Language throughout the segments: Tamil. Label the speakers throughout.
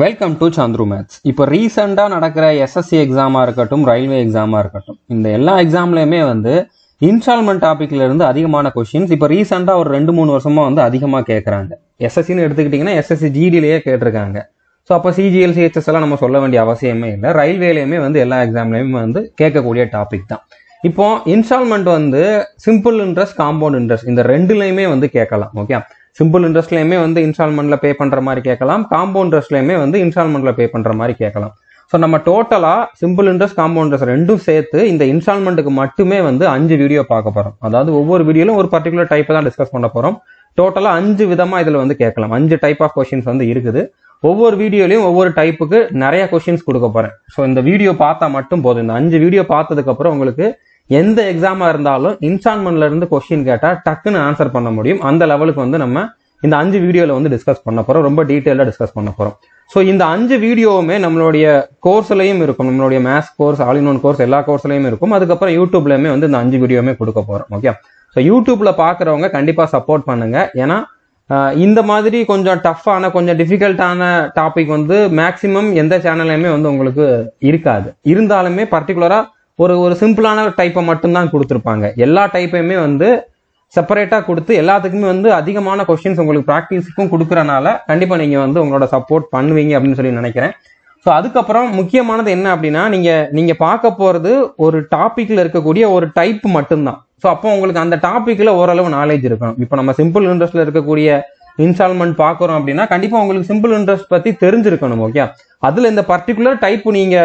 Speaker 1: Welcome to Chandru maths. இப்போ ரீசெண்டாக நடக்கிற எஸ்எஸ்சி எக்ஸாமாக இருக்கட்டும், ரயில்வே எக்ஸாமாக இருக்கட்டும், இந்த எல்லா எக்ஸாம்லையுமே இன்ஸ்டால்மெண்ட் டாபிக்ல இருந்து அதிகமான கொஸ்டின்ஸ் இப்போ ரீசெண்டாக ஒரு 2-3 வருஷமா அதிகமாக கேட்குறாங்க. எஸ்எஸ்சின்னு எடுத்துக்கிட்டிங்கன்னா எஸ்எஸ்சி ஜிடிலேயே கேட்டிருக்காங்க. ஸோ அப்போ சிஜிஎல் சிஹெச்எஸ் எல்லாம் நம்ம சொல்ல வேண்டிய அவசியமே இல்லை. ரயில்வேலையுமே எல்லா எக்ஸாம்லையுமே கேட்கக்கூடிய டாபிக் தான். இப்போ installment simple interest, compound interest இந்த ரெண்டுலையுமே கேட்கலாம். ஓகே, சிம்பிள் இன்ட்ரெஸ்ட்லையுமே இன்ஸ்டால்மெண்ட்ல பே பண்ற மாதிரி கேட்கலாம், காம்பவுண்ட் இன்ட்ரெஸ்ட்லையுமே இன்ஸ்டால்மெண்ட்ல பே பண்ற மாதிரி கேட்கலாம். ஸோ நம்ம டோட்டலா சிம்பிள் இன்ட்ரெஸ்ட், காம்பவுண்ட் இன்ட்ரெஸ்ட் ரெண்டும் சேர்த்து இந்த இன்ஸ்டால்மெண்ட்டுக்கு மட்டுமே 5 வீடியோ பார்க்க போறோம். அதாவது ஒவ்வொரு வீடியோலும் ஒரு பர்டிகுலர் டைப் தான் டிஸ்கஸ் பண்ண போறோம். டோட்டலா 5 விதமா இதுல கேட்கலாம். 5 டைப் ஆஃப் கொஸ்டின்ஸ் இருக்குது. ஒவ்வொரு வீடியோலையும் ஒவ்வொரு டைப்புக்கு நிறைய கொஸ்டின்ஸ் கொடுக்க போறேன். ஸோ இந்த வீடியோ பார்த்தா மட்டும் போதும். இந்த 5 வீடியோ பார்த்ததுக்கு அப்புறம் உங்களுக்கு எந்த எக்ஸாமா இருந்தாலும் இன்ஸ்டால்மெண்ட்ல இருந்து கொஸ்டின் கேட்டா டக்குன்னு ஆன்சர் பண்ண முடியும். அந்த லெவலுக்கு நம்ம இந்த 5 வீடியோல டிஸ்கஸ் பண்ண போறோம். ரொம்ப டீடைலா டிஸ்கஸ் பண்ண போறோம். ஸோ இந்த 5 வீடியோவுமே நம்மளுடைய கோர்ஸ்லயும் இருக்கும். நம்மளுடைய maths course, all in one course எல்லா கோர்ஸ்லயும் இருக்கும். அதுக்கப்புறம் யூடியூப்லயுமே இந்த 5 வீடியோவுமே கொடுக்க போறோம். ஓகே, ஸோ யூடியூப்ல பாக்குறவங்க கண்டிப்பா சப்போர்ட் பண்ணுங்க. ஏன்னா இந்த மாதிரி கொஞ்சம் டஃப்பான, கொஞ்சம் டிஃபிகல்ட்டான டாபிக் மேக்சிமம் எந்த சேனல்லையுமே உங்களுக்கு இருக்காது. இருந்தாலுமே பர்டிகுலரா ஒரு சிம்பிளான டைப்பை மட்டும்தான் கொடுத்துருப்பாங்க. எல்லா டைப்பையுமே செப்பரேட்டா கொடுத்து எல்லாத்துக்குமே அதிகமான கொஸ்டின்ஸ் உங்களுக்கு ப்ராக்டிஸுக்கும் கொடுக்கறனால கண்டிப்பா நீங்க உங்களோட சப்போர்ட் பண்ணுவீங்க அப்படின்னு சொல்லி நினைக்கிறேன். ஸோ அதுக்கப்புறம் முக்கியமானது என்ன அப்படின்னா, நீங்க பார்க்க போறது ஒரு டாபிக்ல இருக்கக்கூடிய ஒரு டைப் மட்டும்தான். ஸோ அப்போ உங்களுக்கு அந்த டாபிக்ல ஓரளவு நாலேஜ் இருக்கணும். இப்போ நம்ம சிம்பிள் இன்ட்ரெஸ்ட்ல இருக்கக்கூடிய இன்ஸ்டால்மெண்ட் பார்க்குறோம் அப்படின்னா கண்டிப்பா உங்களுக்கு சிம்பிள் இன்ட்ரெஸ்ட் பத்தி தெரிஞ்சிருக்கணும். ஓகே, அதுல இந்த பர்டிகுலர் டைப் நீங்க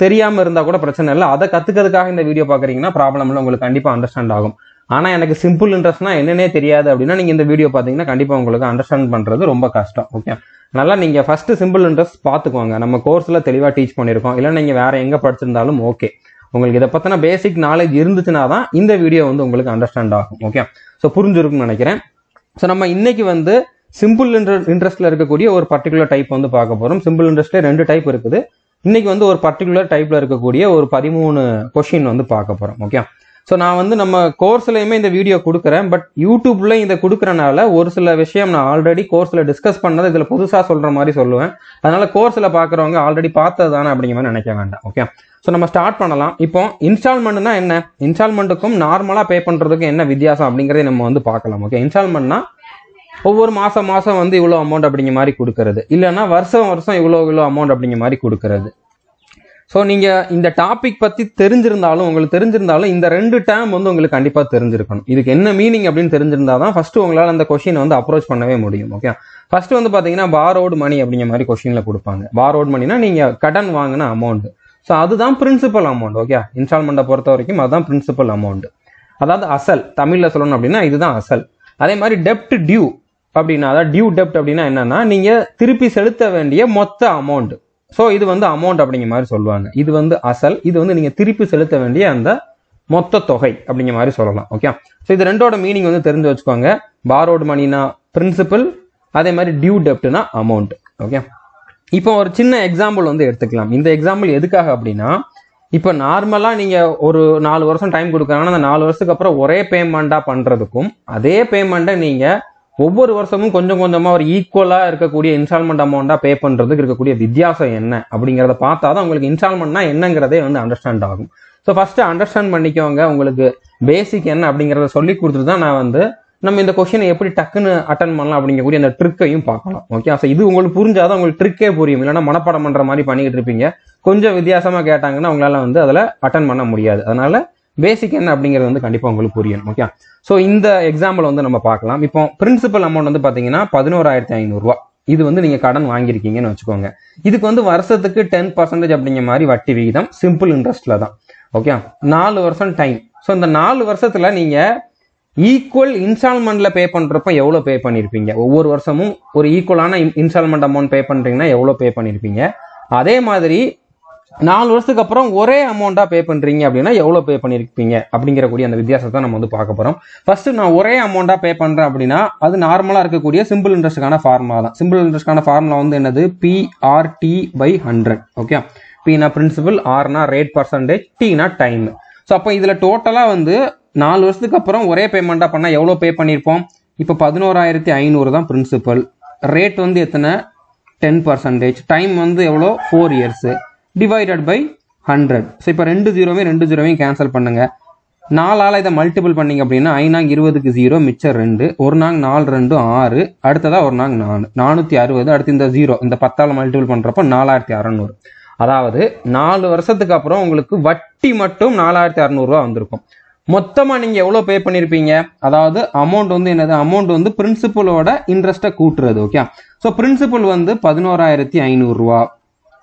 Speaker 1: தெரியாம இருந்தா கூட பிரச்சனை இல்லை. அதை கத்துக்கிறதுக்காக இந்த வீடியோ பாக்குறீங்கன்னா ப்ராப்ளம் இல்லை, உங்களுக்கு கண்டிப்பா அண்டர்ஸ்டாண்ட் ஆகும். ஆனா எனக்கு சிம்பிள் இன்ட்ரெஸ்ட்னா என்னன்னே தெரியாது அப்படின்னா நீங்க இந்த வீடியோ பாத்தீங்கன்னா கண்டிப்பா உங்களுக்கு அண்டர்ஸ்டாண்ட் பண்றது ரொம்ப கஷ்டம். ஓகே, நல்லா நீங்க ஃபர்ஸ்ட் சிம்பிள் இன்ட்ரெஸ்ட் பாத்துக்கோங்க. நம்ம கோர்ஸ்ல தெளிவா டீச் பண்ணிருக்கோம். இல்ல நீங்க வேற எங்க படிச்சிருந்தாலும் ஓகே, உங்களுக்கு இதை பத்தின பேசிக் நாலேஜ் இருந்துச்சுன்னா தான் இந்த வீடியோ உங்களுக்கு அண்டர்ஸ்டாண்ட் ஆகும். ஓகே, ஸோ புரிஞ்சிருக்கும்னு நினைக்கிறேன். ஸோ நம்ம இன்னைக்கு சிம்பிள் இன்ட்ரெஸ்ட்ல இருக்கக்கூடிய ஒரு பர்டிகுலர் டைப் பார்க்க போறோம். சிம்பிள் இன்ட்ரெஸ்ட்ல 2 டைப் இருக்குது. இன்னைக்கு ஒரு பர்டிகுலர் டைப்ல இருக்கக்கூடிய ஒரு 13 கொஸ்டின் பார்க்க போறோம். ஓகே, ஸோ நான் நம்ம கோர்ஸ்லயுமே இந்த வீடியோ கொடுக்குறேன். பட் யூடியூப்ல இதை கொடுக்கறனால ஒரு சில விஷயம் நான் ஆல்ரெடி கோர்ஸ்ல டிஸ்கஸ் பண்ணது இதுல புதுசா சொல்ற மாதிரி சொல்லுவேன். அதனால கோர்ஸ்ல பாக்குறவங்க ஆல்ரெடி பார்த்தது தானே அப்படிங்கிற மாதிரி நினைக்க வேண்டாம். ஓகே, ஸோ நம்ம ஸ்டார்ட் பண்ணலாம். இப்போ இன்ஸ்டால்மெண்ட்னா என்ன, இன்ஸ்டால்மெண்ட்டுக்கும் நார்மலா பே பண்றதுக்கும் என்ன வித்தியாசம் அப்படிங்கறத நம்ம பார்க்கலாம். ஓகே, இன்ஸ்டால்மெண்ட்னா ஒவ்வொரு மாசம் இவ்வளோ அமௌண்ட் அப்படிங்கிற மாதிரி கொடுக்கறது, இல்லைன்னா வருஷம் இவ்வளோ அமௌண்ட் அப்படிங்கிற மாதிரி கொடுக்கறது. ஸோ நீங்க இந்த டாபிக் பத்தி உங்களுக்கு தெரிஞ்சிருந்தாலும் இந்த 2 டேர்ம் உங்களுக்கு கண்டிப்பா தெரிஞ்சிருக்கணும். இதுக்கு என்ன மீனிங் அப்படின்னு தெரிஞ்சிருந்தாதான் ஃபர்ஸ்ட் உங்களால அந்த கொஸ்டின் அப்ரோச் பண்ணவே முடியும். ஓகே, ஃபர்ஸ்ட் பாத்தீங்கன்னா பாரோடு மணி அப்படிங்கிற மாதிரி கொஸ்டின்ல கொடுப்பாங்க. பாரோடு மணினா நீங்க கடன் வாங்கின அமௌண்ட். ஸோ அதுதான் பிரின்சிபல் அமௌண்ட். ஓகே, இன்ஸ்டால்மெண்ட்டை பொறுத்த வரைக்கும் அதுதான் பிரின்சிபல் அமௌண்ட், அதாவது அசல். தமிழ்ல சொல்லணும் அப்படின்னா இதுதான் அசல். அதே மாதிரி டெப்ட் டியூ அப்படின்னா, அதாவது டியூ டெப்ட் அப்படின்னா என்னன்னா நீங்க திருப்பி செலுத்த வேண்டிய மொத்த அமௌண்ட். ஸோ இது அமௌண்ட் அப்படிங்கிற மாதிரி சொல்லுவாங்க. இது அசல், இது நீங்க திருப்பி செலுத்த வேண்டிய அந்த மொத்த தொகை அப்படிங்கிற மாதிரி சொல்லலாம். ஓகே, ஸோ இது ரெண்டோட மீனிங் தெரிஞ்சு வச்சுக்கோங்க. பாரோடு மணினா பிரின்சிபல், அதே மாதிரி டியூ டெப்ட்னா அமௌண்ட். ஓகே, இப்போ ஒரு சின்ன எக்ஸாம்பிள் எடுத்துக்கலாம். இந்த எக்ஸாம்பிள் எதுக்காக அப்படின்னா, இப்போ நார்மலா நீங்க ஒரு 4 வருஷம் டைம் கொடுக்குறாங்கன்னா அந்த 4 வருஷத்துக்கு அப்புறம் ஒரே பேமெண்டா பண்றதுக்கும் அதே பேமெண்ட்டை நீங்க ஒவ்வொரு வருஷமும் கொஞ்சம் கொஞ்சமா ஒரு ஈக்குவலா இருக்கக்கூடிய இன்ஸ்டால்மெண்ட் அமௌண்டா பே பண்றதுக்கு இருக்கக்கூடிய வித்தியாசம் என்ன அப்படிங்கறத பார்த்தாதான் உங்களுக்கு இன்ஸ்டால்மெண்ட்னா என்னங்கிறதே அண்டர்ஸ்டாண்ட் ஆகும். ஸோ ஃபர்ஸ்ட் அண்டர்ஸ்டாண்ட் பண்ணிக்கோங்க. உங்களுக்கு பேசிக் என்ன அப்படிங்கறத சொல்லி கொடுத்துட்டு தான் நான் நம்ம இந்த கொஸ்டினை எப்படி டக்குன்னு அட்டன் பண்ணலாம் அப்படிங்கக்கூடிய அந்த ட்ரிக்கையும் பார்க்கலாம். ஓகே, ஸோ இது உங்களுக்கு புரிஞ்சாதான் உங்களுக்கு ட்ரிக்கே புரியும். இல்லைன்னா மனப்பாடம் பண்ற மாதிரி பண்ணிக்கிட்டு இருப்பீங்க. கொஞ்சம் வித்தியாசமா கேட்டாங்கன்னா உங்களால அதில் அட்டன் பண்ண முடியாது. அதனால பேசிக் என்ன அப்படிங்கிறது கண்டிப்பா உங்களுக்கு புரியும். ஓகே, ஸோ இந்த எக்ஸாம்பிள் நம்ம பார்க்கலாம். இப்போ பிரின்சிபல் அமௌண்ட் பாத்தீங்கன்னா 11,500 ரூபாய். இது நீங்க கடன் வாங்கியிருக்கீங்கன்னு வச்சுக்கோங்க. இதுக்கு வருஷத்துக்கு 10% அப்படிங்கிற மாதிரி வட்டி விகிதம் சிம்பிள் இன்ட்ரெஸ்ட்ல தான். ஓகே, 4 வருஷம் டைம். ஸோ இந்த 4 வருஷத்துல நீங்க ஈக்குவல் இன்ஸ்டால்மெண்ட்ல பே பண்றப்ப எவ்வளவு பே பண்ணிருப்பீங்க, ஒவ்வொரு வருஷமும் ஒரு ஈக்குவலான இன்ஸ்டால்மெண்ட் அமௌண்ட் பே பண்றீங்கன்னா எவ்வளவு பே பண்ணிருப்பீங்க, அதே மாதிரி 4 வருஷத்துக்கு அப்புறம் ஒரே அமௌண்டா பே பண்றீங்க அப்படின்னா எவ்வளவு பே பண்ணிருப்பீங்க அப்படிங்கிற கூடிய அந்த வித்தியாசத்தை நம்ம பார்க்க போறோம். ஃபர்ஸ்ட் நான் ஒரே அமௌண்டா பே பண்றேன் அப்படின்னா அது நார்மலா இருக்கக்கூடிய சிம்பிள் இன்ட்ரெஸ்ட்கான ஃபார்முலா தான். சிம்பிள் இன்ட்ரெஸ்ட்கான ஃபார்முலா என்னது, PRT/100. ஓகே, Pனா பிரின்சிபல், Rனா ரேட் பர்சன்டேஜ், Tனா டைம். ஸோ அப்போ இதுல டோட்டலா 4 வருஷத்துக்கு அப்புறம் ஒரே பேமெண்டா பண்ணா எவ்வளவு பே பண்ணிருப்போம். இப்போ 11,500 தான் பிரின்சிபல். ரேட் எத்தனை, 10%, டைம் வந்து எவ்வளோ 4 years டிவைடட் பை 100. ஸோ இப்போ 2 ஜீரோவையும் கேன்சல் பண்ணுங்க. 4ஆல் இதை மல்டிபிள் பண்ணிங்க அப்படின்னா 5 20க்கு 0 மிச்சம் 2, 1 4 2 6, அடுத்ததாக 1 4 460, அடுத்து இந்த 0 இந்த 10ஆல் மல்டிபிள் பண்ணுறப்போ 4600. அதாவது 4 வருஷத்துக்கு அப்புறம் உங்களுக்கு வட்டி மட்டும் 4600 ரூபா வந்திருக்கும். மொத்தமாக நீங்கள் எவ்வளோ பே பண்ணியிருப்பீங்க, அதாவது அமௌண்ட் வந்து என்னது, அமௌண்ட் வந்து பிரின்சிபலோட இன்ட்ரெஸ்ட்டை கூட்டுறது. ஓகே, ஸோ பிரின்சிபல் வந்து 11,500 ரூபா,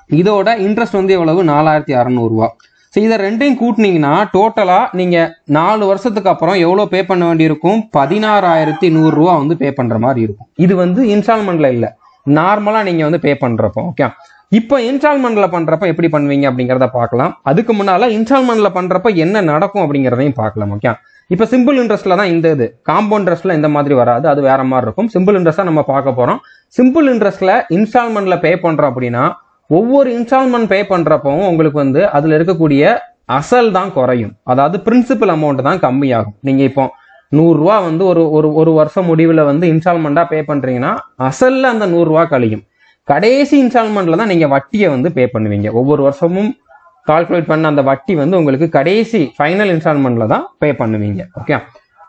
Speaker 1: இதோட இன்ட்ரெஸ்ட் வந்து எவ்வளவு 4,600 ரூபா. ஸோ இதை ரெண்டையும் கூட்டினீங்கன்னா டோட்டலாக நீங்கள் 4 வருஷத்துக்கு அப்புறம் எவ்வளோ பே பண்ண வேண்டியிருக்கும், 16,100 ரூபா வந்து பே பண்ணுற மாதிரி இருக்கும். இது வந்து இன்ஸ்டால்மெண்ட்ல இல்லை, நார்மலாக நீங்கள் வந்து பே பண்ணுறப்போ. ஓகே, இப்போ இன்ஸ்டால்மெண்ட்ல பண்ணுறப்ப எப்படி பண்ணுவீங்க அப்படிங்கிறத பார்க்கலாம். அதுக்கு முன்னால் இன்ஸ்டால்மெண்ட்ல பண்ணுறப்ப என்ன நடக்கும் அப்படிங்கிறதையும் பார்க்கலாம். ஓகே, இப்போ சிம்பிள் இன்ட்ரெஸ்ட்ல தான் இந்த இது, காம்பவுண்ட் இன்ட்ரெஸ்ட்ல இந்த மாதிரி வராது, அது வேற மாதிரி இருக்கும். சிம்பிள் இன்ட்ரெஸ்ட் நம்ம பார்க்க போகிறோம். சிம்பிள் இன்ட்ரெஸ்ட்ல இன்ஸ்டால்மெண்ட்ல பே பண்ணுறோம் அப்படின்னா ஒவ்வொரு இன்ஸ்டால்மெண்ட் பே பண்றப்பவும் உங்களுக்கு வந்து அதுல இருக்கக்கூடிய அசல் தான் குறையும், அதாவது பிரின்சிபல் அமௌண்ட் தான் கம்மியாகும். நீங்க இப்போ 100 ரூபா வந்து ஒரு வருஷம் முடிவில் வந்து இன்ஸ்டால்மெண்டா பே பண்றீங்கன்னா அசல்ல அந்த 100 ரூபா கழியும். கடைசி இன்ஸ்டால்மெண்ட்ல தான் நீங்க வட்டியை வந்து பே பண்ணுவீங்க. ஒவ்வொரு வருஷமும் கால்குலேட் பண்ண அந்த வட்டி வந்து உங்களுக்கு கடைசி ஃபைனல் இன்ஸ்டால்மெண்ட்ல தான் பே பண்ணுவீங்க. ஓகே,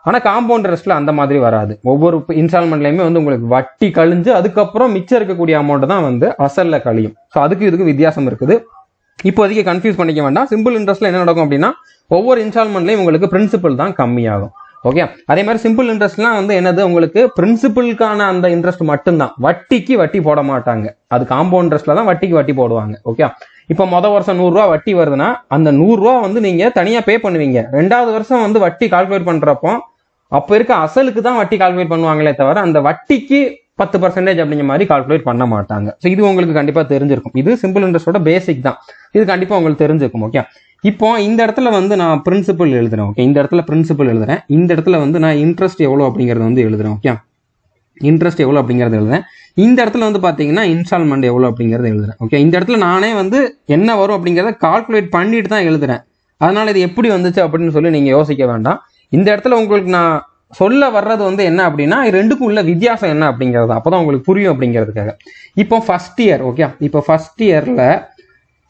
Speaker 1: ஆனால் காம்பவுண்ட் இன்ட்ரெஸ்ட்ல அந்த மாதிரி வராது. ஒவ்வொரு இன்ஸ்டால்மெண்ட்லையுமே வந்து உங்களுக்கு வட்டி கழிஞ்சு அதுக்கப்புறம் மிச்சம் இருக்கக்கூடிய அமௌண்ட் தான் வந்து அசல்ல கழியும். ஸோ அதுக்கு இதுக்கு வித்தியாசம் இருக்குது. இப்போதைக்கு கன்ஃபியூஸ் பண்ணிக்க வேண்டாம். சிம்பிள் இன்ட்ரெஸ்ட்ல என்ன நடக்கும் அப்படின்னா ஒவ்வொரு இன்ஸ்டால்மெண்ட்லையும் உங்களுக்கு பிரின்சிபல் தான் கம்மியாகும். ஓகே, அதே மாதிரி சிம்பிள் இன்ட்ரெஸ்ட்லாம் வந்து என்னது, உங்களுக்கு பிரின்சிபலுக்கான அந்த இன்ட்ரெஸ்ட் மட்டும்தான், வட்டிக்கு வட்டி போட மாட்டாங்க. அது காம்பவுண்ட் இன்ட்ரெஸ்ட்ல தான் வட்டிக்கு வட்டி போடுவாங்க. ஓகே, இப்போ மொதல் வருஷம் 100 ரூபா வட்டி வருதுன்னா அந்த 100 ரூபா வந்து நீங்க தனியா பே பண்ணுவீங்க. 2வது வருஷம் வந்து வட்டி கால்குலேட் பண்றப்போ அப்போ இருக்க அசலுக்கு தான் வட்டி கால்குலேட் பண்ணுவாங்களே தவிர அந்த வட்டிக்கு 10% அப்படிங்கிற மாதிரி கால்குலேட் பண்ண மாட்டாங்க. ஸோ இது உங்களுக்கு கண்டிப்பா தெரிஞ்சிருக்கும். இது சிம்பிள் இன்ட்ரெஸ்டோட பேசிக் தான், இது கண்டிப்பா உங்களுக்கு தெரிஞ்சிருக்கும். ஓகே, இப்போ இந்த இடத்துல வந்து நான் பிரின்சிபல் எழுதுறேன். ஓகே, இந்த இடத்துல பிரின்சிபல் எழுதுறேன். இந்த இடத்துல வந்து நான் இன்ட்ரெஸ்ட் எவ்வளோ அப்படிங்கறது வந்து எழுதுறேன். ஓகே, இன்ட்ரெஸ்ட் எவ்வளோ அப்படிங்கறது எழுதுறேன். இந்த இடத்துல வந்து பாத்தீங்கன்னா இன்ஸ்டால்மெண்ட் எவ்வளோ அப்படிங்கறது எழுதுறேன். ஓகே, இந்த இடத்துல நானே வந்து என்ன வரும் அப்படிங்கறத கால்குலேட் பண்ணிட்டு தான் எழுதுறேன். அதனால இது எப்படி வந்துச்சு அப்படின்னு சொல்லி நீங்க யோசிக்க வேண்டாம். இந்த இடத்துல உங்களுக்கு நான் சொல்ல வர்றது வந்து என்ன அப்படின்னா ரெண்டுக்கும் உள்ள வித்தியாசம் என்ன அப்படிங்கிறது அப்போதான் உங்களுக்கு புரியும் அப்படிங்கிறதுக்காக. இப்போ ஃபர்ஸ்ட் இயர், ஓகே, இப்போ ஃபர்ஸ்ட் இயர்ல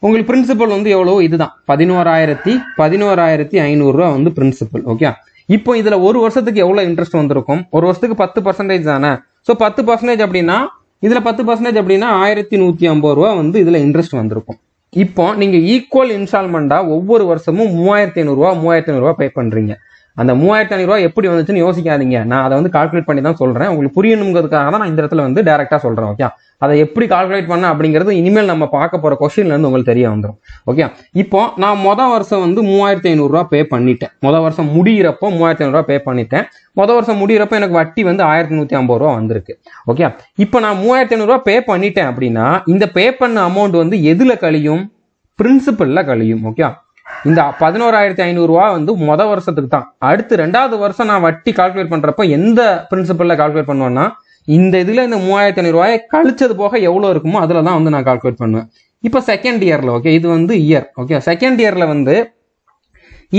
Speaker 1: உங்களுக்கு பிரின்சிபல் வந்து எவ்வளோ, இதுதான் 11,500 ரூபா வந்து பிரின்சிபல். ஓகே, இப்போ இதுல ஒரு வருஷத்துக்கு எவ்வளவு இன்ட்ரெஸ்ட் வந்திருக்கும், ஒரு வருஷத்துக்கு 10% தானே. ஸோ 10% அப்படின்னா இதுல 10% அப்படின்னா 1,150 ரூபா வந்து இதுல இன்ட்ரெஸ்ட் வந்திருக்கும். இப்போ நீங்க ஈக்குவல் இன்ஸ்டால்மெண்டா ஒவ்வொரு வருஷமும் 3,500 ரூபா பே பண்றீங்க. அந்த 3,500 ரூபா எப்படி வந்துச்சுன்னு யோசிக்காதீங்க, நான் அதை வந்து கால்குலேட் பண்ணி தான் சொல்றேன். உங்களுக்கு புரியணுங்கிறதுக்காக தான் நான் இந்த இடத்துல வந்து டைரக்டா சொல்றேன். ஓகே, அதை எப்படி கால்குலேட் பண்ண அப்படிங்கிறது இனிமேல் நம்ம பார்க்க போற கொஸ்டின்ல இருந்து உங்களுக்கு தெரிய வந்துடும். ஓகே, இப்போ நான் மொதல் வருஷம் வந்து 3,500 ரூபா பே பண்ணிட்டேன். மொதல் வருஷம் முடிகிறப்போ 3,500 ரூபா பே பண்ணிட்டேன். மொதல் வருஷம் முடிகிறப்போ எனக்கு வட்டி வந்து 1,150 ரூபா வந்திருக்கு. ஓகே, இப்போ நான் 3,500 ரூபா பே பண்ணிட்டேன் அப்படின்னா இந்த பே பண்ண அமௌண்ட் வந்து எதுல கழியும், பிரின்சிபல்ல கழியும். ஓகே, இந்த 11,500 ரூபா வந்து மொதல் வருஷத்துக்கு தான். அடுத்து 2வது வருஷம் நான் வட்டி கால்குலேட் பண்றப்ப எந்த பிரின்சிபல்ல கால்குலேட் பண்ணுவேன்னா இந்த இதுல இந்த 3,500 ரூபாயை கழிச்சது போக எவ்வளவு இருக்குமோ அதுல தான் வந்து நான் கால்குலேட் பண்ணுவேன். இப்போ செகண்ட் இயர்ல, ஓகே, இது வந்து இயர். ஓகே, செகண்ட் இயர்ல வந்து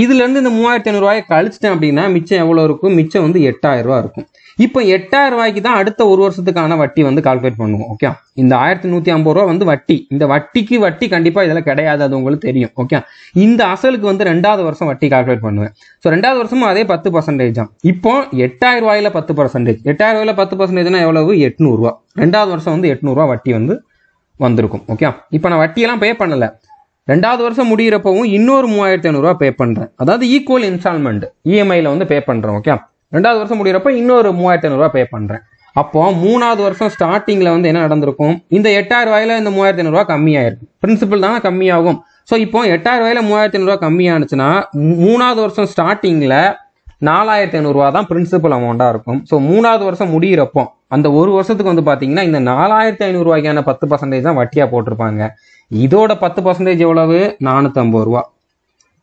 Speaker 1: இதுல இருந்து இந்த 3,500 ரூபாயை கழிச்சிட்டேன் அப்படின்னா மிச்சம் எவ்வளவு இருக்கும், மிச்சம் வந்து 8,000 ரூபாய் இருக்கும். இப்போ 8,000 ரூபாய்க்கு தான் அடுத்த ஒரு வருஷத்துக்கான வட்டி வந்து கால்குலேட் பண்ணுவோம். ஓகே, இந்த 1,150 ரூபா வந்து வட்டி, இந்த வட்டிக்கு வட்டி கண்டிப்பா இதெல்லாம் கிடையாது, அது உங்களுக்கு தெரியும். ஓகே, இந்த அசலுக்கு வந்து 2வது வருஷம் வட்டி கால்குலேட் பண்ணுவேன். ஸோ 2வது வருஷமும் அதே 10% தான். இப்போ 8,000 ரூபாயில 10%, 8,000 ரூபாயில 10% எவ்வளவு, 800 ரூபா. 2வது வருஷம் வந்து 800 ரூபா வட்டி வந்து வந்திருக்கும். ஓகே, இப்போ நான் வட்டியெல்லாம் பே பண்ணல. 2வது வருஷம் முடிகிறப்பவும் இன்னொரு 3,500 ரூபா பே பண்றேன், அதாவது ஈக்குவல் இன்ஸ்டால்மெண்ட் இஎம்ஐல வந்து பே பண்றேன். ஓகே, 2வது வருஷம் முடிகிறப்ப இன்னொரு 3,500 ரூபா பே பண்றேன். அப்போ 3வது வருஷம் ஸ்டார்டிங்ல வந்து என்ன நடந்திருக்கும், இந்த 8,000 ரூபாயில இந்த 3,500 ரூபா கம்மியாயிருக்கும். பிரின்சிபல் தானே கம்மியாகும். ஸோ இப்போ 8,000 ரூபாயில 3,500 ரூபா கம்மியானுச்சுன்னா 3வது வருஷம் ஸ்டார்டிங்ல 4,500 ரூபா தான் பிரின்சிபல் அமௌண்டா இருக்கும். ஸோ 3வது வருஷம் முடிகிறப்போ அந்த ஒரு வருஷத்துக்கு வந்து பாத்தீங்கன்னா இந்த 4,500 ரூபாய்க்கான 10% தான் வட்டியா போட்டிருப்பாங்க. இதோட 10% எவ்வளவு, 450 ரூபா.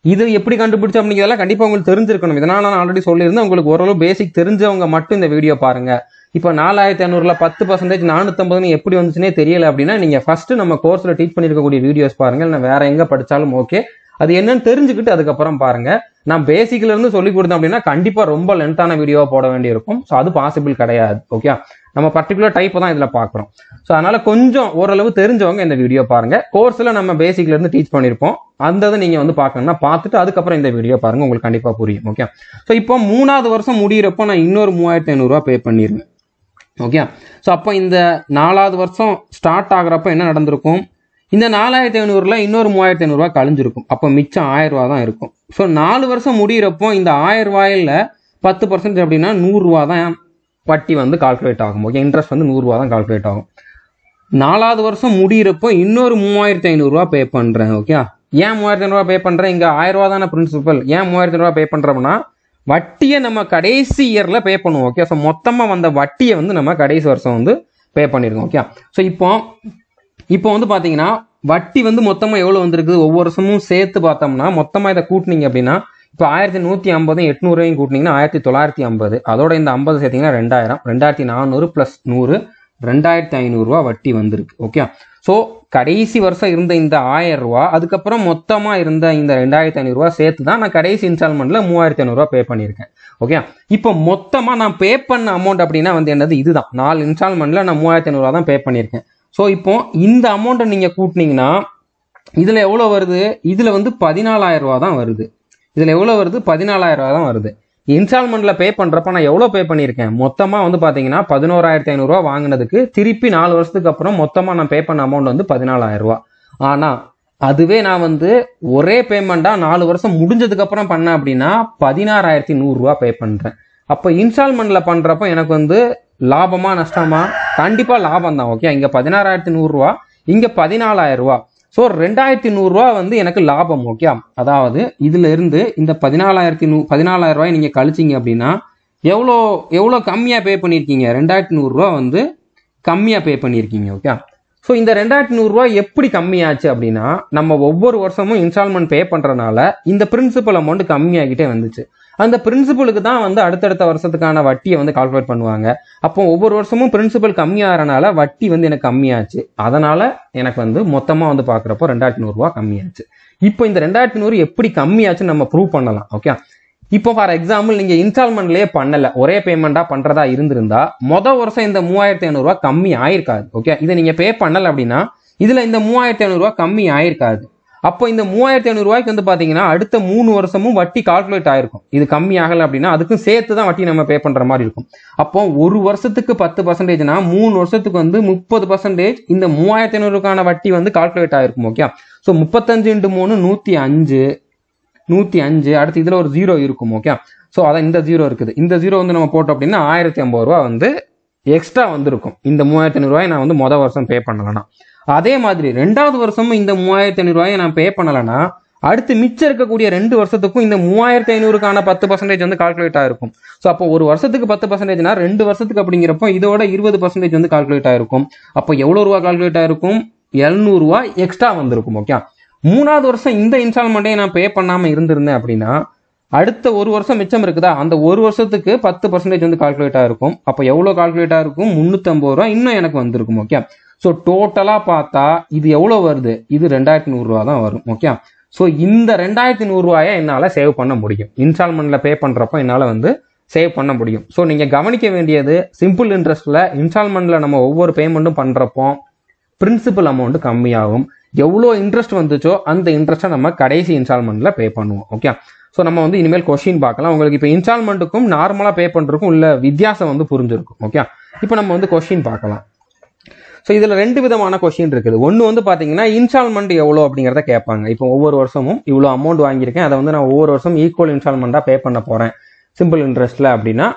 Speaker 1: இது எப்படி கண்டுபிடிச்சோம் அப்படிங்கிறதெல்லாம் கண்டிப்பா உங்களுக்கு தெரிஞ்சிருக்கணும். இதனால நான் ஆல்ரெடி சொல்லியிருந்தேன், உங்களுக்கு ஓரளவு பேசிக் தெரிஞ்சவங்க மட்டும் இந்த வீடியோ பாருங்க. இப்போ 4,500ல 10% 450 எப்படி வந்துச்சுன்னே தெரியல அப்படின்னா நீங்க ஃபர்ஸ்ட் நம்ம கோர்ஸ்ல டீச் பண்ணிருக்கக்கூடிய வீடியோஸ் பாருங்க, இல்லை வேற எங்க படிச்சாலும் ஓகே. அது என்னன்னு தெரிஞ்சுக்கிட்டு அதுக்கப்புறம் பாருங்க. நான் பேசிக்ல இருந்து சொல்லி கொடுத்தேன் அப்படின்னா கண்டிப்பா ரொம்ப லென்த்தான வீடியோவா போட வேண்டியிருக்கும். ஸோ அது பாசிபிள் கிடையாது. ஓகே, நம்ம பர்டிகுலர் டைப் தான் இதுல பாக்குறோம். ஸோ அதனால கொஞ்சம் ஓரளவு தெரிஞ்சவங்க இந்த வீடியோ பாருங்க. கோர்ஸ்ல நம்ம பேசிக்ல இருந்து டீச் பண்ணிருப்போம். அந்த நீங்க வந்து பாக்கணும்னா பார்த்துட்டு அதுக்கப்புறம் இந்த வீடியோ பாருங்க, உங்களுக்கு கண்டிப்பா புரியும். ஓகே, ஸோ இப்போ 3வது வருஷம் முடியிறப்போ நான் இன்னொரு 3500 ரூபாய் பே பண்ணிருவேன். ஓகே, ஸோ அப்போ இந்த 4வது வருஷம் ஸ்டார்ட் ஆகுறப்ப என்ன நடந்திருக்கும், இந்த 4500ல இன்னொரு 3500 ரூபாய் கழிஞ்சிருக்கும். அப்போ மிச்சம் 1000 ரூபா தான் இருக்கும். ஸோ 4 வருஷம் முடியிறப்போ இந்த 1000 ரூபாயில 10% அப்படின்னா 100 ரூபா தான் வட்டி வந்து கால்குலேட் ஆகும். ஓகே, இன்ட்ரெஸ்ட் வந்து 100 ரூபா தான் கால்குலேட் ஆகும். 4வது வருஷம் முடியிறப்போ இன்னொரு 3500 ரூபா பே பண்றேன். ஓகே, ஏன் 3500 ரூபா பே பண்றேன், இங்க 1000 ரூபா தானே பிரின்சிபல், ஏன் 3500 ரூபா பே பண்றோம்னா வட்டியை நம்ம கடைசி இயர்ல பே பண்ணுவோம். ஓகே, ஸோ மொத்தமா வந்த வட்டியை வந்து நம்ம கடைசி வருஷம் வந்து பே பண்ணிருக்கோம். ஓகே, ஸோ இப்போ வந்து பாத்தீங்கன்னா வட்டி வந்து மொத்தமா எவ்வளவு வந்திருக்குது, ஒவ்வொரு வருஷமும் சேர்த்து பார்த்தோம்னா மொத்தமா இதை கூட்டினீங்க அப்படின்னா இப்போ 1150 800 கூட்டினீங்கன்னா 1950, அதோட இந்த 50 சேர்த்தீங்கன்னா 2000, 2400 பிளஸ் 100 2500 ரூபா வட்டி வந்திருக்கு. ஓகே, ஸோ கடைசி வருஷம் இருந்த இந்த 1000 ரூபா அதுக்கப்புறம் மொத்தமா இருந்த இந்த 2500 ரூபா சேர்த்து தான் நான் கடைசி இன்ஸ்டால்மெண்ட்ல 3500 ரூபா பே பண்ணியிருக்கேன். ஓகே, இப்போ மொத்தமா நான் பே பண்ண அமௌண்ட் அப்படின்னா வந்து என்னது, இதுதான் 4 இன்ஸ்டால்மெண்ட்ல நான் 3500 ரூபா தான் பே பண்ணியிருக்கேன். ஸோ இப்போ இந்த அமௌண்ட்டை நீங்க கூட்டினீங்கன்னா இதுல எவ்வளவு வருது, இதுல வந்து 14000 ரூபா தான் வருது. இதுல எவ்வளவு வருது, 14000 ரூபா தான் வருது. இன்ஸ்டால்மெண்ட்ல பே பண்றப்ப நான் எவ்வளவு பே பண்ணியிருக்கேன், மொத்தமா வந்து பாத்தீங்கன்னா 11500 ரூபா வாங்கினதுக்கு திருப்பி 4 வருஷத்துக்கு அப்புறம் மொத்தமா நான் பே பண்ண அமௌண்ட் வந்து 14000 ரூபா. ஆனா அதுவே நான் வந்து ஒரே பேமெண்டா 4 வருஷம் முடிஞ்சதுக்கு அப்புறம் பண்ணேன் அப்படின்னா 16100 ரூபா பே பண்றேன். அப்ப இன்ஸ்டால்மெண்ட்ல பண்றப்ப எனக்கு வந்து லாபமா நஷ்டமா, கண்டிப்பா லாபம் தான். ஓகே, இங்க 16100 ரூபா, இங்க 14000 ரூபா. ஸோ 2100 ரூபா வந்து எனக்கு லாபம். ஓகே, அதாவது இதுல இருந்து இந்த 14000 ரூபாய் நீங்க கழிச்சிங்க அப்படின்னா எவ்வளோ கம்மியா பே பண்ணிருக்கீங்க, 2100 ரூபா வந்து கம்மியா பே பண்ணிருக்கீங்க. ஓகே, ஸோ இந்த 2100 ரூபாய் எப்படி கம்மியாச்சு அப்படின்னா நம்ம ஒவ்வொரு வருஷமும் இன்ஸ்டால்மெண்ட் பே பண்றதுனால இந்த பிரின்சிபல் அமௌண்ட் கம்மியாகிட்டே வந்துச்சு. அந்த பிரின்சிபலுக்கு தான் வந்து அடுத்தடுத்த வருஷத்துக்கான வட்டியை வந்து கால்குலேட் பண்ணுவாங்க. அப்போ ஒவ்வொரு வருஷமும் பிரின்சிபல் கம்மியாகிறனால வட்டி வந்து எனக்கு கம்மியாச்சு. அதனால எனக்கு வந்து மொத்தமா வந்து பாக்குறப்போ 2100 ரூபாய் கம்மியாச்சு. இப்போ இந்த 2100 எப்படி கம்மியாச்சுன்னு நம்ம ப்ரூவ் பண்ணலாம். ஓகே, இப்போ ஃபார் எக்ஸாம்பிள் நீங்க இன்ஸ்டால்மெண்ட்லயே பண்ணல, ஒரே பேமெண்டா பண்றதா இருந்திருந்தா வருஷம் இந்த 3500 ரூபாய் கம்மி ஆயிருக்காது. ஓகே, இதை நீங்க பே பண்ணல அப்படின்னா இதுல இந்த 3500 ரூபாய் கம்மி ஆயிருக்காது. அப்போ இந்த 3500 ரூபாய்க்கு வந்து பாத்தீங்கன்னா அடுத்த 3 வருஷமும் வட்டி கால்குலேட் ஆயிருக்கும். இது கம்மி ஆகல அப்படின்னா அதுக்கும் சேர்த்து தான் வட்டி நம்ம பே பண்ற மாதிரி இருக்கும். அப்போ ஒரு வருஷத்துக்கு 10%னா 3 வருஷத்துக்கு வந்து 30% இந்த 3500க்கான வட்டி வந்து கால்குலேட் ஆயிருக்கும். ஓகே, ஸோ 35 × 3 105, அடுத்து இதுல ஒரு 0 இருக்கும். ஓகே, ஸோ அதான் இந்த 0 இருக்குது. இந்த 0 வந்து நம்ம போட்டோம் அப்படின்னா 1050 ரூபா வந்து எக்ஸ்ட்ரா வந்திருக்கும். இந்த 3500 ரூபாய் நான் வந்து மொதல் வருஷம் பே பண்ணலன்னா, அதே மாதிரி 2வது வருஷமும் இந்த 3500 ரூபாயை நான் பே பண்ணலன்னா அடுத்து மிச்சம் இருக்கக்கூடிய 2 வருஷத்துக்கும் இந்த 3500க்கான 10% வந்து கால்குலேட் ஆயிருக்கும். ஸோ அப்போ ஒரு வருஷத்துக்கு 10%னா 2 வருஷத்துக்கு அப்படிங்கிறப்போ இதோட 20% வந்து கால்குலேட் ஆயிருக்கும். அப்போ எவ்வளவு ரூபா கால்குலேட் ஆயிருக்கும், 700 ரூபாய் எக்ஸ்ட்ரா வந்திருக்கும். ஓகே, 3வது வருஷம் இந்த இன்ஸ்டால்மெண்ட்டே நான் பே பண்ணாம இருந்திருந்தேன் அப்படின்னா அடுத்த ஒரு வருஷம் மிச்சம் இருக்குதா, அந்த ஒரு வருஷத்துக்கு 10% வந்து கால்குலேட் ஆயிருக்கும். அப்போ எவ்வளவு கால்குலேட் ஆயிருக்கும், 350 ரூபாய் இன்னும் எனக்கு வந்திருக்கும். ஓகே, ஸோ டோட்டலா பார்த்தா இது எவ்வளவு வருது, இது 2100 ரூபா தான் வரும். ஓகே, ஸோ இந்த 2100 ரூபாயை என்னால சேவ் பண்ண முடியும். இன்ஸ்டால்மெண்ட்ல பே பண்றப்ப என்னால வந்து சேவ் பண்ண முடியும். ஸோ நீங்க கவனிக்க வேண்டியது, சிம்பிள் இன்ட்ரெஸ்ட்ல இன்ஸ்டால்மெண்ட்ல நம்ம ஒவ்வொரு பேமெண்ட்டும் பண்றப்போ பிரின்சிபல் அமௌண்ட் கம்மியாகும். எவ்வளோ இன்ட்ரெஸ்ட் வந்துச்சோ அந்த இன்ட்ரெஸ்ட்டை நம்ம கடைசி இன்ஸ்டால்மெண்ட்ல பே பண்ணுவோம். ஓகே, ஸோ நம்ம வந்து இனிமேல் கொஸ்டின் பார்க்கலாம். உங்களுக்கு இப்போ இன்ஸ்டால்மெண்ட்டுக்கும் நார்மலா பே பண்றதுக்கும் உள்ள வித்தியாசம் வந்து புரிஞ்சிருக்கும். ஓகே, இப்போ நம்ம வந்து கொஸ்டின் பார்க்கலாம். ஸோ இதுல 2 விதமான கொஸ்டின் இருக்குது. ஒன்று வந்து பாத்தீங்கன்னா இன்ஸ்டால்மெண்ட் எவ்வளோ அப்படிங்கிறத கேட்பாங்க. இப்போ ஒவ்வொரு வருஷமும் இவ்வளோ அமௌண்ட் வாங்கியிருக்கேன், அதை வந்து நான் ஒவ்வொரு வருஷம் ஈக்குவல் இன்ஸ்டால்மெண்டா பே பண்ண போறேன் சிம்பிள் இன்ட்ரெஸ்ட்ல அப்படின்னா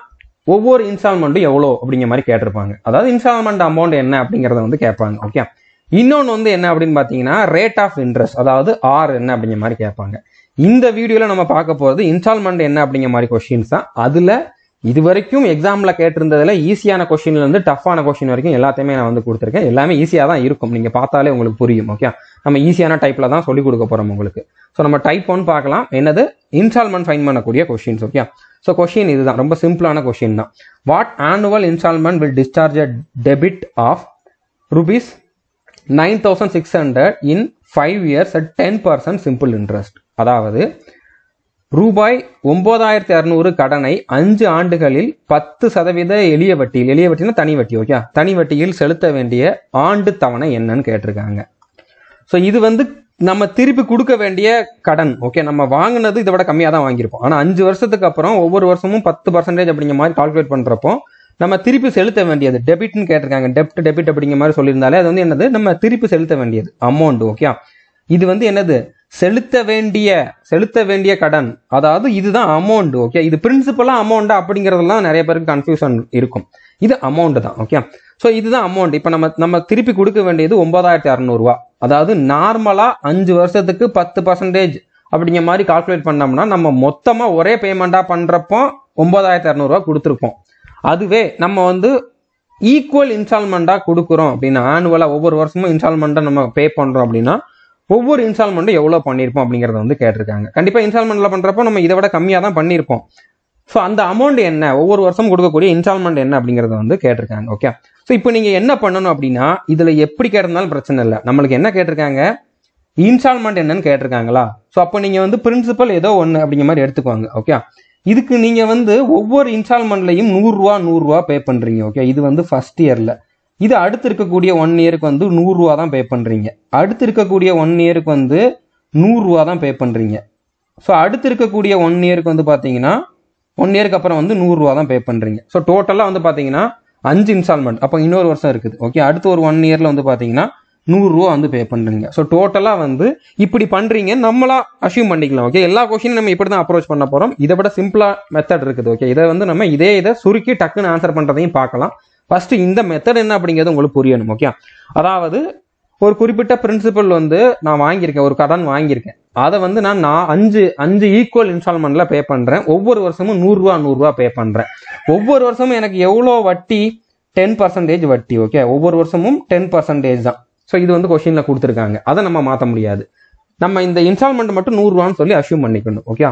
Speaker 1: ஒவ்வொரு இன்ஸ்டால்மெண்ட்டும் எவ்வளோ அப்படிங்கிற மாதிரி கேட்டிருப்பாங்க. அதாவது இன்ஸ்டால்மெண்ட் அமௌண்ட் என்ன அப்படிங்கிறத வந்து கேட்பாங்க. ஓகே, இன்னொன்று வந்து என்ன அப்படின்னு பாத்தீங்கன்னா ரேட் ஆஃப் இன்ட்ரெஸ்ட், அதாவது ஆர் என்ன அப்படிங்கிற மாதிரி கேட்பாங்க. இந்த வீடியோல நம்ம பார்க்க போறது இன்ஸ்டால்மெண்ட் என்ன அப்படிங்கிற மாதிரி கொஸ்டின்ஸ் தான். அதுல இது வரைக்கும் எக்ஸாம்ல கேட்டிருந்ததுல ஈஸியான கொஸ்டின்ல இருந்து டஃப்பான கொஸ்டின் வரைக்கும் எல்லாத்தையுமே நான் வந்து கொடுத்துருக்கேன். எல்லாமே ஈஸியா தான் இருக்கும், நீங்க பார்த்தாலே உங்களுக்கு புரியும். ஓகே, நம்ம ஈஸியான டைப்ல தான் சொல்லி கொடுக்க போறோம் உங்களுக்கு. ஸோ நம்ம டைப் 1 பார்க்கலாம். என்னது, இன்ஸ்டால்மெண்ட் ஃபைன் பண்ணக்கூடிய கொஸ்டின்ஸ். ஓகே, ஸோ கொஸ்டின் இதுதான், ரொம்ப சிம்பிளான கொஸ்டின் தான். What annual installment will discharge a debit of rupees 9600 in 5 years at 10% simple interest. அதாவது ரூபாய் 9600 கடனை 5 ஆண்டுகளில் 10% எளிய வட்டியில், எளிய வட்டினா தனி வட்டி, ஓகே, தனி வட்டியில் செலுத்த வேண்டிய ஆண்டு தவணை என்னன்னு கேட்டிருக்காங்க. ஸோ இது வந்து நம்ம திருப்பி கொடுக்க வேண்டிய கடன், ஓகே, நம்ம வாங்கினது இதை விட கம்மியாக தான் வாங்கியிருப்போம். ஆனால் 5 வருஷத்துக்கு அப்புறம் ஒவ்வொரு வருஷமும் 10% அப்படிங்கிற மாதிரி கால்குலேட் பண்ணுறப்போ நம்ம திருப்பி செலுத்த வேண்டியது டெபிட்னு கேட்டிருக்காங்க. டெபிட் அப்படிங்கிற மாதிரி சொல்லியிருந்தாலே அது வந்து என்னது, நம்ம திருப்பி செலுத்த வேண்டியது அமௌண்ட், ஓகே. இது வந்து என்னது, செலுத்த வேண்டிய கடன், அதாவது இதுதான் அமௌண்ட், ஓகே. இது பிரின்சிபலா அமௌண்டா அப்படிங்கறதெல்லாம் நிறைய பேருக்கு கன்ஃபியூஷன் இருக்கும். இது அமௌண்ட் தான், ஓகே. ஸோ இதுதான் அமௌண்ட். இப்போ நம்ம திருப்பி கொடுக்க வேண்டியது 9600 ரூபா. அதாவது நார்மலா 5 வருஷத்துக்கு 10% அப்படிங்கிற மாதிரி கால்குலேட் பண்ணோம்னா நம்ம மொத்தமா ஒரே பேமெண்டா பண்றப்போ 9600 ரூபா கொடுத்துருப்போம். அதுவே நம்ம வந்து ஈக்குவல் இன்ஸ்டால்மெண்டா கொடுக்குறோம் அப்படின்னா, ஆனுவலா ஒவ்வொரு வருஷமும் இன்ஸ்டால்மெண்டா நம்ம பே பண்றோம் அப்படின்னா ஒவ்வொரு இன்ஸ்டால்மெண்ட்டும் எவ்வளவு பண்ணியிருப்போம் அப்படிங்கறத வந்து கேட்டிருக்காங்க. கண்டிப்பா இன்ஸ்டால்மெண்ட்ல பண்றப்போ நம்ம இதை விட கம்மியா தான் பண்ணியிருப்போம். ஸோ அந்த அமௌண்ட் என்ன, ஒவ்வொரு வருஷம் கொடுக்கக்கூடிய இன்ஸ்டால்மெண்ட் என்ன அப்படிங்கறத வந்து கேட்டிருக்காங்க, ஓகே. ஸோ இப்போ நீங்க என்ன பண்ணணும் அப்படின்னா, இதுல எப்படி கேட்டிருந்தாலும் பிரச்சனை இல்லை. நம்மளுக்கு என்ன கேட்டிருக்காங்க, இன்ஸ்டால்மெண்ட் என்னன்னு கேட்டிருக்காங்களா. ஸோ அப்போ நீங்க வந்து பிரின்சிபல் ஏதோ ஒன்று அப்படிங்கிற மாதிரி எடுத்துக்குவாங்க, ஓகே. இதுக்கு நீங்க வந்து ஒவ்வொரு இன்ஸ்டால்மெண்ட்லையும் 100 ரூபா பே பண்றீங்க, ஓகே. இது வந்து ஃபர்ஸ்ட் இயர்ல. இது அடுத்து இருக்கக்கூடிய 1 இயருக்கு வந்து 100 ரூபா தான் பே பண்றீங்க. அடுத்து இருக்கக்கூடிய 1 இயருக்கு வந்து 100 ரூபா தான் பே பண்றீங்க. ஸோ அடுத்து இருக்கக்கூடிய 1 இயருக்கு வந்து பாத்தீங்கன்னா 1 இயருக்கு அப்புறம் வந்து 100 ரூபா தான் பே பண்றீங்க. ஸோ டோட்டலா வந்து பாத்தீங்கன்னா 5 இன்ஸ்டால்மெண்ட், அப்போ இன்னொரு வருஷம் இருக்குது, ஓகே. அடுத்து ஒரு 1 இயர்ல வந்து பாத்தீங்கன்னா 100 ரூபா வந்து பே பண்றீங்க. ஸோ டோட்டலா வந்து இப்படி பண்றீங்க, நம்மளா அசியூம் பண்ணிக்கலாம், ஓகே. எல்லா கொஸ்டினும் நம்ம இப்படி தான் அப்ரோச் பண்ண போறோம். இதை விட சிம்பிளா மெத்தட் இருக்குது, ஓகே. இதை வந்து நம்ம இதை சுருக்கி டக்குன்னு ஆன்சர் பண்றதையும் பார்க்கலாம். ஃபர்ஸ்ட் இந்த மெத்தட் என்ன அப்படிங்கிறது உங்களுக்கு புரியணும், ஓகே. அதாவது ஒரு குறிப்பிட்ட பிரின்சிபல் வந்து நான் வாங்கியிருக்கேன், ஒரு கடன் வாங்கியிருக்கேன். அதை வந்து நான் 5 ஈக்குவல் இன்ஸ்டால்மெண்ட்ல பே பண்றேன். ஒவ்வொரு வருஷமும் 100 ரூபா பே பண்றேன். ஒவ்வொரு வருஷமும் எனக்கு எவ்வளோ வட்டி, 10% வட்டி, ஓகே. ஒவ்வொரு வருஷமும் 10% தான். ஸோ இது வந்து கொஸ்டின்ல கொடுத்துருக்காங்க, அதை நம்ம மாற்ற முடியாது. நம்ம இந்த இன்ஸ்டால்மெண்ட் மட்டும் 100 ரூபான்னு சொல்லி அசியூம் பண்ணிக்கணும், ஓகே.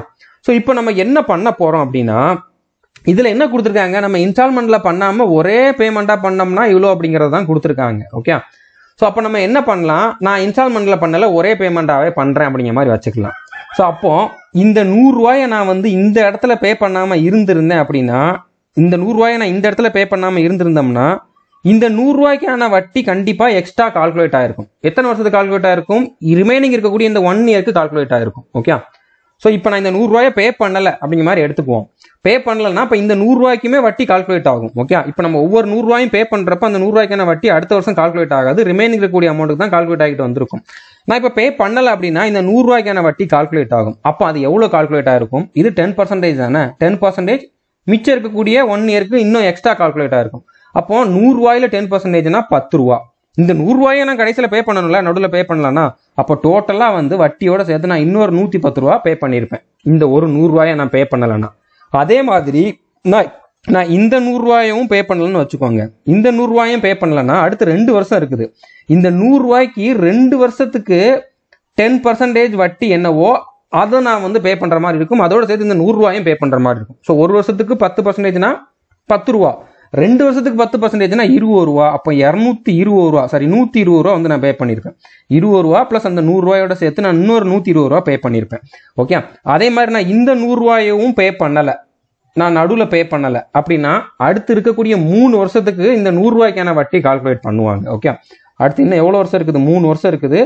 Speaker 1: ஸோ இப்போ நம்ம என்ன பண்ண போறோம் அப்படின்னா, இதுல என்ன கொடுத்துருக்காங்க, நம்ம இன்ஸ்டால்மெண்ட்ல பண்ணாம ஒரே பேமெண்டா பண்ணோம்னா இவ்வளோ அப்படிங்கறது தான் கொடுத்துருக்காங்க, ஓகே. ஸோ அப்போ நம்ம என்ன பண்ணலாம், நான் இன்ஸ்டால்மெண்ட்ல பண்ணல ஒரே பேமெண்டாவே பண்றேன் அப்படிங்கிற மாதிரி வச்சுக்கலாம். ஸோ அப்போ இந்த 100 ரூபாயை நான் வந்து இந்த இடத்துல பே பண்ணாம இருந்திருந்தேன் அப்படின்னா, இந்த 100 ரூபாயை நான் இந்த இடத்துல பே பண்ணாம இருந்திருந்தோம்னா இந்த 100 ரூபாய்க்கான வட்டி கண்டிப்பா எக்ஸ்ட்ரா கால்குலேட் ஆயிருக்கும். எத்தனை வருஷத்துக்கு கால்குலேட் ஆயிருக்கும், ரிமைனிங் இருக்கக்கூடிய இந்த 1 இயருக்கு கால்குலேட் ஆயிருக்கும், ஓகே. ஸோ இப்போ நான் இந்த 100 ரூபாயை பே பண்ணல அப்படிங்கிற மாதிரி எடுத்துக்குவோம். பே பண்ணலன்னா இப்போ இந்த 100 ரூபாய்க்குமே வட்டி கால்குலேட் ஆகும், ஓகே. இப்போ நம்ம ஒவ்வொரு 100 ரூபாயும் பே பண்றப்ப அந்த 100 ரூபாய்க்கான வட்டி அடுத்த வருஷம் கால்குலேட் ஆகாது, ரிமைனிங் இருக்கக்கூடிய அமௌண்ட்டுக்கு தான் கால்குலேட் ஆகிட்டு வந்திருக்கும். நான் இப்போ பே பண்ணல அப்படின்னா இந்த 100 ரூபாய்க்கான வட்டி கால்குலேட் ஆகும். அப்போ அது எவ்வளவு கால்குலேட் ஆயிருக்கும், இது 10% தானே, 10% மிச்சம் இருக்கக்கூடிய 1 இயருக்கு இன்னும் எக்ஸ்ட்ரா கால்குலேட் ஆயிருக்கும். அப்போ 100 ரூபாயில 10%னா 10 ரூபா. இந்த 100 ரூபாயை நான் கடைசியில பே பண்ணணும்ல, நடுவில் பே பண்ணலன்னா அப்போ டோட்டலா வந்து வட்டியோட சேர்த்து நான் இன்னொரு 110 ரூபா பே பண்ணியிருப்பேன், இந்த ஒரு 100 ரூபாயை நான் பே பண்ணலன்னா. அதே மாதிரி நான் இந்த 100 ரூபாயும் பே பண்ணலன்னு வச்சுக்கோங்க. இந்த 100 ரூபாயும் பே பண்ணலன்னா அடுத்து 2 வருஷம் இருக்குது. இந்த 100 ரூபாய்க்கு 2 வருஷத்துக்கு 10% வட்டி என்னவோ அதை நான் வந்து பே பண்ற மாதிரி இருக்கும். அதோட சேர்த்து இந்த 100 ரூபாயும் பே பண்ற மாதிரி இருக்கும். ஸோ ஒரு வருஷத்துக்கு 10%னா 10 ரூபா, 2 வருஷத்துக்கு 10%னா 20 ரூபா. அப்போ 220 ரூபா, சாரி 120 ரூபா வந்து நான் பே பண்ணியிருப்பேன். 20 ரூபா பிளஸ் அந்த 100 ரூபாயோட சேர்த்து நான் இன்னொரு 120 ரூபா பே பண்ணியிருப்பேன், ஓகே. அதே மாதிரி நான் இந்த 100 ரூபாயும் பே பண்ணல, நான் நடுவில் பே பண்ணல அப்படின்னா அடுத்து இருக்கக்கூடிய 3 வருஷத்துக்கு இந்த 100 ரூபாய்க்கான வட்டி கால்குலேட் பண்ணுவாங்க, ஓகே. அடுத்து இன்னும் எவ்வளவு வருஷம் இருக்குது, 3 வருஷம் இருக்குது,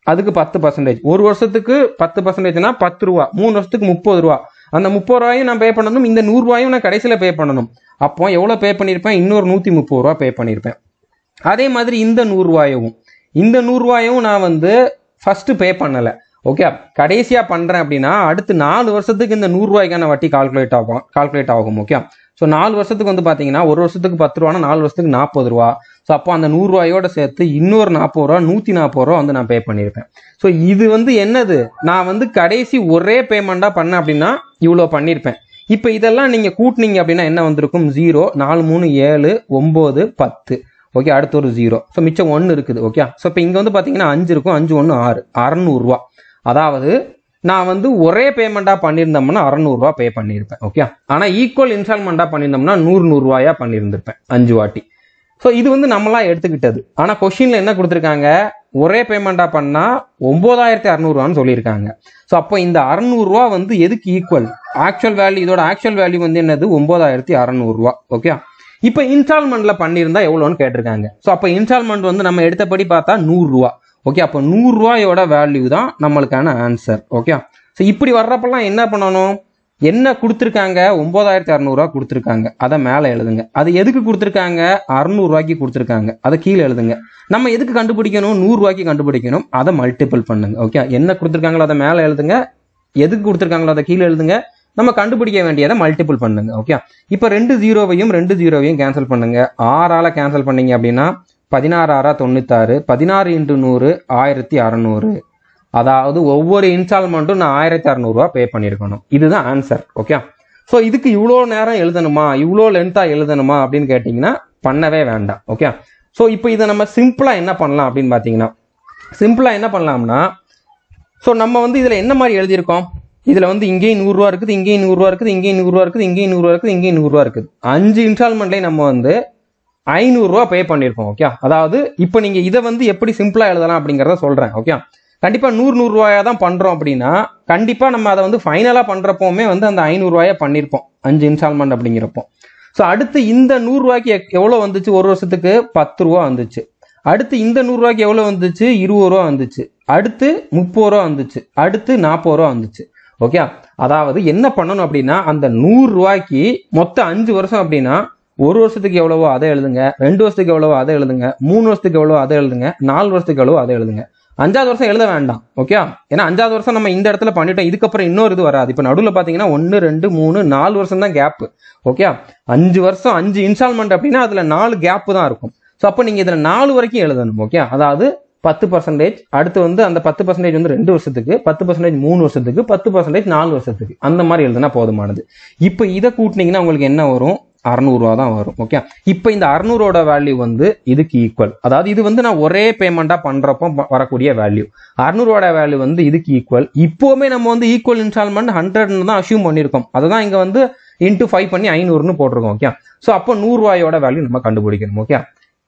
Speaker 1: அதுக்கு 10%. ஒரு வருஷத்துக்கு 10%னா 10 ரூபா, 3 வருஷத்துக்கு 30 ரூபா. அந்த 30 ரூபாயும் நான் பே பண்ணணும், இந்த 100 ரூபாயும் நான் கடைசியில பே பண்ணணும். அப்போ எவ்வளவு பே பண்ணியிருப்பேன், இன்னொரு 130 ரூபா பே பண்ணியிருப்பேன். அதே மாதிரி இந்த 100 ரூபாயும் நான் வந்து ஃபர்ஸ்ட் பே பண்ணல, ஓகே. கடைசியா பண்றேன் அப்படின்னா அடுத்து 4 வருஷத்துக்கு இந்த 100 ரூபாய்க்கான வட்டி கால்குலேட் ஆகும், ஓகே. ஸோ 4 வருஷத்துக்கு வந்து பாத்தீங்கன்னா ஒரு வருஷத்துக்கு 10 ரூபானா 4 வருஷத்துக்கு 40 ரூபா. ஸோ அப்போ அந்த 100 ரூபாயோட சேர்த்து இன்னொரு 40 ரூபா, 140 ரூபா வந்து நான் பே பண்ணியிருப்பேன். ஸோ இது வந்து என்னது, நான் வந்து கடைசி ஒரே பேமெண்டா பண்ணேன் அப்படின்னா இவ்வளோ பண்ணியிருப்பேன். இப்போ இதெல்லாம் நீங்க கூட்டினீங்க அப்படின்னா என்ன வந்திருக்கும், 0, 4, 3, 7, 9, 10, ஓகே. அடுத்து ஒரு 0, ஸோ மிச்சம் 1 இருக்குது, ஓகே. ஸோ இப்போ இங்க வந்து பாத்தீங்கன்னா 5 இருக்கும், 5, 1, 6, 600 ரூபா. அதாவது நான் வந்து ஒரே பேமெண்டா பண்ணியிருந்தோம்னா 600 ரூபா பே பண்ணியிருப்பேன், ஓகே. ஆனா ஈக்குவல் இன்ஸ்டால்மெண்டா பண்ணியிருந்தோம்னா 100 ரூபாயா பண்ணியிருந்திருப்பேன் 5 வாட்டி. ஸோ இது வந்து நம்மளாம் எடுத்துக்கிட்டது. ஆனால் கொஸ்டின்ல என்ன கொடுத்துருக்காங்க, ஒரே பேமெண்டா பண்ணா 9600 சொல்லியிருக்காங்க. ஸோ அப்போ இந்த 600 வந்து எதுக்கு ஈக்குவல், ஆக்சுவல் வேல்யூ, இதோட ஆக்சுவல் வேல்யூ வந்து என்னது 9600. ஓகே, இப்போ இன்ஸ்டால்மெண்ட்ல பண்ணியிருந்தா எவ்வளோன்னு கேட்டிருக்காங்க. ஸோ அப்போ இன்ஸ்டால்மெண்ட் வந்து நம்ம எடுத்தபடி பார்த்தா 100. ஓகே, அப்போ 100 வேல்யூ தான் நம்மளுக்கான ஆன்சர். ஓகே, ஸோ இப்படி வர்றப்பெல்லாம் என்ன பண்ணணும், என்ன கொடுத்துருக்காங்க, 9600 கொடுத்துருக்காங்க, அதை மேலே எழுதுங்க. அது எதுக்கு கொடுத்துருக்காங்க, 600 கொடுத்துருக்காங்க, அதை கீழே எழுதுங்க. நம்ம எதுக்கு கண்டுபிடிக்கணும், 100 கண்டுபிடிக்கணும், அதை மல்டிபிள் பண்ணுங்க. ஓகே, என்ன கொடுத்துருக்காங்களோ அதை மேலே எழுதுங்க, எதுக்கு கொடுத்துருக்காங்களோ அதை கீழே எழுதுங்க, நம்ம கண்டுபிடிக்க வேண்டியதை மல்டிபிள் பண்ணுங்க. ஓகே, இப்போ 2 0வையும் 2 0வையும் கேன்சல் பண்ணுங்க. 6 கேன்சல் பண்ணீங்க அப்படின்னா 16 96, 16 × 100 1600. அதாவது ஒவ்வொரு இன்ஸ்டால்மெண்ட்டும் நான் 1600 பே பண்ணியிருக்கணும். இதுதான் ஆன்சர். ஓகே, ஸோ இதுக்கு இவ்வளோ நேரம் எழுதணுமா, இவ்வளோ லென்த்தாக எழுதணுமா அப்படின்னு கேட்டிங்கன்னா பண்ணவே வேண்டாம். ஓகே, ஸோ இப்போ இதை நம்ம சிம்பிளாக என்ன பண்ணலாம் அப்படின்னு பார்த்தீங்கன்னா, சிம்பிளாக என்ன பண்ணலாம்னா, ஸோ நம்ம வந்து இதில் என்ன மாதிரி எழுதியிருக்கோம், இதில் வந்து இங்கேயும் 100 இருக்குது, இங்கேயும் 100 இருக்குது, இங்கேயும் 100 இருக்குது, இங்கேயும் 100 இருக்குது, இங்கேயும் 100 இருக்குது. 5 இன்ஸ்டால்மெண்ட்லேயும் நம்ம வந்து 500 பே பண்ணியிருக்கோம். ஓகே, அதாவது இப்போ நீங்கள் இதை வந்து எப்படி சிம்பிளாக எழுதலாம் அப்படிங்கிறத சொல்கிறேன். ஓகே, கண்டிப்பாக 100 தான் பண்ணுறோம் அப்படின்னா கண்டிப்பாக நம்ம அதை வந்து ஃபைனலாக பண்ணுறப்போவுமே வந்து அந்த 500 பண்ணியிருப்போம் 5 இன்ஸ்டால்மெண்ட் அப்படிங்கிறப்போ. ஸோ அடுத்து இந்த 100 எவ்வளோ வந்துச்சு, ஒரு வருஷத்துக்கு 10 ரூபா வந்துச்சு. அடுத்து இந்த 100 எவ்வளோ வந்துச்சு, 20 வந்துச்சு. அடுத்து 30 வந்துச்சு. அடுத்து 40 வந்துச்சு. ஓகே, அதாவது என்ன பண்ணணும் அப்படின்னா, அந்த 100 மொத்தம் 5 வருஷம் அப்படின்னா ஒரு வருஷத்துக்கு எவ்வளவோ அதை எழுதுங்க, 2 வருஷத்துக்கு எவ்வளவோ அதை எழுதுங்க, 3 வருஷத்துக்கு எவ்வளவோ அதை எழுதுங்க, 4 வருஷத்துக்கு எவ்வளவோ அதை எழுதுங்க. 5வது வருஷம் எழுத வேண்டாம். ஓகே, ஏன்னா 5வது வருஷம் நம்ம இந்த இடத்துல பண்ணிட்டோம், இதுக்கப்புறம் இன்னொரு இது வராது. இப்போ நடுவில் பார்த்தீங்கன்னா 1 2 3 4 வருஷம் தான் கேப். ஓகே, 5 வருஷம் 5 இன்ஸ்டால்மெண்ட் அப்படின்னா அதில் 4 கேப் தான் இருக்கும். ஸோ அப்போ நீங்கள் இதில் 4 வரைக்கும் எழுதணும். ஓகே, அதாவது 10%, அடுத்து வந்து அந்த 10% வந்து 2 வருஷத்துக்கு, 10% 3 வருஷத்துக்கு, 10% 4 வருஷத்துக்கு, அந்த மாதிரி எழுதுனா போதுமானது. இப்போ இதை கூட்டினீங்கன்னா உங்களுக்கு என்ன வரும், 600 தான் வரும். ஓகே, இப்போ இந்த 600 வேல்யூ வந்து இதுக்கு ஈக்குவல். அதாவது இது வந்து நான் ஒரே பேமெண்டா பண்றப்போ வரக்கூடிய வேல்யூ. 600 வேல்யூ வந்து இதுக்கு ஈக்குவல். இப்போவுமே நம்ம வந்து ஈக்குவல் இன்ஸ்டால்மெண்ட் 100 தான் அஷ்யூம் பண்ணியிருக்கோம். அதுதான் இங்க வந்து × 5 பண்ணி 500 போட்டிருக்கோம். ஓகே, ஸோ அப்போ 100 வேல்யூ நம்ம கண்டுபிடிக்கணும். ஓகே,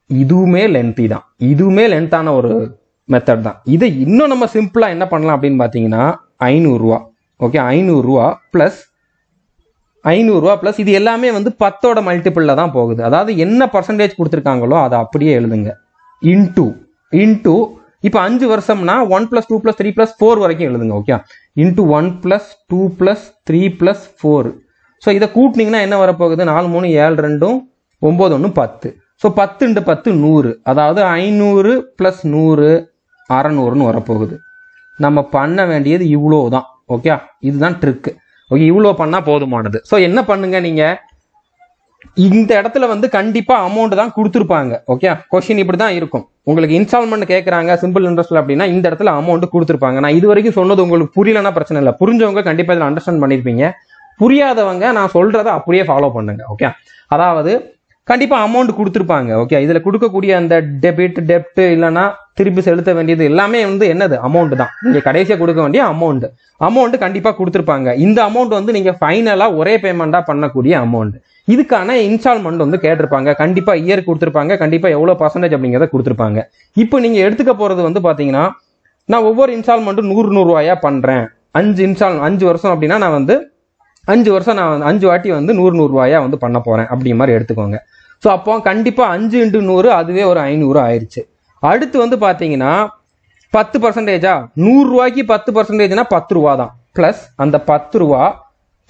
Speaker 1: இதுவுமே லென்த்தி தான், இதுவுமே லென்த்தான ஒரு மெத்தட் தான். இதை இன்னும் நம்ம சிம்பிளா என்ன பண்ணலாம் அப்படின்னு பார்த்தீங்கன்னா 500. ஓகே, 500 பிளஸ் 500 பிளஸ் இது எல்லாமே வந்து 10 மல்டிபிள்ல தான் போகுது. அதாவது என்ன பர்சன்டேஜ் கொடுத்துருக்காங்களோ அதை அப்படியே எழுதுங்க. இன்டூ இப்போ 5 வருஷம்னா 1 + 2 + 3 + 4 வரைக்கும் எழுதுங்க. Okay, into 1 + 2 + 3 + 4. ஸோ இதை கூட்டினீங்கன்னா என்ன வரப்போகுது, 4 3 7 2 9 1 10. ஸோ 10 × 10 100. அதாவது 500 + 100 600 வரப்போகுது. நம்ம பண்ண வேண்டியது இவ்வளோ தான். ஓகே, இதுதான் ட்ரிக்கு. ஓகே, இவ்வளோ பண்ணால் போதுமானது. ஸோ என்ன பண்ணுங்க, நீங்கள் இந்த இடத்துல வந்து கண்டிப்பாக அமௌண்ட் தான் கொடுத்துருப்பாங்க. ஓகே, கொஸ்டின் இப்படி தான் இருக்கும். உங்களுக்கு இன்ஸ்டால்மெண்ட் கேட்குறாங்க சிம்பிள் இன்ட்ரெஸ்ட்ல அப்படின்னா இந்த இடத்துல அமௌண்ட் கொடுத்துருப்பாங்க. நான் இது வரைக்கும் சொன்னது உங்களுக்கு புரியலன்னா பிரச்சனை இல்லை, புரிஞ்சவங்க கண்டிப்பாக இதில் அண்டர்ஸ்டாண்ட் பண்ணியிருப்பீங்க. புரியாதவங்க நான் சொல்றதை அப்படியே ஃபாலோ பண்ணுங்க. ஓகே, அதாவது கண்டிப்பா அமௌண்ட் கொடுத்துருப்பாங்க. ஓகே, இதுல கொடுக்கக்கூடிய அந்த டெப்ட் இல்லைன்னா திருப்பி செலுத்த வேண்டியது எல்லாமே வந்து என்னது, அமௌண்ட் தான். நீங்க கடைசியா கொடுக்க வேண்டிய அமௌண்ட் கண்டிப்பா கொடுத்துருப்பாங்க. இந்த அமௌண்ட் வந்து நீங்க ஃபைனலா ஒரே பேமெண்டா பண்ணக்கூடிய அமௌண்ட். இதுக்கான இன்ஸ்டால்மெண்ட் வந்து கேட்டிருப்பாங்க. கண்டிப்பா இயர் கொடுத்துருப்பாங்க, கண்டிப்பா எவ்வளவு பர்சன்டேஜ் அப்படிங்கிறத கொடுத்துருப்பாங்க. இப்போ நீங்க எடுத்துக்க போறது வந்து பாத்தீங்கன்னா, நான் ஒவ்வொரு இன்ஸ்டால்மெண்ட்டும் 100 பண்றேன், 5 வருஷம் அப்படின்னா நான் வந்து 5 வருஷம் நான் 5 வாட்டி வந்து 100 வந்து பண்ண போறேன் அப்படி மாதிரி எடுத்துக்கோங்க. ஸோ அப்போ கண்டிப்பா 5 × 100 அதுவே ஒரு 500 ஆயிடுச்சு. அடுத்து வந்து பாத்தீங்கன்னா 10%, 100 10%னா 10 ரூபா தான். பிளஸ் அந்த 10 ரூபா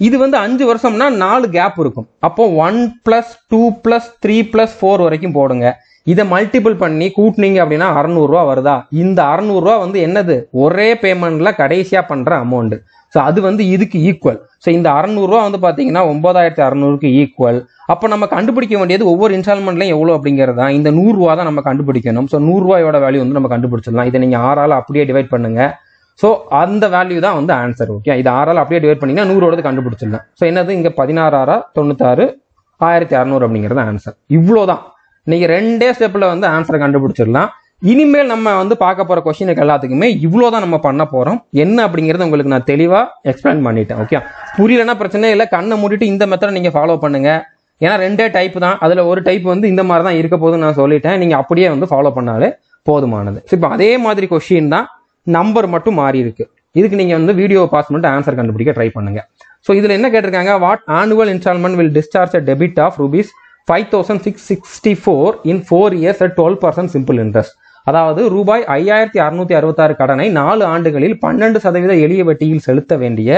Speaker 1: இது வந்து 5 வருஷம்னா 4 கேப் இருக்கும். அப்போ 1 + 2 + 3 + 4 வரைக்கும் போடுங்க. இதை மல்டிபிள் பண்ணி கூட்டினீங்க அப்படின்னா 600 வருதா. இந்த 600 வந்து என்னது, ஒரே பேமெண்ட்ல கடைசியா பண்ற அமௌண்ட். ஸோ அது வந்து இதுக்கு ஈக்குவல். ஸோ இந்த 600 வந்து பாத்தீங்கன்னா 9600க்கு ஈக்குவல். அப்போ நம்ம கண்டுபிடிக்க வேண்டியது ஒவ்வொரு இன்ஸ்டால்மெண்ட்லையும் எவ்வளோ அப்படிங்கிறது தான். இந்த 100 தான் நம்ம கண்டுபிடிக்கணும். ஸோ 100 வேல்யூ வந்து நம்ம கண்டுபிடிச்சிடலாம். இதை நீங்க 6ஆல் அப்படியே டிவைட் பண்ணுங்க. ஸோ அந்த வேல்யூ தான் வந்து ஆன்சர். ஓகே, இது 6ஆல் அப்படியே டிவைட் பண்ணீங்கன்னா 100 கண்டுபிடிச்சிடலாம். ஸோ என்னது, இங்க 16 96 1600 அப்படிங்கிறது ஆன்சர். இவ்வளோதான். நீங்க 2 ஸ்டெப்ல வந்து ஆன்சரை கண்டுபிடிச்சிடலாம். இனிமேல் நம்ம வந்து பார்க்க போற கொஸ்டினுக்கு எல்லாத்துக்குமே இவ்வளோதான் நம்ம பண்ண போறோம். என்ன அப்படிங்கறது உங்களுக்கு நான் தெளிவா எக்ஸ்பிளைன் பண்ணிட்டேன். ஓகே, புரியலன்னா பிரச்சனை இல்லை, கண்ணை மூடிட்டு இந்த மெத்தடை நீங்க ஃபாலோ பண்ணுங்க. ஏன்னா ரெண்டே டைப் தான், அதில் ஒரு டைப் வந்து இந்த மாதிரி தான் இருக்க போதுன்னு நான் சொல்லிட்டேன். நீங்கள் அப்படியே வந்து ஃபாலோ பண்ணாலே போதுமானது. இப்போ அதே மாதிரி கொஸ்டின் தான், நம்பர் மட்டும் மாறி இருக்கு. இதுக்கு நீங்கள் வந்து வீடியோ பாஸ் பண்ணிட்டு ஆன்சர் கண்டுபிடிக்க ட்ரை பண்ணுங்க. ஸோ இதில் என்ன கேட்டிருக்காங்க, what annual installment will discharge a debit of rupees 5,664 in 4 years at 12% simple interest. அதாவது ரூபாய் 5,666 கடனை 4 ஆண்டுகளில் 12% எளிய வட்டியில் செலுத்த வேண்டிய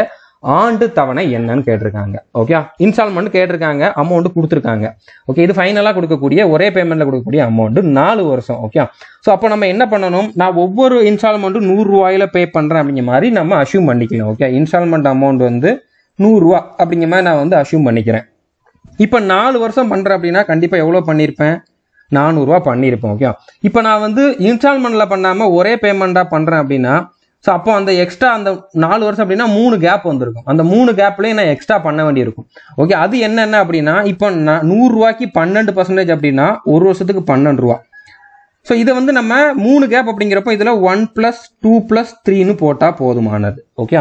Speaker 1: ஆண்டு தவணை என்னன்னு கேட்டிருக்காங்க. ஓகே, இன்ஸ்டால்மெண்ட் கேட்டிருக்காங்க, அமௌண்ட் கொடுத்துருக்காங்க. ஓகே, இது ஃபைனலாக கொடுக்கக்கூடிய ஒரே பேமெண்ட்ல கொடுக்கக்கூடிய அமௌண்ட் 4 வருஷம். ஓகே, ஸோ அப்போ நம்ம என்ன பண்ணணும், நான் ஒவ்வொரு இன்ஸ்டால்மெண்ட்டும் 100 ரூபாயில பே பண்றேன் அப்படிங்கிற மாதிரி நம்ம அஷ்யூம் பண்ணிக்கலாம். ஓகே, இன்ஸ்டால்மெண்ட் அமௌண்ட் வந்து 100 ரூபா அப்படிங்கிற மாதிரி நான் வந்து அஷ்யூம் பண்ணிக்கிறேன். இப்போ 4 வருஷம் பண்றேன் அப்படின்னா கண்டிப்பா எவ்வளவு பண்ணியிருப்பேன், 400 ரூபா பண்ணியிருப்பேன். ஓகே, இப்போ நான் வந்து இன்ஸ்டால்மெண்ட்ல பண்ணாம ஒரே பேமெண்டா பண்றேன் அப்படின்னா, ஸோ அப்போ அந்த எக்ஸ்ட்ரா அந்த 4 வருஷம் அப்படின்னா 3 கேப் வந்திருக்கும். அந்த 3 கேப்லயும் நான் எக்ஸ்ட்ரா பண்ண வேண்டியிருக்கும். ஓகே, அது என்னென்ன அப்படின்னா, இப்போ 100 ரூபாய்க்கு 12% அப்படின்னா ஒரு வருஷத்துக்கு 12 ரூபா. ஸோ இதை வந்து நம்ம 3 கேப் அப்படிங்கிறப்போ இதுல 1 + 2 + 3ன்னு போட்டா போதுமானது. ஓகே,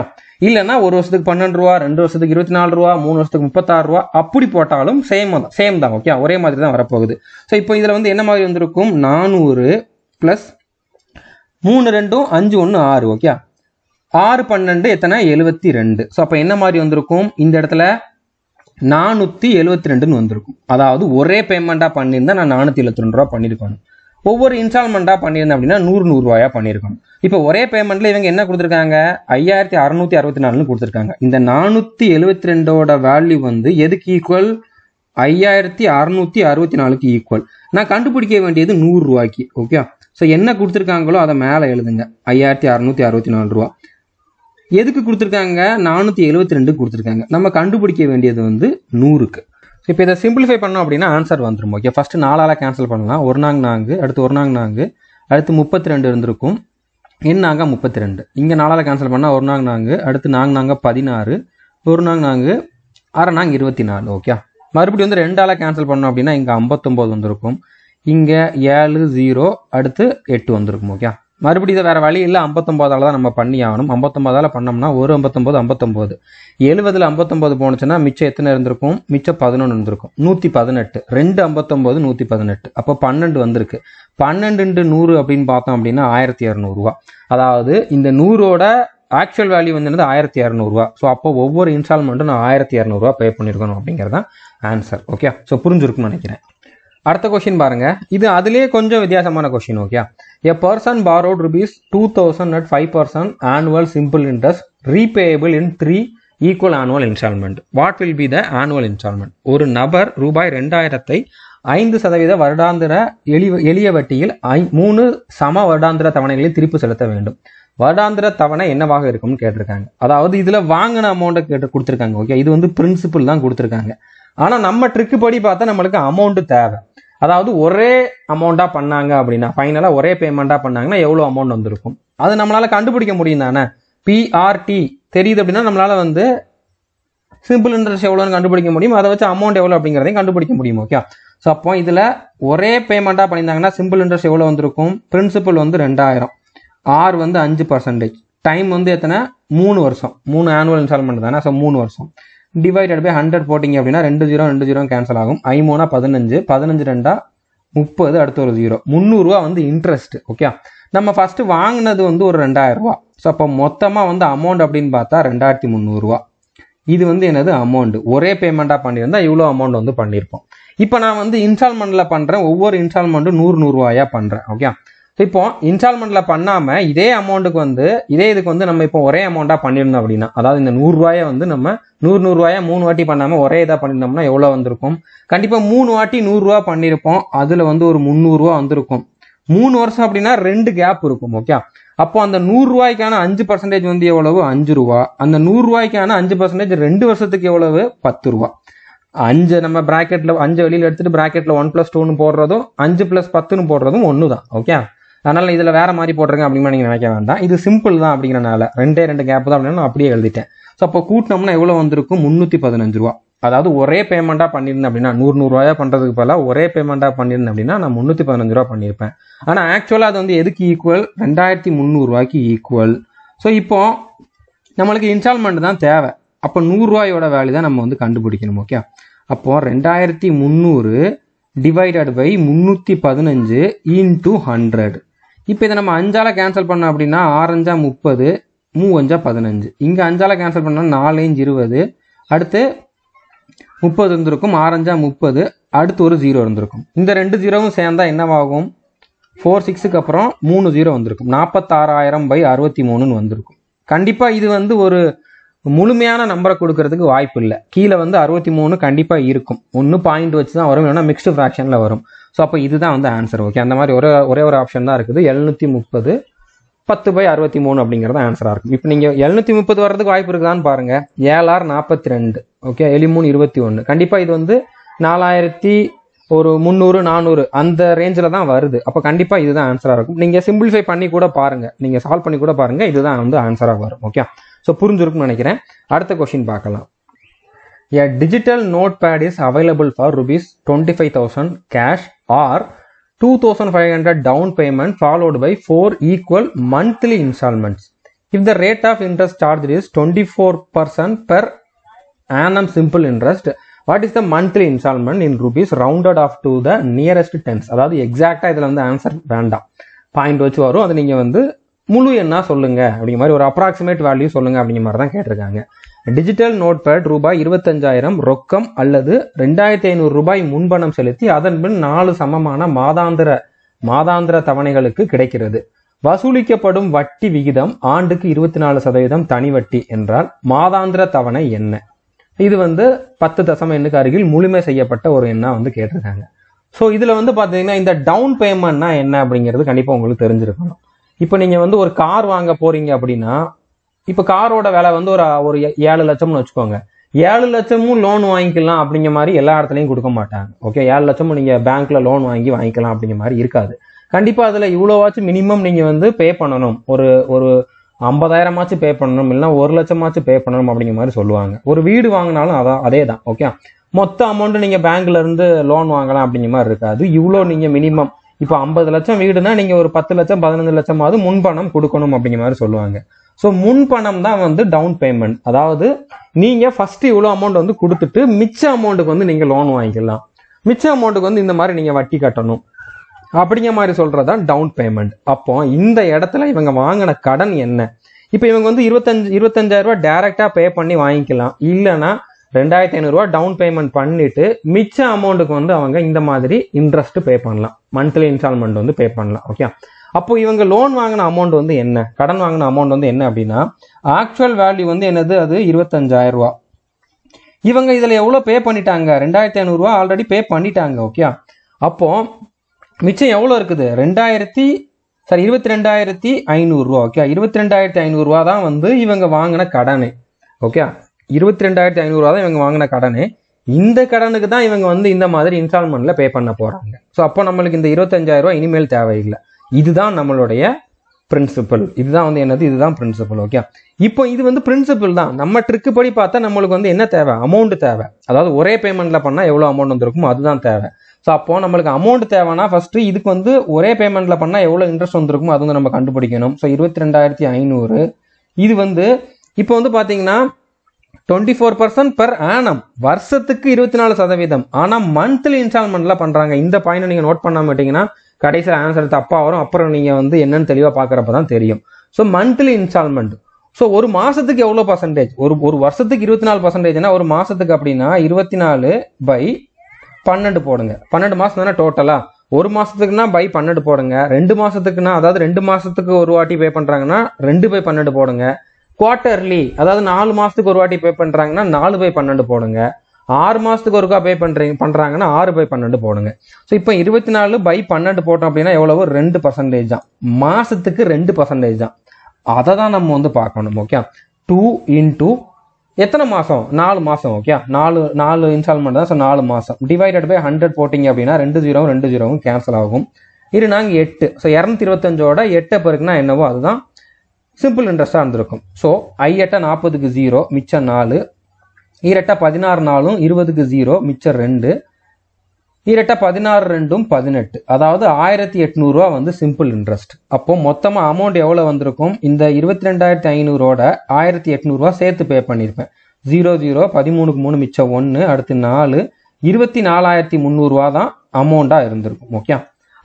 Speaker 1: இல்லைன்னா ஒரு வருஷத்துக்கு 12 ரூபா, 2 வருஷத்துக்கு 24 ரூபா, 3 வருஷத்துக்கு 36 ரூபா அப்படி போட்டாலும் சேம் தான். ஓகே, ஒரே மாதிரி தான் வரப்போகுது. ஸோ இப்போ இதுல வந்து என்ன மாதிரி வந்திருக்கும், 400 + 3 2 5 1 6. ஓகே, 6 12 எத்தனை, 72. ஸோ அப்போ என்ன மாதிரி வந்திருக்கும், இந்த இடத்துல 472ன்னு வந்திருக்கும். அதாவது ஒரே பேமெண்டா பண்ணியிருந்தா நான் 472 ரூபா பண்ணியிருக்கணும். ஒவ்வொரு இன்ஸ்டால்மெண்டா பண்ணியிருந்தேன் அப்படின்னா 100 ரூபாயா பண்ணியிருக்கணும். இப்போ ஒரே பேமெண்ட்ல இவங்க என்ன கொடுத்துருக்காங்க, 5,664ன்னு கொடுத்துருக்காங்க. இந்த 472ஓட வேல்யூ வந்து எதுக்கு ஈக்குவல், 5,664க்கு ஈக்குவல். நான் கண்டுபிடிக்க வேண்டியது 100 ரூபாய்க்கு. ஓகே, ஸோ என்ன கொடுத்துருக்காங்களோ அதை மேலே எழுதுங்க, 5,664 ரூபா. எதுக்கு கொடுத்துருக்காங்க, 472 கொடுத்துருக்காங்க. நம்ம கண்டுபிடிக்க வேண்டியது வந்து 100க்கு. இப்போ இதை சிம்பிளிஃபை பண்ணோம் அப்படின்னா ஆன்சர் வந்துடும். ஓகே, ஃபர்ஸ்ட் 4ஆல கேன்சல் பண்ணலாம். 1 நாங்க 4, அடுத்து 1 நாங்க 4, அடுத்து 32 இருந்திருக்கும். என்னாங்க 32. இங்கே 4ஆல கேன்சல் பண்ணால் 1 நாங்க 4, அடுத்து நாங்க 16, 1 நாங்க 4, 6 நாங்க 24. ஓகே, மறுபடியும் வந்து 2ஆல கேன்சல் பண்ணோம் அப்படின்னா இங்கே 59 வந்திருக்கும். இங்கே 7 0, அடுத்து 8 வந்திருக்கும். ஓகே, மறுபடியும் இதை வேற வழி இல்லை, 59ஆல தான் நம்ம பண்ணி ஆகணும். 59ஆல பண்ணோம்னா ஒரு 59 59, 70ல் 59 போனுச்சுன்னா மிச்சம் எத்தனை இருந்திருக்கும், மிச்சம் 11 இருந்திருக்கும், 118. 2 59 118, அப்போ 12 வந்திருக்கு. 12 × 100 அப்படின்னு பார்த்தோம் அப்படின்னா 1,200 ரூபா. அதாவது இந்த 100ஓட ஆக்சுவல் வேல்யூ வந்து 1,200 ரூபா. ஸோ அப்போ ஒவ்வொரு இன்ஸ்டால்மெண்ட்டும் நான் 1,200 ரூபா பே பண்ணியிருக்கணும் அப்படிங்கிறதான் ஆன்சர். ஓகே, ஸோ புரிஞ்சிருக்குன்னு நினைக்கிறேன். அடுத்த கொஸ்டின் பாருங்க, இது அதுலேயே கொஞ்சம் வித்தியாசமான question. Okay, a person borrowed rupees 2,000 at 5% annual simple interest repayable in 3 equal annual installment. What will be the annual installment? ஒரு நபர் ரூபாய் 2,000ஐ 5% வருடாந்திர எளிய வட்டியில் 3 சம வருடாந்திர தவணைகளில் திருப்பி செலுத்த வேண்டும். வருடாந்திர தவணை என்னவாக இருக்கும்னு கேட்டிருக்காங்க. அதாவது இதுல வாங்கின அமௌண்ட்டை கொடுத்துருக்காங்க. ஓகே, இது வந்து பிரின்சிபிள் தான் கொடுத்துருக்காங்க. ஆனா நம்ம ட்ரிக்கு படி பார்த்தா நம்மளுக்கு அமௌண்ட் தேவை. அதாவது ஒரே அமௌண்டா பண்ணாங்க அப்படின்னா, ஃபைனலா ஒரே பேமெண்டா பண்ணாங்கன்னா எவ்வளவு அமௌண்ட் வந்திருக்கும் அது நம்மளால கண்டுபிடிக்க முடியும் தானே. பிஆர்டி தெரியுது அப்படின்னா நம்மளால வந்து சிம்பிள் இன்ட்ரெஸ்ட் எவ்வளோன்னு கண்டுபிடிக்க முடியும். அதை வச்சு அமௌண்ட் எவ்வளோ அப்படிங்கிறதையும் கண்டுபிடிக்க முடியும். ஓகே, ஸோ அப்போ இதுல ஒரே பேமெண்டா பண்ணியிருந்தாங்கன்னா சிம்பிள் இன்ட்ரெஸ்ட் எவ்வளோ வந்திருக்கும், பிரின்சிபல் வந்து 2,000, ஆர் வந்து 5%, டைம் வந்து எத்தனை, 3 வருஷம், 3 ஆனுவல் இன்ஸ்டால்மெண்ட் தானே. ஸோ 3 வருஷம் டிவைடட் பை 100 போட்டிங்க அப்படின்னா 2 0 2 0 கேன்சல் ஆகும். 5 3 15, 15 2 30, அடுத்து ஒரு 0, 300 ரூபா வந்து இன்ட்ரெஸ்ட். ஓகே, நம்ம ஃபர்ஸ்ட் வாங்கினது வந்து ஒரு 2,000 ரூபா. ஸோ அப்போ மொத்தமா வந்து அமௌண்ட் அப்படின்னு பார்த்தா 2,300 ரூபா. இது வந்து என்னது அமௌண்ட், ஒரே பேமெண்டா பண்ணியிருந்தா இவ்வளோ அமௌண்ட் வந்து பண்ணியிருப்போம். இப்போ நான் வந்து இன்ஸ்டால்மெண்ட்ல பண்றேன், ஒவ்வொரு இன்ஸ்டால்மெண்ட்டும் 100 ரூபாயா பண்றேன். ஓகே, இப்போ இன்ஸ்டால்மெண்ட்ல பண்ணாம இதே அமௌண்ட்டுக்கு வந்து இதுக்கு வந்து நம்ம இப்போ ஒரே அமௌண்டா பண்ணிருந்தோம் அப்படின்னா, அதாவது இந்த 100 ரூபாயை வந்து நம்ம 100 ரூபாயா 3 வாட்டி பண்ணாம ஒரே இதா பண்ணிருந்தோம்னா எவ்வளவு வந்திருக்கும், கண்டிப்பா 3 வாட்டி 100 ரூபா பண்ணிருப்போம். அதுல வந்து ஒரு 300 ரூபா வந்திருக்கும். 3 வருஷம் அப்படின்னா 2 கேப் இருக்கும். ஓகே, அப்போ அந்த 100 ரூபாய்க்கான 5% வந்து எவ்வளவு, 5 ரூபா. அந்த 100 ரூபாய்க்கான 5% 2 வருஷத்துக்கு எவ்வளவு, 10 ரூபா. 5 நம்ம பிராக்கெட்ல 5 வெளியில எடுத்துட்டு பிராக்கெட்ல 1 + 2ன்னு போடுறதும் 5 + 10ன்னு போடுறதும் ஒண்ணுதான். ஓகே, அதனால இதுல வேற மாதிரி போட்டிருக்கேன் அப்படின்னு நீங்க நினைக்க வேண்டாம். இது சிம்பிள் தான் அப்படிங்கிறனால 2 கேப் தான் அப்படின்னு நான் அப்படியே எழுதிட்டேன். ஸோ அப்போ கூட்டினோம்னா எவ்வளவு வந்திருக்கும், 315 ரூபா. அதாவது ஒரே பேமெண்டா பண்ணிருந்தேன் அப்படின்னா 100 ரூபாயா பண்றதுக்கு பதிலாக ஒரே பேமெண்டா பண்ணிருந்தேன் அப்படின்னா நான் 315 ரூபா பண்ணியிருப்பேன். ஆனா ஆக்சுவலா அது வந்து எதுக்கு ஈக்குவல், 2,300 ரூபாய்க்கு ஈக்குவல். ஸோ இப்போ நம்மளுக்கு இன்ஸ்டால்மெண்ட் தான் தேவை. அப்போ 100 ரூபாயோட வேல்யூ தான் நம்ம வந்து கண்டுபிடிக்கணும். ஓகே, அப்போ 2300 டிவைடட் பை 315 இன்டூ 100. இப்போ இதை நம்ம 5ஆல் கேன்சல் பண்ணோம் அப்படின்னா 6 5 30, 3 5 15. இங்கே 5ஆல் கேன்சல் பண்ணால் 4 5 20, அடுத்து 30 இருந்திருக்கும், 6 5 30, அடுத்து ஒரு 0 இருந்திருக்கும். இந்த 2 0வும் சேர்ந்தா என்னவாகும்? 4 6க்கு அப்புறம் 3 0 வந்திருக்கும், 46,000/63 வந்திருக்கும். கண்டிப்பாக இது வந்து ஒரு முழுமையான நம்பரை கொடுக்கறதுக்கு வாய்ப்பு இல்லை. கீழே வந்து 63 கண்டிப்பாக இருக்கும், ஒன்று பாயிண்ட் வச்சு தான் வரும், இல்லைன்னா மிக்ஸ்டு ஃப்ராக்ஷனில் வரும். ஸோ அப்போ இதுதான் வந்து ஆன்சர். ஓகே, அந்த மாதிரி ஒரே ஒரு ஆப்ஷன் தான் இருக்குது. 730 10/63 அப்படிங்கிறது ஆன்சராக இருக்கும். இப்போ நீங்கள் 730 வர்றதுக்கு வாய்ப்பு இருக்குதான்னு பாருங்க. 7 6 42, ஓகே, 7 3 21. கண்டிப்பாக இது வந்து 4300 400 அந்த ரேஞ்சில் தான் வருது. அப்போ கண்டிப்பாக இதுதான் ஆன்சராக இருக்கும். நீங்கள் சிம்பிளிஃபை பண்ணி கூட பாருங்க, நீங்கள் சால்வ் பண்ணி கூட பாருங்க, இதுதான் வந்து ஆன்சராக வரும். ஓகே, ஸோ புரிஞ்சிருக்கும்னு நினைக்கிறேன். அடுத்த கொஸ்டின் பார்க்கலாம். A digital notepad is available for ₹25,000 cash or 2,500 down payment followed by 4 equal monthly installments. If the rate of interest charged is 24% per annum simple interest, what is the monthly installment in rupees rounded off to the nearest tens? அதாவது எக்ஸாக்டா இதுல வந்து ஆன்சர் வேண்டாம், பாயிண்ட் வச்சு வரும். அது நீங்க வந்து முழு எண்ணா சொல்லுங்க அப்படிங்கிற மாதிரி, ஒரு அப்ராக்சிமேட் வேல்யூ சொல்லுங்க அப்படிங்கிற மாதிரி தான் கேட்டிருக்காங்க. டிஜிட்டல் நோட்பேட் ரூபாய் 25,000 ரொக்கம் அல்லது 2,500 ரூபாய் முன்பணம் செலுத்தி அதன் பின் 4 சமமான மாதாந்திர தவணைகளுக்கு கிடைக்கிறது. வசூலிக்கப்படும் வட்டி விகிதம் ஆண்டுக்கு 24% தனி வட்டி என்றால் மாதாந்திர தவணை என்ன? இது வந்து 10 தசம எண்ணுக்கு அருகில் முழுமை செய்யப்பட்ட ஒரு எண்ணா வந்து கேட்டிருக்காங்க. ஸோ இதுல வந்து பாத்தீங்கன்னா இந்த டவுன் பேமெண்ட்னா என்ன அப்படிங்கிறது கண்டிப்பா உங்களுக்கு தெரிஞ்சிருக்கணும். இப்போ நீங்க வந்து ஒரு கார் வாங்க போறீங்க அப்படின்னா, இப்போ காரோட விலை வந்து ஒரு 7 லட்சம்னு வச்சுக்கோங்க. 7 லட்சமும் லோன் வாங்கிக்கலாம் அப்படிங்கிற மாதிரி எல்லா இடத்துலையும் கொடுக்க மாட்டாங்க. ஓகே, 7 லட்சமும் நீங்க பேங்க்ல லோன் வாங்கிக்கலாம் அப்படிங்கிற மாதிரி இருக்காது. கண்டிப்பா அதுல இவ்வளோவாச்சும் மினிமம் நீங்க வந்து பே பண்ணணும், ஒரு 50,000 பே பண்ணணும், இல்லைன்னா 1 லட்சமாச்சும் பே பண்ணணும் அப்படிங்கிற மாதிரி சொல்லுவாங்க. ஒரு வீடு வாங்கினாலும் அதே தான். ஓகே, மொத்த அமௌண்ட் நீங்க பேங்க்ல இருந்து லோன் வாங்கலாம் அப்படிங்கிற மாதிரி இருக்காது. இவ்வளோ நீங்க மினிமம் இப்போ 50 லட்சம் வீடுனா நீங்க ஒரு 10 லட்சம் 15 லட்சமாவது முன்பணம் கொடுக்கணும் அப்படிங்கிற மாதிரி சொல்லுவாங்க. ஸோ முன்பணம் தான் வந்து டவுன் பேமெண்ட். அதாவது நீங்க ஃபர்ஸ்ட் இவ்வளோ அமௌண்ட் வந்து கொடுத்துட்டு மிச்ச அமௌண்ட்டுக்கு வந்து நீங்க லோன் வாங்கிக்கலாம், மிச்ச அமௌண்ட்டுக்கு வந்து இந்த மாதிரி நீங்க வட்டி கட்டணும் அப்படிங்கிற மாதிரி சொல்றதுதான் டவுன் பேமெண்ட். அப்போ இந்த இடத்துல இவங்க வாங்கின கடன் என்ன? இப்போ இவங்க வந்து 25,000 ரூபாய் டைரக்டா பே பண்ணி வாங்கிக்கலாம், இல்லைன்னா 2,500 ரூபாய் டவுன் பேமெண்ட் பண்ணிட்டு மிச்ச அமௌண்ட்டுக்கு வந்து அவங்க இந்த மாதிரி இன்ட்ரெஸ்ட் பே பண்ணலாம், மந்த்லி இன்ஸ்டால்மெண்ட் வந்து பே பண்ணலாம். ஓகே, அப்போ இவங்க லோன் வாங்கின அமௌண்ட் வந்து என்ன, கடன் வாங்கின அமௌண்ட் வந்து என்ன அப்படின்னா, ஆக்சுவல் வேல்யூ வந்து என்னது, அது 25,000 ரூபாய். இவங்க இதுல எவ்வளவு பே பண்ணிட்டாங்க? 2,500 ரூபாய் ஆல்ரெடி பே பண்ணிட்டாங்க. ஓகே, அப்போ மிச்சம் எவ்வளவு இருக்குது? 22,500 ரூபா. ஓகே, 22,500 ரூபா தான் வந்து இவங்க வாங்கின கடனே. ஓகே, 22,500 ரூபா தான் இவங்க வாங்கின கடனே. இந்த கடனுக்கு தான் இவங்க வந்து இந்த மாதிரி இன்ஸ்டால்மெண்ட்ல பே பண்ண போறாங்க. ஸோ அப்போ நம்மளுக்கு இந்த 25,000 ரூபாய் இனிமேல் தேவையில்லை. இதுதான் நம்மளுடைய பிரின்சிபல். இதுதான் வந்து என்னது, இதுதான் பிரின்சிபல். ஓகே, இப்போ இது வந்து பிரின்சிபல் தான். நம்ம ட்ரிக்கு படி பார்த்தா நம்மளுக்கு வந்து என்ன தேவை? அமௌண்ட் தேவை. அதாவது ஒரே பேமெண்ட்ல பண்ணா எவ்வளவு அமௌண்ட் வந்திருக்கும் அதுதான் தேவை. ஸோ அப்போ நம்மளுக்கு அமௌண்ட் தேவைன்னா ஃபர்ஸ்ட் இதுக்கு வந்து ஒரே பேமெண்ட்ல பண்ணா எவ்வளவு இன்ட்ரெஸ்ட் வந்திருக்கும் அது வந்து நம்ம கண்டுபிடிக்கணும். ஸோ 22,500 இது வந்து இப்போ வந்து பாத்தீங்கன்னா 24% per annum, வருஷத்துக்கு 24%. ஆனா மந்த்லி இன்ஸ்டால்மெண்ட்ல பண்றாங்க. இந்த பாயிண்ட் நீங்க நோட் பண்ண மாட்டீங்கன்னா கடைசியில் ஆன்சர் தப்பா வரும். அப்புறம் நீங்க வந்து என்னன்னு தெளிவா பாக்குறப்பதான் தெரியும். So monthly instalment. ஸோ ஒரு மாசத்துக்கு எவ்வளவு பர்சன்டேஜ்? ஒரு வருஷத்துக்கு 24%, ஒரு மாசத்துக்கு அப்படின்னா 24/12 போடுங்க. 12 மாசம் தானே டோட்டலா. ஒரு மாசத்துக்குன்னா பை 12 போடுங்க. 2 மாசத்துக்குன்னா, அதாவது 2 மாசத்துக்கு ஒரு வாட்டி பே பண்றாங்கன்னா 2/12 போடுங்க. குவார்டர்லி, அதாவது 4 மாசத்துக்கு ஒரு வாட்டி பே பண்றாங்கன்னா 4/12 போடுங்க. 6 மாசத்துக்கு ஒருக்கா பே பண்றாங்கன்னா 6/12 போடுங்க. ஸோ இப்போ 24/12 போட்டோம் அப்படின்னா எவ்வளவு? 2% தான். மாசத்துக்கு 2% தான். அதை தான் நம்ம வந்து பார்க்கணும். ஓகே, 2 into எத்தனை மாசம்? 4 மாசம். ஓகே, 4 இன்ஸ்டால்மெண்ட் தான். ஸோ 4 மாசம் டிவைடட் பை 100 போட்டீங்க அப்படின்னா 2 0 கேன்சல் ஆகும். இது நாங்க 8. ஸோ 225ஓட 8 பெருக்குனா என்னவோ அதுதான் சிம்பிள் இன்ட்ரெஸ்டா இருந்திருக்கும். ஸோ 8 40க்கு 0 மிச்சம் 4, 2 16 4 20க்கு 0 மிச்சம் 2, 2 16 2 18, அதாவது 1,800 ரூபா வந்து சிம்பிள் இன்ட்ரெஸ்ட். அப்போ மொத்தமா அமௌண்ட் எவ்வளவு வந்திருக்கும்? இந்த 22,500ஓட 1,800 ரூபா சேர்த்து பே பண்ணிருப்பேன். 0 0 13க்கு 3 மிச்சம் 1, அடுத்து 4, 24,300 ரூபா தான் அமௌண்டா இருந்திருக்கும். ஓகே,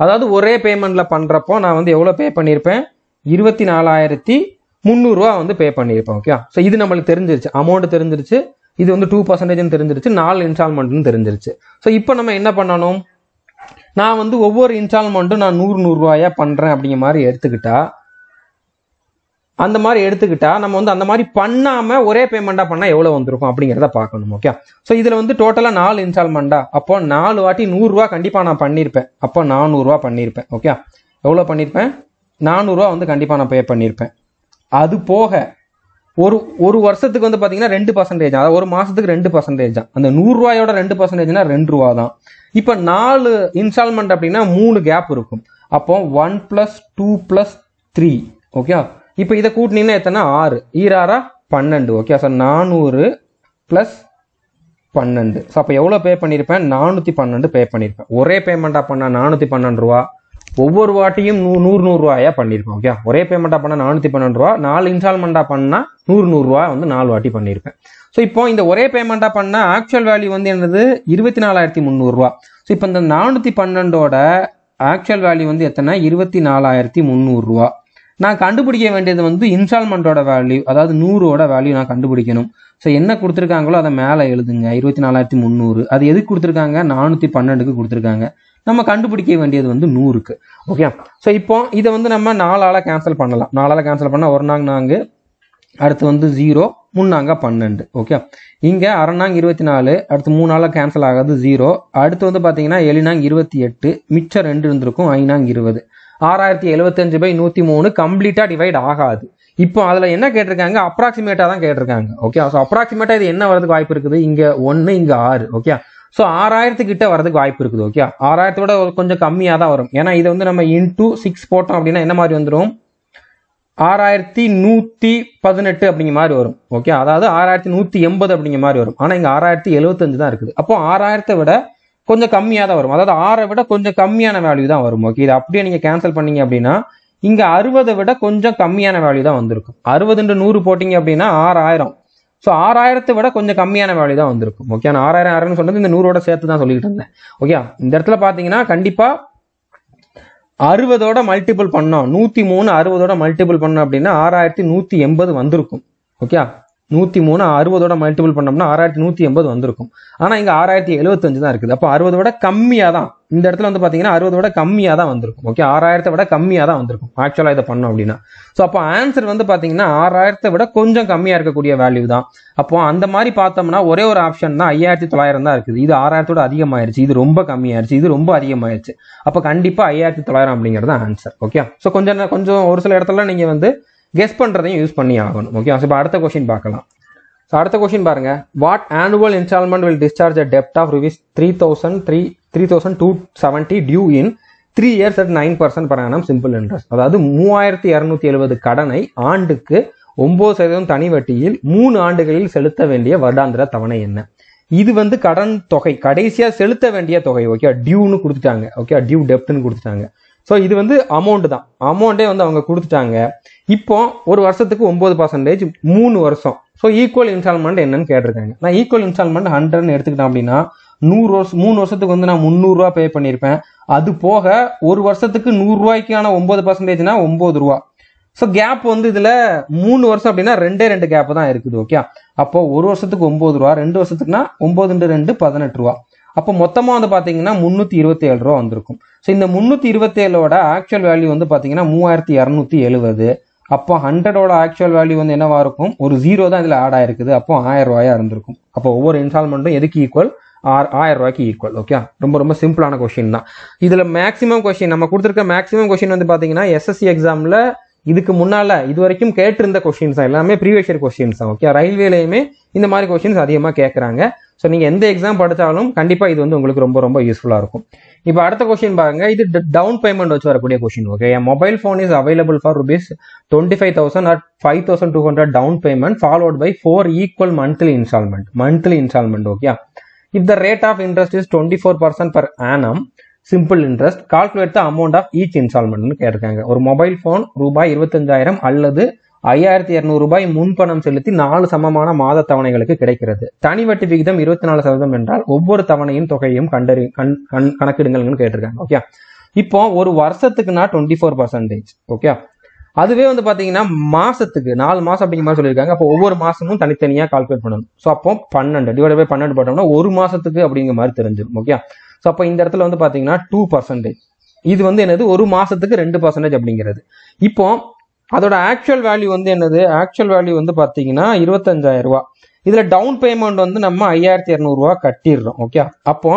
Speaker 1: அதாவது ஒரே பேமெண்ட்ல பண்றப்போ நான் வந்து எவ்வளவு பே பண்ணியிருப்பேன், 24,300 ரூபா வந்து பே பண்ணியிருப்பேன். ஓகே, ஸோ இது நம்மளுக்கு தெரிஞ்சிருச்சு, அமௌண்ட் தெரிஞ்சிருச்சு, இது வந்து 2% தெரிஞ்சிருச்சு, 4 இன்ஸ்டால்மெண்ட்னு தெரிஞ்சிருச்சு. ஸோ இப்போ நம்ம என்ன பண்ணணும், நான் வந்து ஒவ்வொரு இன்ஸ்டால்மெண்ட்டும் நான் 100 ரூபாயா பண்றேன் அப்படிங்கிற மாதிரி எடுத்துக்கிட்டா நம்ம வந்து அந்த மாதிரி பண்ணாம ஒரே பேமெண்டா பண்ணா எவ்வளவு வந்திருக்கும் அப்படிங்கிறத பார்க்கணும். ஓகே, ஸோ இதுல வந்து டோட்டலா 4 இன்ஸ்டால்மெண்டா, அப்போ 4 வாட்டி 100 ரூபா கண்டிப்பா நான் பண்ணியிருப்பேன். அப்போ 400 ரூபா பண்ணியிருப்பேன். ஓகே, எவ்வளவு பண்ணியிருப்பேன், 400 ரூபா வந்து கண்டிப்பா நான் பே பண்ணியிருப்பேன். அது போக ஒரு வருஷத்துக்கு வந்து பாத்தீங்கன்னா 2%, அதாவது ஒரு மாசத்துக்கு 2%. அந்த 100 ரூபாயோட 2%னா 2 ரூபா தான். இப்ப 4 இன்ஸ்டால்மெண்ட் அப்படின்னா 3 கேப் இருக்கும். அப்போ 1 + 2 + 3. ஓகே, இப்ப இதை கூட்டினீங்கன்னா எத்தனை, 6 ஈராரா 12. Okay, sir 400 + 12. ஸோ அப்போ எவ்வளோ பே பண்ணியிருப்பேன், 412 பே பண்ணியிருப்பேன். ஒரே பேமெண்ட்டாக பண்ணால் 412 ரூபா, ஒவ்வொரு வாட்டியும் 100 ரூபாயா பண்ணியிருப்பேன். ஓகே, ஒரே பேமெண்ட்டாக பண்ணால் 412 ரூபா, 4 இன்ஸ்டால்மெண்ட்டாக பண்ணால் 100 ரூபா வந்து 4 வாட்டி பண்ணியிருப்பேன். ஸோ இப்போ இந்த ஒரே பேமெண்ட்டாக பண்ணால் ஆக்சுவல் வேல்யூ வந்து என்னது, 24,300 ரூபா. ஸோ இப்போ இந்த 412ஓட ஆக்சுவல் வேல்யூ வந்து எத்தனை, 24,300 ரூபா. நான் கண்டுபிடிக்க வேண்டியது வந்து இன்ஸ்டால்மெண்ட்டோட வேல்யூ, அதாவது 100ஓட வேல்யூ நான் கண்டுபிடிக்கணும். ஸோ என்ன கொடுத்துருக்காங்களோ அதை மேலே எழுதுங்க, 24,300. அது எதுக்கு கொடுத்துருக்காங்க, 412க்கு கொடுத்துருக்காங்க. நம்ம கண்டுபிடிக்க வேண்டியது வந்து 100க்கு. ஓகே, ஸோ இப்போ இதை வந்து நம்ம 4ஆல் கேன்சல் பண்ணலாம். 4ஆல் கேன்சல் பண்ணால் 1 நாங்க 4, அடுத்து வந்து 0, 3 நாங்க 12. ஓகே, இங்கே 6 நாங்க 24, அடுத்து 3ஆல் கேன்சல் ஆகாது 0, அடுத்து வந்து பார்த்தீங்கன்னா 7 நாங்க 28, மிச்சம் 2 இருந்திருக்கும், 5 நாங்க 20. 6075/103 கம்ப்ளீட்டா டிவைட் ஆகாது. இப்போ அதுல என்ன கேட்டிருக்காங்க, அப்ராக்சிமேட்டா தான் கேட்டிருக்காங்க. ஓகே, ஸோ அப்ராக்சிமேட்டா இது என்ன வரதுக்கு வாய்ப்பு இருக்குது, இங்க 1 இங்க 6. ஓகே, ஸோ 6000 கிட்ட வரதுக்கு வாய்ப்பு இருக்குது. ஓகே, 6000 கொஞ்சம் கம்மியா தான் வரும். ஏன்னா இது வந்து நம்ம இன்டூ 6 போட்டோம் அப்படின்னா என்ன மாதிரி வந்துடும், 6118 அப்படிங்கிற மாதிரி வரும். ஓகே, அதாவது 6180 அப்படிங்கிற மாதிரி வரும். ஆனா இங்க 6075 தான் இருக்குது. அப்போ 6000 விட கொஞ்சம் கம்மியாக தான் வரும், அதாவது 6 விட கொஞ்சம் கம்மியான வேல்யூ தான் வரும். ஓகே, இது அப்படியே நீங்க கேன்சல் பண்ணீங்க அப்படின்னா இங்க 60 விட கொஞ்சம் கம்மியான வேல்யூ தான் வந்திருக்கும். 60 × 100 போட்டீங்க அப்படின்னா 6000. ஸோ 6000 விட கொஞ்சம் கம்மியான வேல்யூ தான் வந்திருக்கும். ஓகே, நான் 6000 சொன்னது இந்த 100ஓட சேர்த்து தான் சொல்லிட்டு இருந்தேன். ஓகே, இந்த இடத்துல பாத்தீங்கன்னா கண்டிப்பா 60ஓட மல்டிபிள் பண்ணோம், 103 60ஓட மல்டிபிள் பண்ணோம் அப்படின்னா 6180 வந்திருக்கும். ஓகே, 103 60ஓட மல்டிபிள் பண்ணோம்னா 6180 வந்திருக்கும். ஆனா இங்க 6075 தான் இருக்குது. அப்போ 60 விட கம்மியா தான் இந்த இடத்துல வந்து பாத்தீங்கன்னா 60 விட கம்மியா தான் வந்திருக்கும். ஓகே, 6000 விட கம்மியா தான் வந்திருக்கும் ஆக்சுவலா இதை பண்ணோம் அப்படின்னா. ஸோ அப்போ ஆன்சர் வந்து பாத்தீங்கன்னா 6000 விட கொஞ்சம் கம்மியா இருக்கக்கூடிய வேல்யூ தான். அப்போ அந்த மாதிரி பார்த்தோம்னா ஒரே ஒரு ஆப்ஷன் தான் 5900 தான் இருக்குது. இது 6000 அதிகமாயிருச்சு, இது ரொம்ப கம்மியாயிருச்சு, இது ரொம்ப அதிகமாயிருச்சு. அப்போ கண்டிப்பா 5900 அப்படிங்கிறது ஆன்சர். ஓகே, ஸோ கொஞ்சம் ஒரு சில இடத்துல நீங்க வந்து கெஸ் பண்றதையும் யூஸ் பண்ணி ஆகணும். ஓகே, இப்போ அடுத்த கொஸ்டின் பார்க்கலாம். ஸோ அடுத்த கொஸ்டின் பாருங்க, what annual installment will discharge a டெப்ட் of rupees 3,270 due in 3 years at 9% per annum simple interest. அதாவது 3270 கடனை ஆண்டுக்கு 9% தனி வட்டியில் 3 ஆண்டுகளில் செலுத்த வேண்டிய வருடாந்திர தவணை என்ன? இது வந்து கடன் தொகை, கடைசியா செலுத்த வேண்டிய தொகை. ஓகே, டியூன்னு கொடுத்துட்டாங்க. ஓகே, டியூ டெப்ட்னு கொடுத்துட்டாங்க. ஸோ இது வந்து அமௌண்ட் தான், அமௌண்டே வந்து அவங்க கொடுத்துட்டாங்க. இப்போ ஒரு வருஷத்துக்கு 9%, 3 வருஷம். ஸோ ஈக்குவல் இன்ஸ்டால்மெண்ட் என்னன்னு கேட்டிருக்காங்க. நான் ஈக்குவல் இன்ஸ்டால்மெண்ட் 100ன்னு எடுத்துக்கிட்டேன் அப்படின்னா 3 வருஷத்துக்கு வந்து நான் 300 ரூபா பே பண்ணியிருப்பேன். அது போக ஒரு வருஷத்துக்கு 100 ரூபாய்க்கான 9%னா 9 ரூபா. ஸோ கேப் வந்து இதுல 3 வருஷம் அப்படின்னா 2 கேப் தான் இருக்குது. ஓகே, அப்போ ஒரு வருஷத்துக்கு 9 ரூபா, 2 வருஷத்துக்குனா 9 × 2 18 ரூபா. அப்போ மொத்தமா வந்து பாத்தீங்கன்னா 327 ரூபா வந்திருக்கும். ஸோ இந்த 327ஓட ஆக்சுவல் வேல்யூ வந்து பாத்தீங்கன்னா 3270. அப்போ 100ஓட ஆக்சுவல் வேல்யூ வந்து என்னவா இருக்கும், ஒரு 0 தான் இதுல ஆட் ஆயிருக்குது. அப்போ 1000 ரூபாயா இருந்திருக்கும். அப்போ ஒவ்வொரு இன்ஸ்டால்மெண்ட்டும் எதுக்கு ஈக்குவல், 1000 ரூபாய்க்கு ஈக்குவல். ஓகே, ரொம்ப சிம்பிளான கொஸ்டின் தான். இதுல மேக்ஸிமம் கொஸ்டின் நம்ம கொடுத்துருக்க மேக்ஸிமம் கொஸ்டின் வந்து பாத்தீங்கன்னா எஸ்எஸ்சி எக்ஸாம்ல இதுக்கு முன்னால இது வரைக்கும் கேட்டிருந்த கொஸ்டின்ஸ் தான், எல்லாமே ப்ரீவியஸ் இயர் கொஸ்டின்ஸ் தான். ஓகே, ரயில்வேலையுமே இந்த மாதிரி கொஸ்டின்ஸ் அதிகமா கேட்கறாங்க. ஸோ நீங்க எந்த எக்ஸாம் படிச்சாலும் கண்டிப்பா இது வந்து உங்களுக்கு ரொம்ப யூஸ்ஃபுல்லா இருக்கும். இப்போ அடுத்த கொஸ்டின் பாருங்க, இது டவுன் பேமெண்ட் வச்சு வரக்கூடிய question. Okay, mobile phone is available for ₹25,000 at 5,200 down payment followed by 4 equal monthly instalment. Okay, if the rate of interest is 24% per annum simple interest, calculate the amount of each இன்ஸ்டால்மெண்ட்னு கேட்டிருக்காங்க. ஒரு மொபைல் போன் ₹25,000 அல்லது 5200 ரூபாய் முன்பணம் செலுத்தி 4 சமமான மாத தவணைகளுக்கு கிடைக்கிறது. தனி வட்டி விகிதம் 24% என்றால் ஒவ்வொரு தவணையின் தொகையும் கணக்கிடுங்கள்னு கேட்டிருக்காங்க. ஓகே, இப்போ ஒரு வருஷத்துக்குன்னா 24%. ஓகே, அதுவே வந்து பாத்தீங்கன்னா மாசத்துக்கு 4 மாசம் அப்படிங்கிற மாதிரி சொல்லியிருக்காங்க. அப்போ ஒவ்வொரு மாசமும் தனித்தனியா கால்குலேட் பண்ணணும். ஸோ அப்போ 12 டிவைட் பை 12 போட்டோம்னா ஒரு மாசத்துக்கு அப்படிங்கிற மாதிரி தெரிஞ்சிடும். ஓகே, ஸோ அப்போ இந்த இடத்துல வந்து பாத்தீங்கன்னா 2%. இது வந்து என்னது, ஒரு மாசத்துக்கு 2% அப்படிங்கிறது. இப்போ அதோட ஆக்சுவல் வேல்யூ வந்து என்னது, ஆக்சுவல் வேல்யூ வந்து பாத்தீங்கன்னா 25,000 ரூபாய். இதுல டவுன் பேமெண்ட் வந்து நம்ம 5200 ரூபாய் கட்டிடுறோம். ஓகே, அப்போ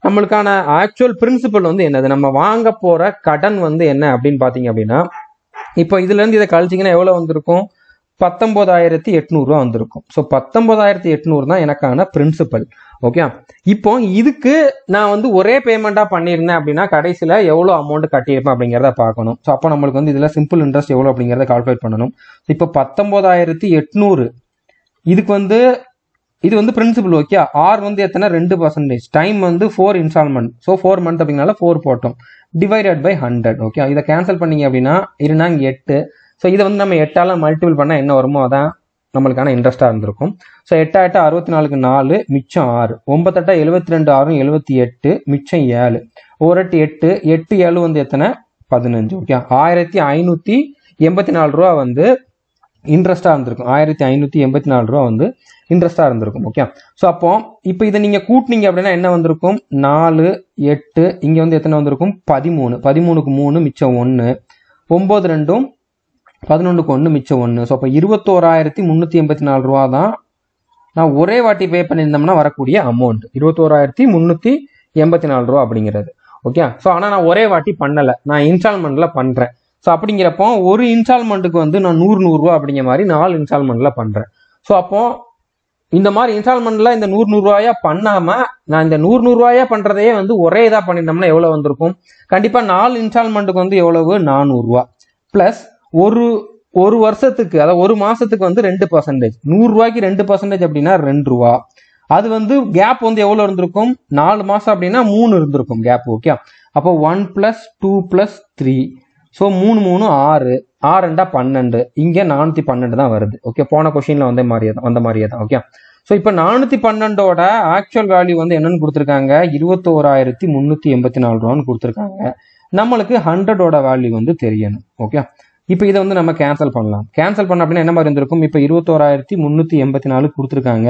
Speaker 1: நம்மளுக்கான ஆக்சுவல் பிரின்சிபல் வந்து என்னது, நம்ம வாங்க போற கடன் வந்து என்ன அப்படின்னு பாத்தீங்க அப்படின்னா, இப்போ இதுல இருந்து இதை கழிச்சிங்கன்னா எவ்வளவு வந்திருக்கும், 19,800 ரூபாய் வந்திருக்கும். ஸோ 19,800 தான் எனக்கான பிரின்சிபல். ஓகே, இப்போ இதுக்கு நான் வந்து ஒரே பேமெண்டா பண்ணியிருந்தேன் அப்படின்னா கடைசியில எவ்வளவு அமௌண்ட் கட்டியிருப்பேன் அப்படிங்கிறத பார்க்கணும். ஸோ அப்போ நம்மளுக்கு வந்து இதுல சிம்பிள் இன்ட்ரெஸ்ட் எவ்வளவு அப்படிங்கிறத கால்குலேட் பண்ணணும். இப்போ 19,800 இதுக்கு வந்து இது வந்து பிரின்சிபல். ஓகே, ஆர் வந்து எத்தனை, 2%. டைம் வந்து 4 இன்ஸ்டால்மெண்ட். ஸோ 4 மந்த் அப்படிங்கனால 4 போட்டோம், டிவைடட் பை 100. ஓகே, இதை கேன்சல் பண்ணீங்க அப்படின்னா இருந்தாங்க 8. ஸோ இதை வந்து நம்ம 8ஆல மல்டிபிள் பண்ணா என்ன வருமோ அதான் நம்மளுக்கான இன்ட்ரெஸ்டா இருந்திருக்கும். ஸோ 8 64க்கு 4 மிச்சம் 6, 9 72 6 78 மிச்சம் 7, 1 8 8 7 வந்து எத்தனை 15. ஓகே, 1584 ரூபா வந்து இன்ட்ரெஸ்டா இருந்திருக்கும். 1584 ரூபா வந்து இன்ட்ரெஸ்டா இருந்திருக்கும். ஓகே, ஸோ அப்போ இப்போ இதை நீங்க கூட்டினீங்க அப்படின்னா என்ன வந்திருக்கும், 4 8 இங்க வந்து எத்தனை வந்திருக்கும் 13, 13க்கு 3 மிச்சம் 1, 9 2 11க்கு 1 மிச்சம் 1. ஸோ அப்போ 21,384 ரூபா தான் நான் ஒரே வாட்டி பே பண்ணியிருந்தோம்னா வரக்கூடிய அமௌண்ட் 21,384 ரூபா அப்படிங்கிறது. ஓகே, ஸோ ஆனால் நான் ஒரே வாட்டி பண்ணலை, நான் இன்ஸ்டால்மெண்ட்ல பண்றேன். ஸோ அப்படிங்கிறப்போ ஒரு இன்ஸ்டால்மெண்ட்டுக்கு வந்து நான் 100 ரூபா அப்படிங்கிற மாதிரி 4 இன்ஸ்டால்மெண்ட்ல பண்றேன். ஸோ அப்போ இந்த மாதிரி இன்ஸ்டால்மெண்ட்ல இந்த 100 ரூபாயா பண்ணாம நான் இந்த 100 ரூபாயா பண்றதையே வந்து ஒரே இதா பண்ணிட்டோம்னா எவ்வளவு வந்திருக்கும், கண்டிப்பா 4 இன்ஸ்டால்மெண்ட்டுக்கு வந்து எவ்வளவு 400 ரூபா பிளஸ் ஒரு வருஷத்துக்கு, அதாவது ஒரு மாசத்துக்கு வந்து 2%. 100 ரூபாய்க்கு 2% அப்படின்னா 2 ரூபா. அது வந்து கேப் வந்து எவ்வளவு இருந்திருக்கும், 4 மாசம் அப்படின்னா 3 இருந்திருக்கும் கேப். ஓகே, அப்போ 1 + 2 + 3. ஸோ 3 3 6, 6 2 12, இங்க 412 தான் வருது. ஓகே, போன கொஸ்டின்ல வந்த மாதிரியே தான். ஓகே, ஸோ இப்போ 412ஓட ஆக்சுவல் வேல்யூ வந்து என்னன்னு கொடுத்துருக்காங்க, 21,384 ரூபான்னு கொடுத்துருக்காங்க. நம்மளுக்கு 100ஓட வேல்யூ வந்து தெரியணும். ஓகே, இப்போ இதை வந்து நம்ம கேன்சல் பண்ணலாம். கேன்சல் பண்ண அப்படின்னா என்ன மாதிரி இருந்திருக்கும், இப்போ 21,384 கொடுத்துருக்காங்க,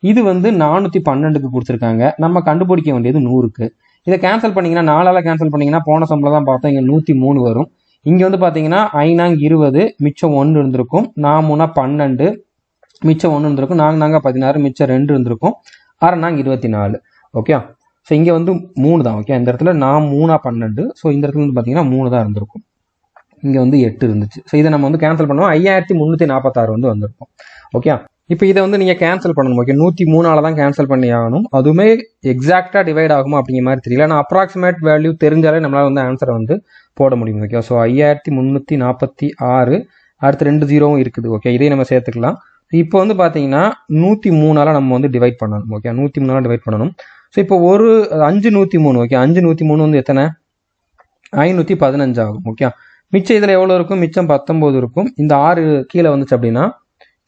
Speaker 1: இது வந்து 412க்கு கொடுத்துருக்காங்க, நம்ம கண்டுபிடிக்க வேண்டியது 100க்கு. இதை கேன்சல் பண்ணீங்கன்னா 4ஆல கேன்சல் பண்ணீங்கன்னா போன சம்பளம் தான் பார்த்தோம், இங்க 103 வரும். இங்க வந்து பாத்தீங்கன்னா 5 20 மிச்சம் 1 இருந்திருக்கும், 4 12 மிச்சம் 1 இருந்திருக்கும், 4 16 மிச்சம் 2 இருந்திருக்கும், 6 24. ஓகே, ஸோ இங்க வந்து 3 தான். ஓகே, இந்த இடத்துல 3 12. ஸோ இந்த இடத்துல வந்து பாத்தீங்கன்னா 3 தான் இருந்திருக்கும், இங்க வந்து 8 இருந்துச்சு. ஸோ இதை நம்ம வந்து கேன்சல் பண்ணுவோம், 5346 வந்து வந்திருக்கும். ஓகே, இப்போ இதை வந்து நீங்க கேன்சல் பண்ணணும். ஓகே, 103ஆல தான் கேன்சல் பண்ணி ஆகணும். அதுவுமே எக்ஸாக்டா டிவைட் ஆகுமா அப்படிங்கிற மாதிரி தெரியல. நான் அப்ராக்சிமேட் வேல்யூ தெரிஞ்சாலே நம்மளால வந்து ஆன்சரை வந்து போட முடியும். ஓகே, ஸோ 5346 அடுத்து 2 0வும் இருக்குது. ஓகே, இதையும் நம்ம சேர்த்துக்கலாம். இப்போ வந்து பாத்தீங்கன்னா 103ஆல நம்ம வந்து டிவைட் பண்ணணும். ஓகே, 103ஆல டிவைட் பண்ணணும். ஸோ இப்போ ஒரு 5 103. ஓகே, 5 103 வந்து எத்தனை 515 ஆகும். ஓகே, மிச்சம் இதுல எவ்வளவு இருக்கும், மிச்சம் 19 இருக்கும். இந்த 6 கீழே வந்துச்சு அப்படின்னா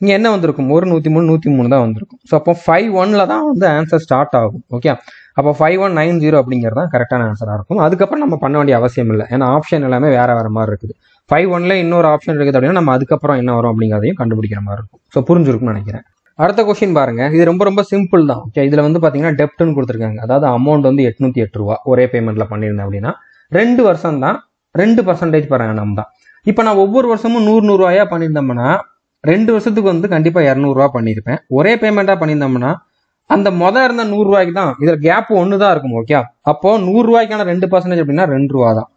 Speaker 1: இங்க என்ன வந்திருக்கும், ஒரு 103 தான் வந்திருக்கும். ஸோ அப்போ 51ல தான் வந்து ஆன்சர் ஸ்டார்ட் ஆகும். ஓகே, அப்போ 5190 அப்படிங்கிறது தான் கரெக்டான ஆன்சரா இருக்கும். அதுக்கப்புறம் நம்ம பண்ண வேண்டிய அவசியம் இல்லை, ஏன்னா ஆப்ஷன் எல்லாமே வேற மாதிரி இருக்குது. 51ல இன்னொரு ஆப்ஷன் இருக்குது அப்படின்னா நம்ம அதுக்கப்புறம் என்ன வரும் அப்படிங்கிறதையும் கண்டுபிடிக்கிற மாதிரி இருக்கும். ஸோ புரிஞ்சிருக்கும்னு நினைக்கிறேன். அடுத்த கொஸ்டின் பாருங்க, இது ரொம்ப ரொம்ப சிம்பிள் தான். ஓகே, இதுல வந்து பாத்தீங்கன்னா டெப்ட்னு கொடுத்துருக்காங்க, அதாவது அமௌண்ட் வந்து 808 ரூபா ஒரே பேமெண்ட்ல பண்ணியிருந்தேன் அப்படின்னா 2 வருஷம் தான், 2% per annum தான். இப்போ நான் ஒவ்வொரு வருஷமும் 100 ரூபாயா பண்ணியிருந்தோம்னா 2 வருஷத்துக்கு வந்து கண்டிப்பா 200 ரூபா பண்ணியிருப்பேன். ஒரே பேமெண்டா பண்ணியிருந்தோம்னா அந்த இருந்த 100 ரூபாய்க்கு தான், இதுல கேப் 1 தான் இருக்கும். ஓகே, அப்போ 100 ரூபாய்க்கான 2% அப்படின்னா 2 ரூபா தான்.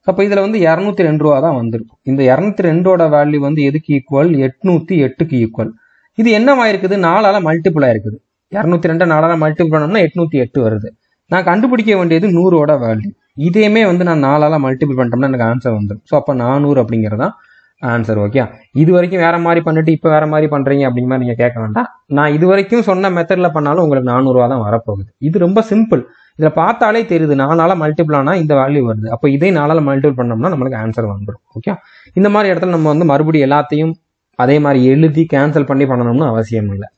Speaker 1: அப்போ இதுல வந்து 202 ரூபா தான் வந்திருக்கும். இந்த 202ஓட வேல்யூ வந்து எதுக்கு ஈக்குவல், 808க்கு ஈக்குவல். இது என்னவாயிருக்குது, 4ஆல மல்டிபிள் ஆயிருக்குது. 202 4ஆல மல்டிபிள் பண்ணோம்னா 808 வருது. நான் கண்டுபிடிக்க வேண்டியது 100ஓட வேல்யூ. இதையுமே வந்து நான் 4ஆல மல்டிபிள் பண்ணிட்டோம்னா எனக்கு ஆன்சர் வந்துடும். ஸோ அப்போ 400 அப்படிங்கிறதான் ஆன்சர். ஓகே, இது வரைக்கும் வேற மாதிரி பண்ணிட்டு இப்போ வேற மாதிரி பண்றீங்க அப்படிங்கிற மாதிரி நீங்க கேட்க வேண்டாம். நான் இது வரைக்கும் சொன்ன மெத்தட்ல பண்ணாலும் உங்களுக்கு 400 ரூபா தான் வரப்போகுது. இது ரொம்ப சிம்பிள். இதுல பார்த்தாலே தெரியுது 4ஆல மல்டிபிள் ஆனா இந்த வேல்யூ வருது. அப்போ இதே 4ஆல மல்டிபிள் பண்ணோம்னா நம்மளுக்கு ஆன்சர் வந்துடும். ஓகே, இந்த மாதிரி இடத்துல நம்ம வந்து மறுபடியும் எல்லாத்தையும் அதே மாதிரி எழுதி கேன்சல் பண்ணி பண்ணணும்னு அவசியம் இல்லை.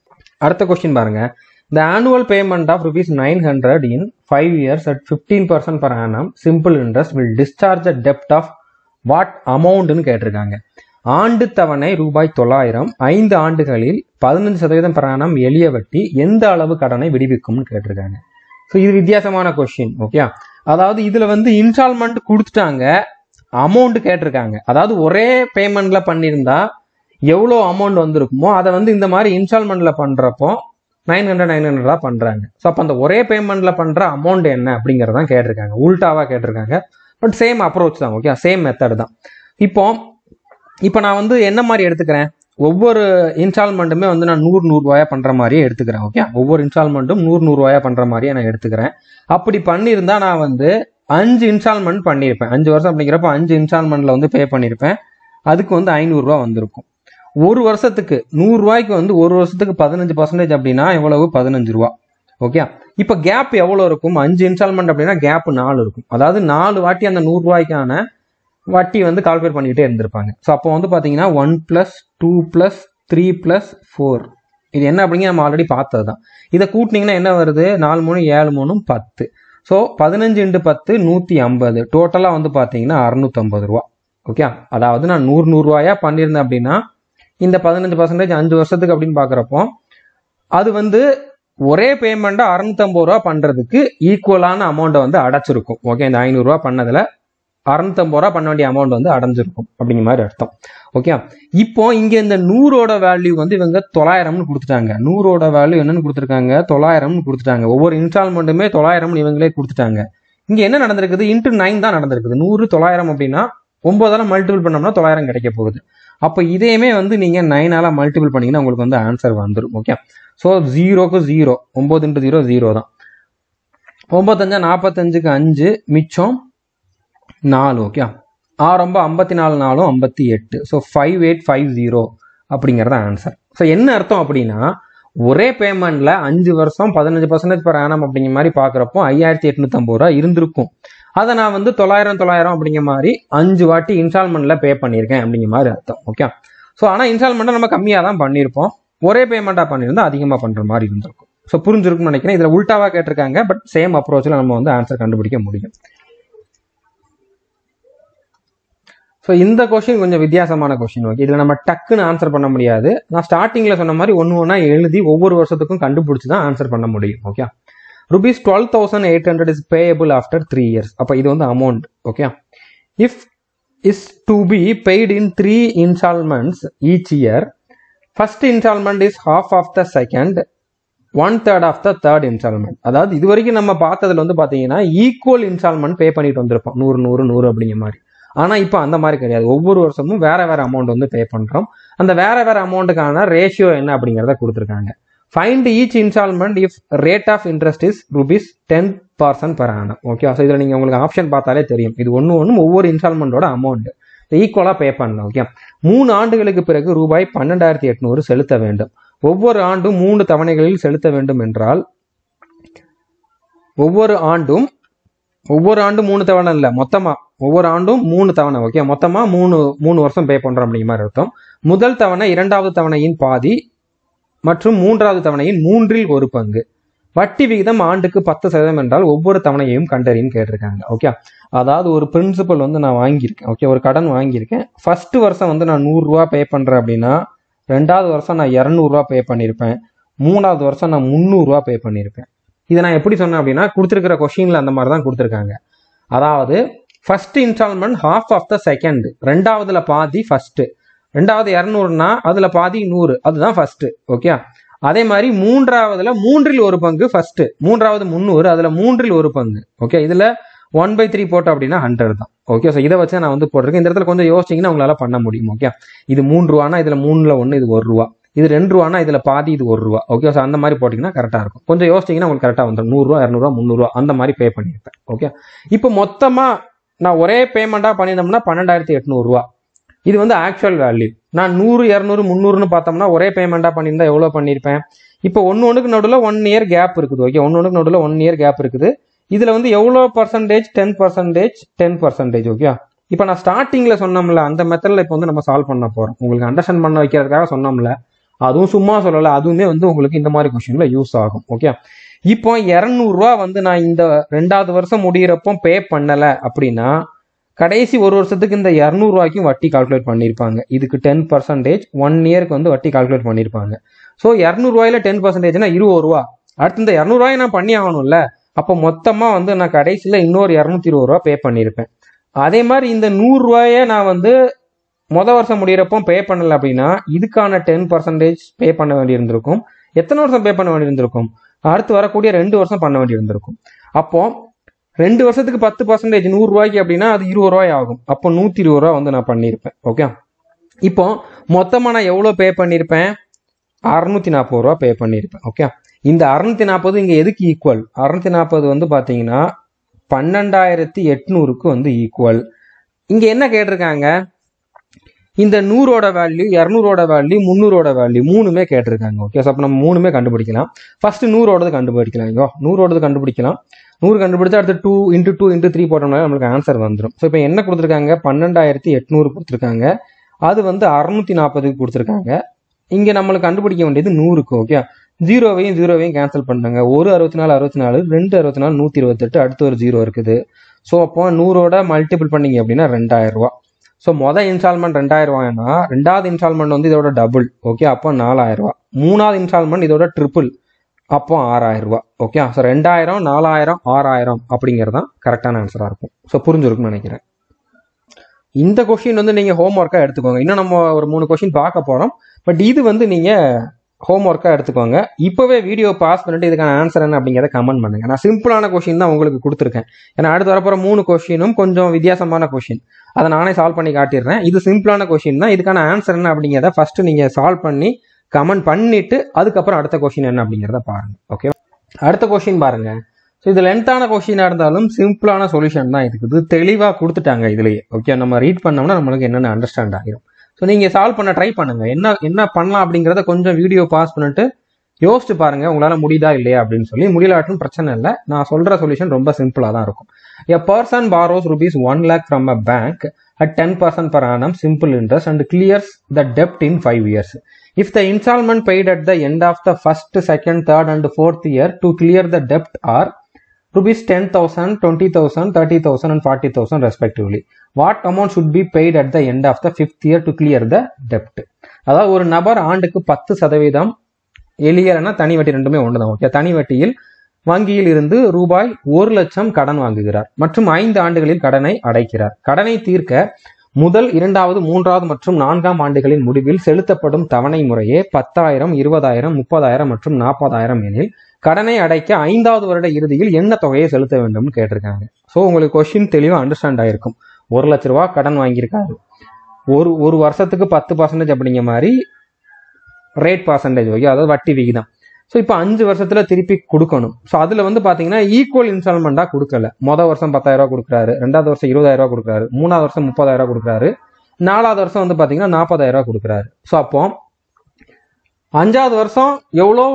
Speaker 1: அடுத்த கொஸ்டின் பாருங்க. The annual payment of ₹900 in 5 years at 15% per annum simple interest will discharge a debt of what amount னு கேட்டிருக்காங்க. ஆண்டு தவணை ₹900 5 ஆண்டுகளில் 15% per annum எளிய வட்டி எந்த அளவு கடனை விடுவிக்கும்னு கேட்டிருக்காங்க. ஸோ இது வித்தியாசமான கொஸ்டின். ஓகே, அதாவது இதுல வந்து இன்ஸ்டால்மெண்ட் கொடுத்துட்டாங்க, அமௌண்ட் கேட்டிருக்காங்க. அதாவது ஒரே பேமெண்ட்ல பண்ணியிருந்தா எவ்வளோ அமௌண்ட் வந்திருக்குமோ அதை வந்து இந்த மாதிரி இன்ஸ்டால்மெண்ட்ல பண்றப்போ 900 பண்றாங்க. ஸோ அப்போ அந்த ஒரே பேமெண்ட்ல பண்ற அமௌண்ட் என்ன அப்படிங்கறதான் கேட்டிருக்காங்க. உல்டாவா கேட்டிருக்காங்க. பட் சேம் அப்ரோச் தான். ஓகே, சேம் மெத்தட் தான். இப்போ நான் வந்து என்ன மாதிரி எடுத்துக்கிறேன், ஒவ்வொரு இன்ஸ்டால்மெண்ட்டுமே வந்து நான் 100 ரூபாயா பண்ற மாதிரியே எடுத்துக்கிறேன். ஓகே, ஒவ்வொரு இன்ஸ்டால்மெண்ட்டும் 100 ரூபாயா பண்ற மாதிரியே நான் எடுத்துக்கிறேன். அப்படி பண்ணியிருந்தா நான் வந்து 5 இன்ஸ்டால்மெண்ட் பண்ணியிருப்பேன். 5 வருஷம் அப்படிங்கிறப்ப 5 இன்ஸ்டால்மெண்ட்ல வந்து பே பண்ணியிருப்பேன். அதுக்கு வந்து 500 ரூபா வந்திருக்கும். ஒரு வருஷத்துக்கு 100 ரூபாய்க்கு வந்து ஒரு வருஷத்துக்கு 15% அப்படின்னா எவ்வளவு? 15 ரூபா. ஓகே, இப்போ கேப் எவ்வளவு இருக்கும்? 5 இன்ஸ்டால்மெண்ட் அப்படின்னா கேப் 4 இருக்கும். அதாவது 4 வாட்டி அந்த 100 ரூபாய்க்கான வட்டி வந்து கால்குலேட் பண்ணிக்கிட்டே இருந்திருப்பாங்க. ஸோ அப்போ வந்து பார்த்தீங்கன்னா 1 + 2 + 3 + 4 இது என்ன அப்படிங்க நம்ம ஆல்ரெடி பார்த்தது தான். இதை கூட்டினீங்கன்னா என்ன வருது? 4 3 7 3 10. ஸோ 15 × 10 150. டோட்டலாக வந்து பார்த்தீங்கன்னா 650 ரூபா. ஓகே, அதாவது நான் 100 ரூபாயா பண்ணியிருந்தேன் அப்படின்னா இந்த 15% 5 வருஷத்துக்கு அப்படின்னு பார்க்குறப்போ அது வந்து ஒரே பேமெண்ட்டை 650 ரூபா பண்ணுறதுக்கு ஈக்குவலான அமௌண்ட்டை வந்து அடைச்சிருக்கும். ஓகே, இந்த 500 ரூபா பண்ணதில் 650 ரூபா பண்ண வேண்டிய அமௌண்ட் வந்து அடைஞ்சிருக்கும் அப்படிங்கிற மாதிரி அர்த்தம். ஓகே, இப்போ இங்கே இந்த 100ஓட வேல்யூ வந்து இவங்க 900ன்னு கொடுத்துட்டாங்க. 100ஓட வேல்யூ என்னன்னு கொடுத்துருக்காங்க? 900ன்னு கொடுத்துட்டாங்க. ஒவ்வொரு இன்ஸ்டால்மெண்ட்டுமே 900ன்னு இவங்களே கொடுத்துட்டாங்க. இங்கே என்ன நடந்திருக்குது? × 9 தான் நடந்திருக்குது. 100 900 அப்படின்னா 9ஆல் மல்டிபிள் பண்ணோம்னா 900 கிடைக்க போகுது. அப்போ இதையுமே வந்து நீங்கள் 9ஆல் மல்டிபிள் பண்ணிங்கன்னா உங்களுக்கு வந்து ஆன்சர் வந்துடும். ஓகே, ஸோ 0க்கு 0, 9 × 0 0 தான். 9 5 45க்கு 5 மிச்சம் 4. ஓகே, 6 54 4 58. ஸோ 5850 அப்படிங்கிறத ஆன்சர். ஸோ என்ன அர்த்தம் அப்படின்னா ஒரே பேமெண்ட்ல 5 வருஷம் 15% per annum அப்படிங்கிற மாதிரி பார்க்குறப்போ 5850 ரூபா இருந்திருக்கும். அதை நான் வந்து 900 அப்படிங்கிற மாதிரி 5 வாட்டி இன்ஸ்டால்மெண்ட்ல பே பண்ணியிருக்கேன் அப்படிங்கிற மாதிரி அர்த்தம். ஓகே, ஸோ ஆனால் இன்ஸ்டால்மெண்ட்டை நம்ம கம்மியாக தான் பண்ணியிருப்போம். ஒரே பேமெண்ட்டாக பண்ணியிருந்தா அதிகமாக பண்ணுற மாதிரி இருந்திருக்கும். ஸோ புரிஞ்சிருக்கும்னு நினைக்கிறேன். இதில் உல்டாவாக கேட்டிருக்காங்க. பட் சேம் அப்ரோச்சில் நம்ம வந்து ஆன்சர் கண்டுபிடிக்க முடியும். ஸோ இந்த கொஸ்டின் கொஞ்சம் வித்தியாசமான கொஸ்டின். ஓகே, இதில் நம்ம டக்குன்னு ஆன்சர் பண்ண முடியாது. நான் ஸ்டார்டிங்கில் சொன்ன மாதிரி ஒன்று ஒன்றா எழுதி ஒவ்வொரு வருஷத்துக்கும் கண்டுபிடிச்சி தான் ஆன்சர் பண்ண முடியும். Okay, ₹12,800 is payable after 3 years. அப்போ இது வந்து amount. Okay, if is to be paid in 3 installments each year, first installment is half of the second, 1/3 of the third installment. அதாவது இது வரைக்கும் நம்ம பார்த்ததுல வந்து பார்த்தீங்கன்னா ஈக்குவல் இன்ஸ்டால்மெண்ட் பே பண்ணிட்டு வந்திருப்போம். 100 100 100 அப்படிங்கிற மாதிரி. ஆனால் இப்போ அந்த மாதிரி கிடையாது. ஒவ்வொரு வருஷமும் வேற வேற அமௌண்ட் வந்து பே பண்ணுறோம். அந்த வேற வேற அமௌண்ட்டுக்கான ரேஷியோ என்ன அப்படிங்கிறத கொடுத்துருக்காங்க. Find each installment if rate of interest is ₹10% per annum. Okay, so இதில் நீங்கள் உங்களுக்கு ஆப்ஷன் பார்த்தாலே தெரியும். இது ஒன்றும் ஒவ்வொரு இன்ஸ்டால்மெண்ட்டோட அமௌண்ட் ஈக்குவலாக பே பண்ணலாம். ஓகே, 3 ஆண்டுகளுக்கு பிறகு ₹12,800 செலுத்த வேண்டும். ஒவ்வொரு ஆண்டும் 3 தவணைகளில் செலுத்த வேண்டும் என்றால் ஒவ்வொரு ஆண்டும் 3 தவணை இல்லை, மொத்தமாக ஒவ்வொரு ஆண்டும் 3 தவணை. ஓகே, மொத்தமாக 3 வருஷம் பே பண்ணுறோம் அப்படிங்கிற மாதிரி அர்த்தம். முதல் தவணை 2வது தவணையின் பாதி மற்றும் 3வது தவணையின் 1/3 பங்கு. வட்டி விகிதம் ஆண்டுக்கு 10% என்றால் ஒவ்வொரு தவணையையும் கண்டறின்னு கேட்டிருக்காங்க. ஓகே, அதாவது ஒரு பிரின்சிபல் வந்து நான் வாங்கியிருக்கேன். ஓகே, ஒரு கடன் வாங்கியிருக்கேன். ஃபர்ஸ்ட் வருஷம் வந்து நான் 100 ரூபா பே பண்ணுறேன் அப்படின்னா 2வது வருஷம் நான் 200 ரூபா பே பண்ணியிருப்பேன். 3வது வருஷம் நான் 300 ரூபா பே பண்ணியிருப்பேன். இதை நான் எப்படி சொன்னேன் அப்படின்னா கொடுத்துருக்கிற கொஸ்டின்ல அந்த மாதிரி தான் கொடுத்துருக்காங்க. அதாவது first installment half of the second, 2வதுல பாதி ஃபர்ஸ்ட், 2வது 200னா அதுல பாதி 100, அதுதான் ஃபர்ஸ்ட். ஓகே, அதே மாதிரி 3வதுல 1/3 பங்கு ஃபர்ஸ்ட், 3வது 300, அதுல 1/3 பங்கு. ஓகே, இதுல 1/3 போட்டோம் அப்படின்னா 100 தான். ஓகே, ஸோ இதை வச்சு நான் வந்து போட்டிருக்கேன். இந்த இடத்துல கொஞ்சம் யோசிச்சிங்கன்னா உங்களால பண்ண முடியும். ஓகே, இது 3 ரூபானா இதுல 3ல் 1 இது 1 ரூபா, இது 2 ரூபானா இதுல பாதி இது 1 ரூபா. ஓகே, ஸோ அந்த மாதிரி போட்டிங்கன்னா கரெக்டாக இருக்கும். கொஞ்சம் யோசிச்சிங்கன்னா உங்களுக்கு கரெக்டாக வந்துடும். 100 ரூபா 200 ரூபா 300 ரூபா அந்த மாதிரி பே பண்ணியிருப்பேன். ஓகே, இப்போ மொத்தமாக நான் ஒரே பேமெண்ட்டாக பண்ணியிருந்தோம்னா 12,800 ரூபா. இது வந்து ஆக்சுவல் வேல்யூ. நான் 100 200 300ன்னு பார்த்தோம்னா ஒரே பேமெண்ட்டாக பண்ணியிருந்தா எவ்வளோ பண்ணியிருப்பேன்? இப்போ ஒன்றுக்கு நடுவில் 1 இயர் கேப் இருக்குது. ஓகே, ஒன்றுக்கு நடுவில் 1 இயர் கேப் இருக்குது. இதில் வந்து எவ்வளோ பர்சன்டேஜ்? 10%. ஓகே, இப்போ நான் ஸ்டார்டிங்கில் சொன்னோம்ல அந்த மெத்தடில் இப்போ வந்து நம்ம சால்வ் பண்ண போகிறோம். உங்களுக்கு அண்டர்ஸ்டாண்ட் பண்ண வைக்கிறதுக்காக சொன்னோம்ல, அதுவும் சும்மா சொல்லலை, அதுவுமே வந்து உங்களுக்கு இந்த மாதிரி கொஸ்டின்ல யூஸ் ஆகும். ஓகே, இப்போ 200 ரூபா வந்து நான் இந்த 2வது வருஷம் முடிகிறப்போ பே பண்ணலை அப்படின்னா கடைசி ஒரு வருஷத்துக்கு இந்த 200 ரூபாய்க்கும் வட்டி கால்குலேட் பண்ணியிருப்பாங்க. இதுக்கு 10%, 1 இயருக்கு வந்து வட்டி கால்குலேட் பண்ணியிருப்பாங்க. ஸோ 200 ரூபாயில 10%னா 20 ரூபா. அடுத்து இந்த 200 ரூபாய் நான் பண்ணி ஆகணும்ல, அப்போ மொத்தமாக வந்து நான் கடைசியில் இன்னொரு 220 ரூபா பே பண்ணியிருப்பேன். அதே மாதிரி இந்த 100 ரூபாயை நான் வந்து வருஷம் முடிகிறப்போ பே பண்ணலை அப்படின்னா இதுக்கான 10% பே பண்ண வேண்டியிருந்திருக்கும். எத்தனை வருஷம் பே பண்ண வேண்டியிருந்திருக்கும்? அடுத்து வரக்கூடிய 2 வருஷம் பண்ண வேண்டியிருந்திருக்கும். அப்போ 2 வருஷத்துக்கு 10% 100 ரூபாய்க்கு அப்படின்னா அது 20 ரூபாய் ஆகும். அப்போ 120 ரூபா வந்து நான் பண்ணியிருப்பேன். ஓகே, இப்போ மொத்தமாக நான் எவ்வளோ பே பண்ணியிருப்பேன்? 640 ரூபா பே பண்ணியிருப்பேன். ஓகே, இந்த 640 இங்கே எதுக்கு ஈக்குவல்? 640 வந்து பார்த்தீங்கன்னா 12,800க்கு வந்து ஈக்குவல். இங்கே என்ன கேட்டிருக்காங்க? இந்த 100ஓட வேல்யூ, 200ஓட வேல்யூ, 300ஓட வேல்யூ மூணுமே கேட்டிருக்காங்க. ஓகே, ஸோ அப்போ நம்ம மூணுமே கண்டுபிடிக்கலாம். ஃபர்ஸ்ட் 100ஓடது கண்டுபிடிக்கலாம். இங்கோ 100ஓடது கண்டுபிடிக்கலாம். 100 கண்டுபிடிச்சா அடுத்து 2 × 2 × 3 போட்டோம்னா நம்மளுக்கு ஆன்சர் வந்துடும். ஸோ இப்போ என்ன கொடுத்துருக்காங்க? 12,800 கொடுத்துருக்காங்க. அது வந்து 640க்கு கொடுத்துருக்காங்க. இங்கே நம்மளுக்கு கண்டுபிடிக்க வேண்டியது 100க்கு. ஓகே, 0வையும் கேன்சல் பண்ணிட்டாங்க. 1 64 64, 2 64 128, அடுத்து ஒரு 0 இருக்குது. ஸோ அப்போ 100ஓட மல்டிபிள் பண்ணீங்க அப்படின்னா 2000 ரூபா. ஸோ மொதல் இன்ஸ்டால்மெண்ட் 2000 ரூபாய்னா 2வது இன்ஸ்டால்மெண்ட் வந்து இதோட டபுள். ஓகே, அப்போ 4000 ரூபா. 3வது இன்ஸ்டால்மெண்ட் இதோட ட்ரிபிள், அப்போ 6000 ரூபா. ஓகே, ஸோ 2000, 4000, 6000 அப்படிங்கிறது தான் கரெக்டான ஆன்சராக இருக்கும். ஸோ புரிஞ்சிருக்குன்னு நினைக்கிறேன். இந்த கொஸ்டின் வந்து நீங்கள் ஹோம் ஒர்க்காக எடுத்துக்கோங்க. இன்னும் நம்ம ஒரு 3 கொஸ்டின் பார்க்க போகிறோம். பட் இது வந்து நீங்கள் ஹோம் ஒர்க்காக எடுத்துக்கோங்க. இப்போவே வீடியோ பாஸ் பண்ணிட்டு இதுக்கான ஆன்சர் என்ன அப்படிங்கிறத கமெண்ட் பண்ணுங்க. நான் சிம்பிளான கொஸ்டின் தான் உங்களுக்கு கொடுத்துருக்கேன். ஏன்னா அடுத்து வரப்போகிற 3 கொஸ்டினும் கொஞ்சம் வித்தியாசமான கொஸ்டின், அதை நானே சால்வ் பண்ணி காட்டிடுறேன். இது சிம்பிளான கொஸ்டின் தான். இதுக்கான ஆன்சர் என்ன அப்படிங்கிறத ஃபர்ஸ்ட் நீங்கள் சால்வ் பண்ணி கமெண்ட் பண்ணிட்டு அதுக்கப்புறம் அடுத்த கொஸ்டின் என்ன அப்படிங்கிறத பாருங்க. ஓகே, அடுத்த கொஸ்டின் பாருங்க. ஸோ இது லென்த்தான கொஸ்டினாக இருந்தாலும் சிம்பிளான சொல்யூஷன் தான் இருக்குது. தெளிவாக கொடுத்துட்டாங்க இதுலேயே. ஓகே, நம்ம ரீட் பண்ணோம்னா நம்மளுக்கு என்னென்ன அண்டர்ஸ்டாண்ட் ஆகிடும். ஸோ நீங்கள் சால்வ் பண்ண ட்ரை பண்ணுங்க. என்ன பண்ணலாம் அப்படிங்கிறத கொஞ்சம் வீடியோ பாஸ் பண்ணிட்டு யோசிச்சு பாருங்க, உங்களால் முடியுதா இல்லையா அப்படின்னு சொல்லி. முடியலாட்டும் பிரச்சனை இல்லை, நான் சொல்கிற சொல்யூஷன் ரொம்ப சிம்பிளாக தான் இருக்கும். A person borrows rupees 1 lakh from a bank at 10% per annum simple interest and clears the debt in 5 years. If the installment paid at the end of the first, second, third and fourth year to clear the debt are rupees 10,000, 20,000, 30,000 and 40,000 respectively, what amount should be paid at the end of the 5th year to clear the debt? அதாவது ஒரு நபர் ஆண்டுக்கு 10% எளியனா தனி வட்டி ரெண்டுமே ஒன்றுதான். ஓகே, தனி வட்டியில் வங்கியில் இருந்து ரூபாய் 1 லட்சம் கடன் வாங்குகிறார் மற்றும் 5 ஆண்டுகளில் கடனை அடைக்கிறார். கடனை தீர்க்க முதல், 2வது, 3வது மற்றும் 4ஆம் ஆண்டுகளின் முடிவில் செலுத்தப்படும் தவணை முறையே 10,000, 20,000, 30,000 மற்றும் 40,000 எனில் கடனை அடைக்க 5வது வருட இறுதியில் என்ன தொகையை செலுத்த வேண்டும்னு கேட்டிருக்காங்க. ஸோ உங்களுக்கு கொஸ்டின் தெளிவாக அண்டர்ஸ்டாண்ட் ஆயிருக்கும். 1 லட்ச ரூபா கடன் வாங்கியிருக்காரு. ஒரு வருஷத்துக்கு 10% அப்படிங்கிற மாதிரி ரேட் பர்சன்டேஜ். ஓகே, அதாவது வட்டி விகிதம். ஸோ இப்போ 5 வருஷத்துல திருப்பி கொடுக்கணும். ஸோ அதில் வந்து பார்த்தீங்கன்னா ஈக்குவல் இன்ஸ்டால்மெண்ட்டாக கொடுக்கல. வருஷம் 10,000 ரூபா கொடுக்குறாரு, 2வது வருஷம் 20,000 ரூபா கொடுக்குறாரு, 3வது வருஷம் 30,000 ரூபா கொடுக்குறாரு, 4வது வருஷம் வந்து பார்த்தீங்கன்னா 40,000 ரூபா கொடுக்குறாரு. ஸோ அப்போ 5வது வருஷம் எவ்வளோ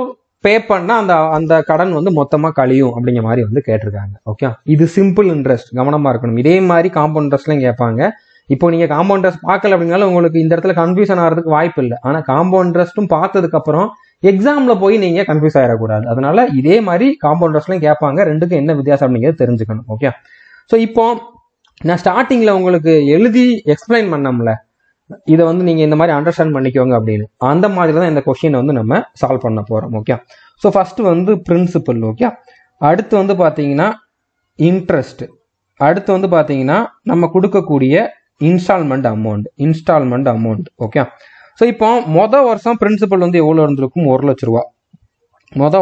Speaker 1: பே பண்ணா அந்த கடன் வந்து மொத்தமாக கழியும் அப்படிங்கிற மாதிரி வந்து கேட்டிருக்காங்க. ஓகே, இது சிம்பிள் இன்ட்ரெஸ்ட், கவனமாக இருக்கணும். இதே மாதிரி காம்பவுண்ட் இன்ட்ரெஸ்ட்லையும் கேட்பாங்க. இப்போ நீங்கள் காம்பவுண்ட் இன்ட்ரெஸ்ட் பார்க்கல அப்படின்னாலும் உங்களுக்கு இந்த இடத்துல கன்ஃபியூஷன் ஆகிறதுக்கு வாய்ப்பு இல்லை. ஆனால் காம்பவுண்ட் இன்ட்ரெஸ்ட்டும் பார்த்ததுக்கப்புறம் எக்ஸாம்ல போய் நீங்க கன்ஃபியூஸ் ஆகிடக்கூடாது. அதனால இதே மாதிரி காம்பவுண்ட் இன்ட்ரெஸ்ட்லையும் கேட்பாங்க. ரெண்டுக்கும் என்ன வித்தியாசம் அப்படிங்கிறது தெரிஞ்சுக்கணும். ஓகே, ஸோ இப்போ நான் ஸ்டார்டிங்ல உங்களுக்கு எழுதி எக்ஸ்பிளைன் பண்ணோம்ல, இதை வந்து நீங்க இந்த மாதிரி அண்டர்ஸ்டாண்ட் பண்ணிக்கோங்க அப்படின்னு, அந்த மாதிரி தான் இந்த கொஸ்டினை வந்து நம்ம சால்வ் பண்ண போறோம். ஓகே, ஸோ ஃபர்ஸ்ட் வந்து பிரின்சிபல். ஓகே, அடுத்து வந்து பார்த்தீங்கன்னா இன்ட்ரெஸ்ட், அடுத்து வந்து பார்த்தீங்கன்னா நம்ம கொடுக்கக்கூடிய இன்ஸ்டால்மெண்ட் அமௌண்ட். ஓகே, ஸோ இப்போ வருஷம் பிரின்சிபல் வந்து எவ்வளோ இருந்திருக்கும்? 1 லட்ச ரூபா.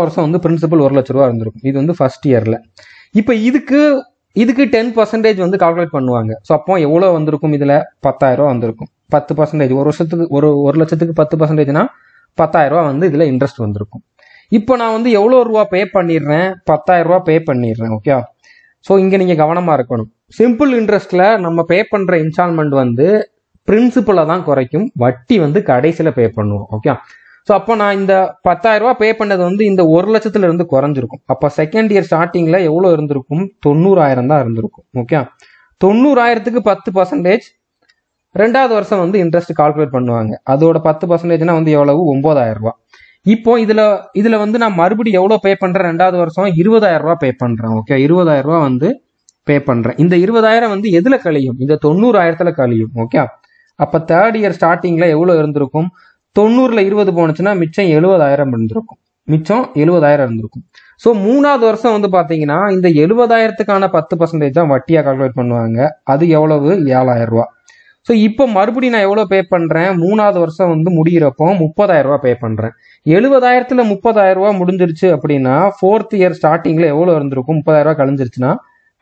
Speaker 1: வருஷம் வந்து பிரின்சிபல் 1 லட்ச ரூபா இருந்திருக்கும். இது வந்து ஃபர்ஸ்ட் இயர்ல. இப்போ இதுக்கு 10% வந்து கால்குலேட் பண்ணுவாங்க. ஸோ அப்போ எவ்வளோ வந்திருக்கும்? இதில் 10,000 ரூபா வந்திருக்கும். 10% ஒரு வருஷத்துக்கு ஒரு லட்சத்துக்கு 10%னா 10,000 ரூபா வந்து இதில் இன்ட்ரெஸ்ட் வந்திருக்கும். இப்போ நான் வந்து எவ்வளோ ரூபா பே பண்ணிடுறேன்? 10,000 ரூபா பே பண்ணிடுறேன். ஓகே, ஸோ இங்கே நீங்கள் கவனமாக இருக்கணும். சிம்பிள் இன்ட்ரெஸ்ட்ல நம்ம பே பண்ணுற இன்ஸ்டால்மெண்ட் வந்து பிரின்சிபலை தான் குறைக்கும், வட்டி வந்து கடைசியில் பே பண்ணுவோம். ஓகே, ஸோ அப்போ நான் இந்த 10,000 ரூபா பே பண்ணது வந்து இந்த 1 லட்சத்துல இருந்து குறைஞ்சிருக்கும். அப்போ செகண்ட் இயர் ஸ்டார்டிங்ல எவ்வளோ இருந்திருக்கும்? 90,000 தான் இருந்திருக்கும். ஓகே, 90,000க்கு 10%, ரெண்டாவது வருஷம் வந்து இன்ட்ரெஸ்ட் கால்குலேட் பண்ணுவாங்க. அதோட 10%னா வந்து எவ்வளவு? 9,000 ரூபாய். இப்போ இதுல வந்து நான் மறுபடியும் எவ்வளவு பே பண்றேன்? ரெண்டாவது வருஷம் 20,000 ரூபாய் பே பண்றேன். ஓகே, 20,000 ரூபாய் வந்து பே பண்றேன். இந்த 20,000 வந்து எதுல கழியும்? இந்த 90,000த்துல கழியும். ஓகே, அப்ப தேர்ட் இயர் ஸ்டார்டிங்ல எவ்வளவு இருந்திருக்கும்? 90ல 20 போனுச்சுன்னா மிச்சம் 70,000 இருந்திருக்கும். மிச்சம் 70,000 இருந்திருக்கும். ஸோ மூணாவது வருஷம் வந்து பாத்தீங்கன்னா இந்த 70,000த்துக்கான 10% தான் வட்டியா கால்குலேட் பண்ணுவாங்க. அது எவ்வளவு? 7,000 ரூபாய். ஸோ இப்போ மறுபடியும் நான் எவ்வளவு பே பண்றேன்? மூணாவது வருஷம் வந்து முடிகிறப்போ 30,000 ரூபாய் பே பண்றேன். 70,000த்துல 30,000 ரூபாய் முடிஞ்சிருச்சு அப்படின்னா ஃபோர்த் இயர் ஸ்டார்டிங்ல எவ்வளவு இருந்திருக்கும்? 30,000 ரூபாய் கழிஞ்சிருச்சுன்னா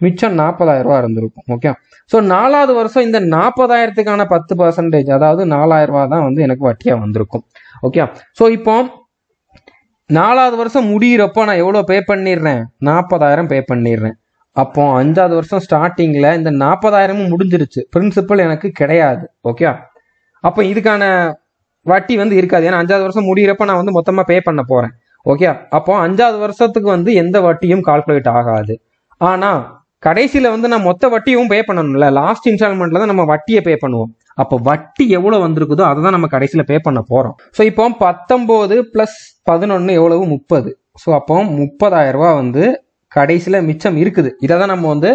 Speaker 1: மிச்சம் 40,000 ரூபாய் இருந்திருக்கும். ஓகே, ஸோ நாலாவது வருஷம் இந்த 40,000த்துக்கான 10%, அதாவது 4,000 ரூபாய் தான் வந்து எனக்கு வட்டியா வந்திருக்கும். ஓகே, ஸோ இப்போ நாலாவது வருஷம் முடிகிறப்போ நான் எவ்வளவு பே பண்ணிடுறேன்? 40,000 பே பண்ணிடுறேன். அப்போ அஞ்சாவது வருஷம் ஸ்டார்டிங்ல இந்த 40,000 முடிஞ்சிருச்சு, பிரின்சிபல் எனக்கு கிடையாது. ஓகே, அப்போ இதுக்கான வட்டி வந்து இருக்காது. ஏன்னா அஞ்சாவது வருஷம் முடிகிறப்ப நான் வந்து மொத்தமா பே பண்ண போறேன். ஓகே, அப்போ அஞ்சாவது வருஷத்துக்கு வந்து எந்த வட்டியும் கால்குலேட் ஆகாது. ஆனா கடைசியில வந்து நான் மொத்த வட்டியும் பே பண்ணணும்ல, லாஸ்ட் இன்ஸ்டால்மெண்ட்ல தான் நம்ம வட்டியை பே பண்ணுவோம். அப்போ வட்டி எவ்வளவு வந்திருக்குதோ அதை தான் நம்ம கடைசியில பே பண்ண போறோம். ஸோ இப்போ 19 + 11 எவ்வளவு? 30. ஸோ அப்போ 30,000 ரூபாய் வந்து கடைசியில மிச்சம் இருக்குது. இதை தான் நம்ம வந்து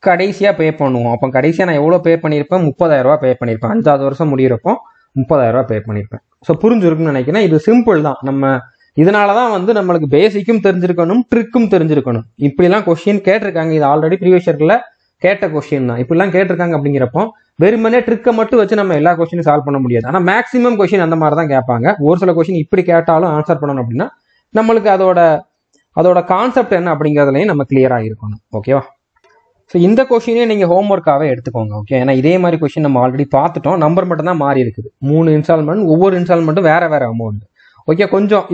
Speaker 1: கடைசியா பே பண்ணுவோம். அப்போ கடைசியா நான் எவ்வளவு பே பண்ணியிருப்பேன்? 30,000 ரூபாய் பே பண்ணியிருப்பேன். அஞ்சாவது வருஷம் முடிகிறப்போ 30,000 ரூபாய் பே பண்ணியிருப்பேன். ஸோ புரிஞ்சிருக்குன்னு நினைக்கிறேன். இது சிம்பிள் தான். நம்ம இதனாலதான் வந்து நம்மளுக்கு பேசிக்கும் தெரிஞ்சிருக்கணும், ட்ரிக்கும் தெரிஞ்சிருக்கணும். இப்படிலாம் கொஸ்டின் கேட்டிருக்காங்க. இது ஆல்ரெடி ப்ரீவியஸ் இயர்ல கேட்ட கொஸ்டின் தான். இப்படிலாம் கேட்டிருக்காங்க. அப்படிங்கிறப்போ வெறுமனே ட்ரிக்கை மட்டும் வச்சு நம்ம எல்லா கொஸ்டினும் சால்வ் பண்ண முடியாது. ஆனா மேக்ஸிமம் கொஸ்டின் அந்த மாதிரி தான் கேட்பாங்க. ஒரு சில கொஸ்டின் இப்படி கேட்டாலும் ஆன்சர் பண்ணணும் அப்படின்னா நம்மளுக்கு அதோட கான்செப்ட் என்ன அப்படிங்கிறதுலையும் நம்ம கிளியரா இருக்கணும். ஓகேவா? ஸோ இந்த கொஸ்டினே நீங்க ஹோம்ஒர்க்காவே எடுத்துக்கோங்க. ஓகே, ஏன்னா இதே மாதிரி கொஸ்டின் நம்ம ஆல்ரெடி பார்த்துட்டோம். நம்பர் மட்டும் தான் மாறி இருக்குது. 3 இன்ஸ்டால்மெண்ட், ஒவ்வொரு இன்ஸ்டால்மெண்ட்டும் வேற வேற அமௌண்ட். ஓகே,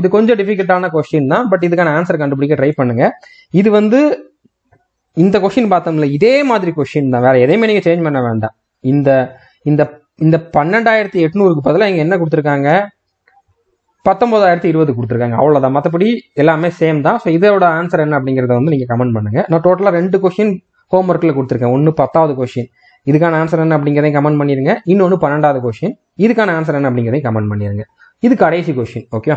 Speaker 1: இது கொஞ்சம் டிஃபிகல்ட்டான கொஸ்டின் தான். பட் இதுக்கான ஆன்சர் கண்டுபிடிக்க ட்ரை பண்ணுங்க. இது வந்து இந்த கொஸ்டின் பார்த்தோம்ல, இதே மாதிரி கொஸ்டின் தான், வேற எதையுமே நீங்க சேஞ்ச் பண்ண வேண்டாம். இந்த இந்த இந்த 12,800க்கு பதிலாக இங்க என்ன கொடுத்துருக்காங்க? 19,020 கொடுத்துருக்காங்க. அவ்வளவுதான். மற்றபடி எல்லாமே சேம் தான். ஸோ இதோட ஆன்சர் என்ன அப்படிங்கறத வந்து நீங்க கமெண்ட் பண்ணுங்க. நான் டோட்டலா 2 கொஸ்டின் ஹோம்ஒர்க்ல கொடுத்துருக்கேன். ஒன்னு 10வது கொஸ்டின், இதுக்கான ஆன்சர் என்ன அப்படிங்கிறதையும் கமெண்ட் பண்ணிருங்க. இன்னொன்னு 12வது கொஸ்டின், இதுக்கான ஆன்சர் என்ன அப்படிங்கிறதையும் கமெண்ட் பண்ணிருங்க. இது கடைசி question. Okay,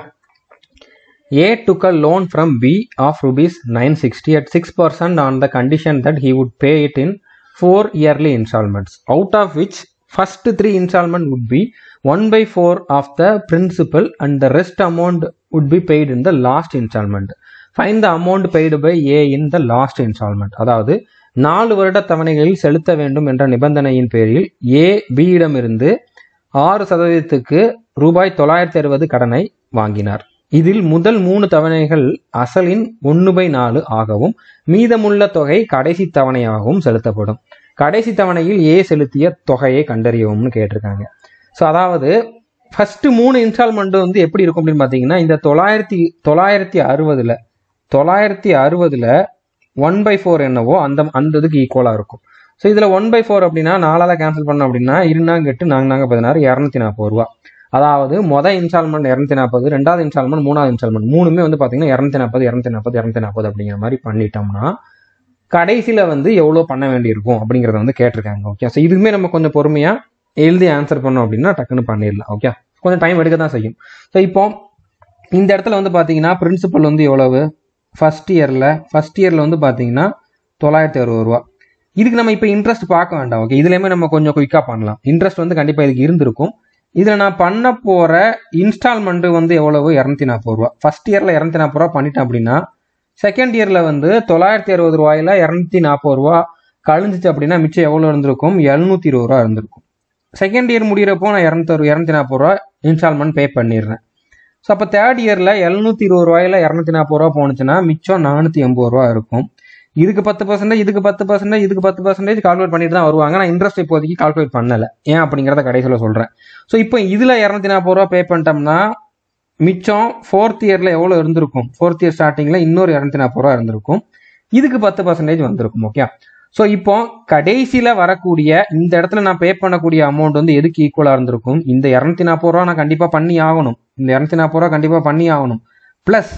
Speaker 1: A took a loan from B of rupees 960 at 6% on the condition that he would pay it in 4 yearly installments, out of which first 3 installment would be 1/4 of the principal and the rest amount would be paid in the last installment. Find the amount paid by A in the last installment. அதாவது 4 வருட தவணைகளில் செலுத்த வேண்டும் என்ற நிபந்தனையின் பேரில் A B இடமிருந்து 6% ரூபாய் 960 கடனை வாங்கினார். இதில் முதல் 3 தவணைகள் அசலின் 1/4 ஆகவும் மீதமுள்ள தொகை கடைசி தவணையாகவும் செலுத்தப்படும். கடைசி தவணையில் ஏ செலுத்திய தொகையை கண்டறியவும்னு கேட்டிருக்காங்க. ஸோ அதாவது ஃபர்ஸ்ட் 3 இன்ஸ்டால்மெண்ட் வந்து எப்படி இருக்கும் அப்படின்னு பார்த்தீங்கன்னா, இந்த 960ல 1/4 என்னவோ அந்த இதுக்கு ஈக்குவலா இருக்கும். ஸோ இதுல 1/4 அப்படின்னா 4ஆல கேன்சல் பண்ணோம் அப்படின்னா 2 நாங்க 16 240 ரூபா. அதாவது மொதல் இன்ஸ்டால்மெண்ட் 240, ரெண்டாவது இன்ஸ்டால்மெண்ட், மூணாவது இன்ஸ்டால்மெண்ட், மூணுமே வந்து பாத்தீங்கன்னா 240 அப்படிங்கிற மாதிரி பண்ணிட்டோம்னா கடைசியில வந்து எவ்வளவு பண்ண வேண்டியிருக்கும் அப்படிங்கறத வந்து கேட்டிருக்காங்க. ஓகே, ஸோ இதுவுமே நம்ம கொஞ்சம் பொறுமையா எழுதி ஆன்சர் பண்ணோம் அப்படின்னா டக்குன்னு பண்ணிடலாம். ஓகே, கொஞ்சம் டைம் எடுக்க தான் செய்யும். ஸோ இப்போ இந்த இடத்துல வந்து பாத்தீங்கன்னா பிரின்சிபல் வந்து எவ்வளவு? ஃபர்ஸ்ட் இயர்ல வந்து பாத்தீங்கன்னா 960 ரூபா. இதுக்கு நம்ம இப்போ இன்ட்ரெஸ்ட் பார்க்க வேண்டாம். ஓகே, இதுலயுமே நம்ம கொஞ்சம் குயிக்கா பண்ணலாம். இன்ட்ரெஸ்ட் வந்து கண்டிப்பா இதுக்கு இருந்திருக்கும். இதுல நான் பண்ண போற இன்ஸ்டால்மெண்ட் வந்து எவ்வளவு? 240 ரூபா. ஃபர்ஸ்ட் இயர்ல 240 ரூபா பண்ணிட்டேன் அப்படின்னா செகண்ட் இயர்ல வந்து 960 ரூபாயில 240 ரூபா கழிஞ்சிச்சு அப்படின்னா மிச்சம் எவ்வளவு இருந்திருக்கும்? 720 ரூபா இருந்திருக்கும். செகண்ட் இயர் முடிகிறப்போ நான் 240 ரூபா இன்ஸ்டால்மெண்ட் பே பண்ணிடுறேன். ஸோ அப்போ தேர்ட் இயர்ல 720 ரூபாயில 240 ரூபா போனுச்சுன்னா மிச்சம் 480 ரூபா இருக்கும். இதுக்கு 10%, இதுக்கு 10%, இதுக்கு 10% கால்குலேட் பண்ணிட்டு தான் வருவாங்க. நான் இன்ட்ரெஸ்ட் இப்போதைக்கு கால்குலேட் பண்ணல. ஏன் அப்படிங்கிறத கடைசியில சொல்றேன். ஸோ இப்போ இதுல 240 ரூபா பே பண்ணிட்டோம்னா மிச்சம் ஃபோர்த் இயர்ல எவ்வளவு இருந்திருக்கும்? ஃபோர்த் இயர் ஸ்டார்டிங்ல இன்னொரு 240 ரூபா இருந்திருக்கும். இதுக்கு 10% வந்திருக்கும். ஓகே, ஸோ இப்போ கடைசியில வரக்கூடிய இந்த இடத்துல நான் பே பண்ணக்கூடிய அமௌண்ட் வந்து எதுக்கு ஈக்குவலா இருந்திருக்கும்? இந்த 240 ரூபா நான் கண்டிப்பா பண்ணி ஆகணும். இந்த 240 ரூபா கண்டிப்பா பண்ணி ஆகணும். பிளஸ்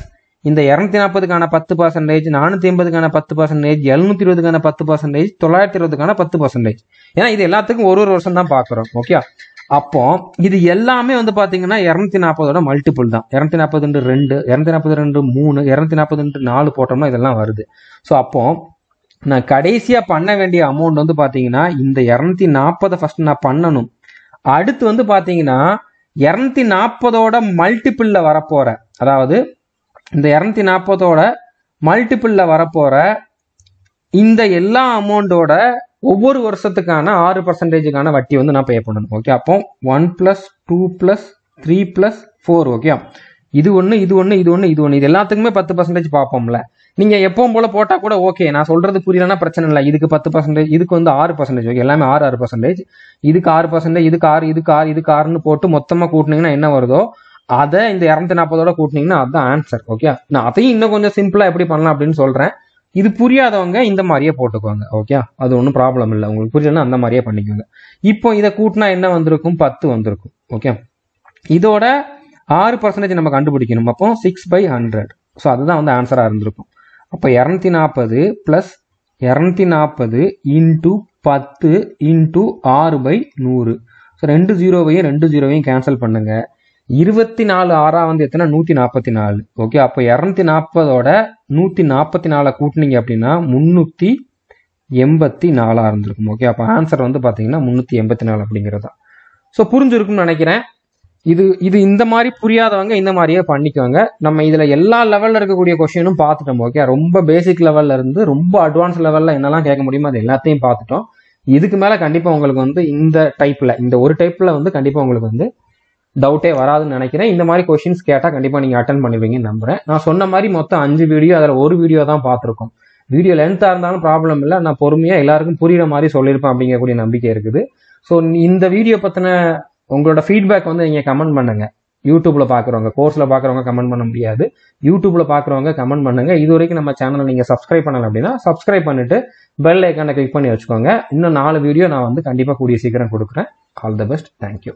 Speaker 1: இந்த 240க்கான 10%, 480க்கான 10%, 720க்கான 10%, 920க்கான 10%. ஏன்னா இது எல்லாத்துக்கும் ஒரு வருஷம் தான் பாக்குறோம். ஓகே, அப்போ இது எல்லாமே வந்து பாத்தீங்கன்னா 240ஓட மல்டிபிள் தான். 240 2, 240 3, 240 4 போட்டோம்னா இதெல்லாம் வருது. ஸோ அப்போ நான் கடைசியா பண்ண வேண்டிய அமௌண்ட் வந்து பாத்தீங்கன்னா இந்த 240 ஃபர்ஸ்ட் நான் பண்ணணும். அடுத்து வந்து பாத்தீங்கன்னா 240ஓட மல்டிபிள்ல வரப்போற, அதாவது இந்த 240ஓட மல்டிபிள்ல வரப்போற இந்த எல்லா அமௌண்டோட ஒவ்வொரு வருஷத்துக்கான 6%க்கான வட்டி வந்து நான் பே பண்ணணும். ஓகே, அப்போ 1 + 2 + 3 + 4. ஓகே, இது ஒன்று, இது ஒன்று, இது ஒன்று, இது ஒன்று, இது எல்லாத்துக்குமே 10% பார்ப்போம்ல. நீங்க எப்பவும் போல போட்டா கூட ஓகே, நான் சொல்றது புரியலன்னா பிரச்சனை இல்லை. இதுக்கு 10%, இதுக்கு வந்து 6%. ஓகே, எல்லாமே 6%, இதுக்கு 6%, இதுக்கு 6, இதுக்கு 6, இதுக்கு 6ன்னு போட்டு மொத்தமா கூட்டினீங்கன்னா என்ன வருதோ அதை இந்த 240ஓட கூட்டினீங்கன்னா அதுதான் ஆன்சர். ஓகே, நான் அதையும் இன்னும் கொஞ்சம் சிம்பிளா எப்படி பண்ணலாம் அப்படின்னு சொல்றேன். இது புரியாதவங்க இந்த மாதிரியே போட்டுக்கோங்க. ஓகே, அது ஒன்றும் ப்ராப்ளம் இல்லை. உங்களுக்கு புரியலன்னா அந்த மாதிரியே பண்ணிக்கோங்க. இப்போ இதை கூட்டினா என்ன வந்திருக்கும்? 10 வந்திருக்கும். ஓகே, இதோட 6% நம்ம கண்டுபிடிக்கணும். அப்போ 6/100. ஸோ அதுதான் வந்து ஆன்சரா இருந்திருக்கும். அப்போ 240 + 240 × 10 × 6/100. ஸோ 2 0வையும் 2 0வையும் கேன்சல் பண்ணுங்க. 24 6 வந்து எத்தனை? 144. ஓகே, அப்போ 240ஓட 144 கூட்டினீங்க அப்படின்னா 384 இருந்திருக்கும். ஓகே, அப்போ ஆன்சர் வந்து பாத்தீங்கன்னா 384 அப்படிங்கிறது தான். ஸோ புரிஞ்சிருக்கும்னு நினைக்கிறேன். இது இந்த மாதிரி புரியாதவங்க இந்த மாதிரியே பண்ணிக்கோங்க. நம்ம இதுல எல்லா லெவல்ல இருக்கக்கூடிய கொஸ்டினும் பார்த்துட்டோம். ஓகே, ரொம்ப பேசிக் லெவல்ல இருந்து ரொம்ப அட்வான்ஸ் லெவல்ல என்னெல்லாம் கேட்க முடியுமோ அது எல்லாத்தையும் பார்த்துட்டோம். இதுக்கு மேல கண்டிப்பா உங்களுக்கு வந்து இந்த ஒரு டைப்ல வந்து கண்டிப்பா உங்களுக்கு வந்து டவுட்டே வராதுன்னு நினைக்கிறேன். இந்த மாதிரி கொஸ்டின்ஸ் கேட்டா கண்டிப்பா நீங்க அட்டன் பண்ணுவீங்கன்னு நம்புறேன். நான் சொன்ன மாதிரி மொத்தம் 5 வீடியோ, அதுல ஒரு வீடியோ தான் பார்த்துருக்கோம். வீடியோ லென்த்தா இருந்தாலும் ப்ராப்ளம் இல்லை, நான் பொறுமையா எல்லாருக்கும் புரியுற மாதிரி சொல்லியிருப்பேன் அப்படிங்கக்கூடிய நம்பிக்கை இருக்குது. ஸோ இந்த வீடியோ பத்தின உங்களோட ஃபீட்பேக் வந்து நீங்க கமெண்ட் பண்ணுங்க. யூடியூப்ல பாக்குறவங்க, கோர்ஸ்ல பாக்குறவங்க கமெண்ட் பண்ண முடியாது. யூடியூப்ல பாக்குறவங்க கமெண்ட் பண்ணுங்க. இது வரைக்கும் நம்ம சேனலை நீங்க சப்ஸ்கிரைப் பண்ணல அப்படின்னா சப்ஸ்கிரைப் பண்ணிட்டு பெல் ஐக்கானை கிளிக் பண்ணி வச்சுக்கோங்க. இன்னும் 4 வீடியோ நான் வந்து கண்டிப்பா கூடிய சீக்கிரம் கொடுக்குறேன். All the best. தேங்க்யூ.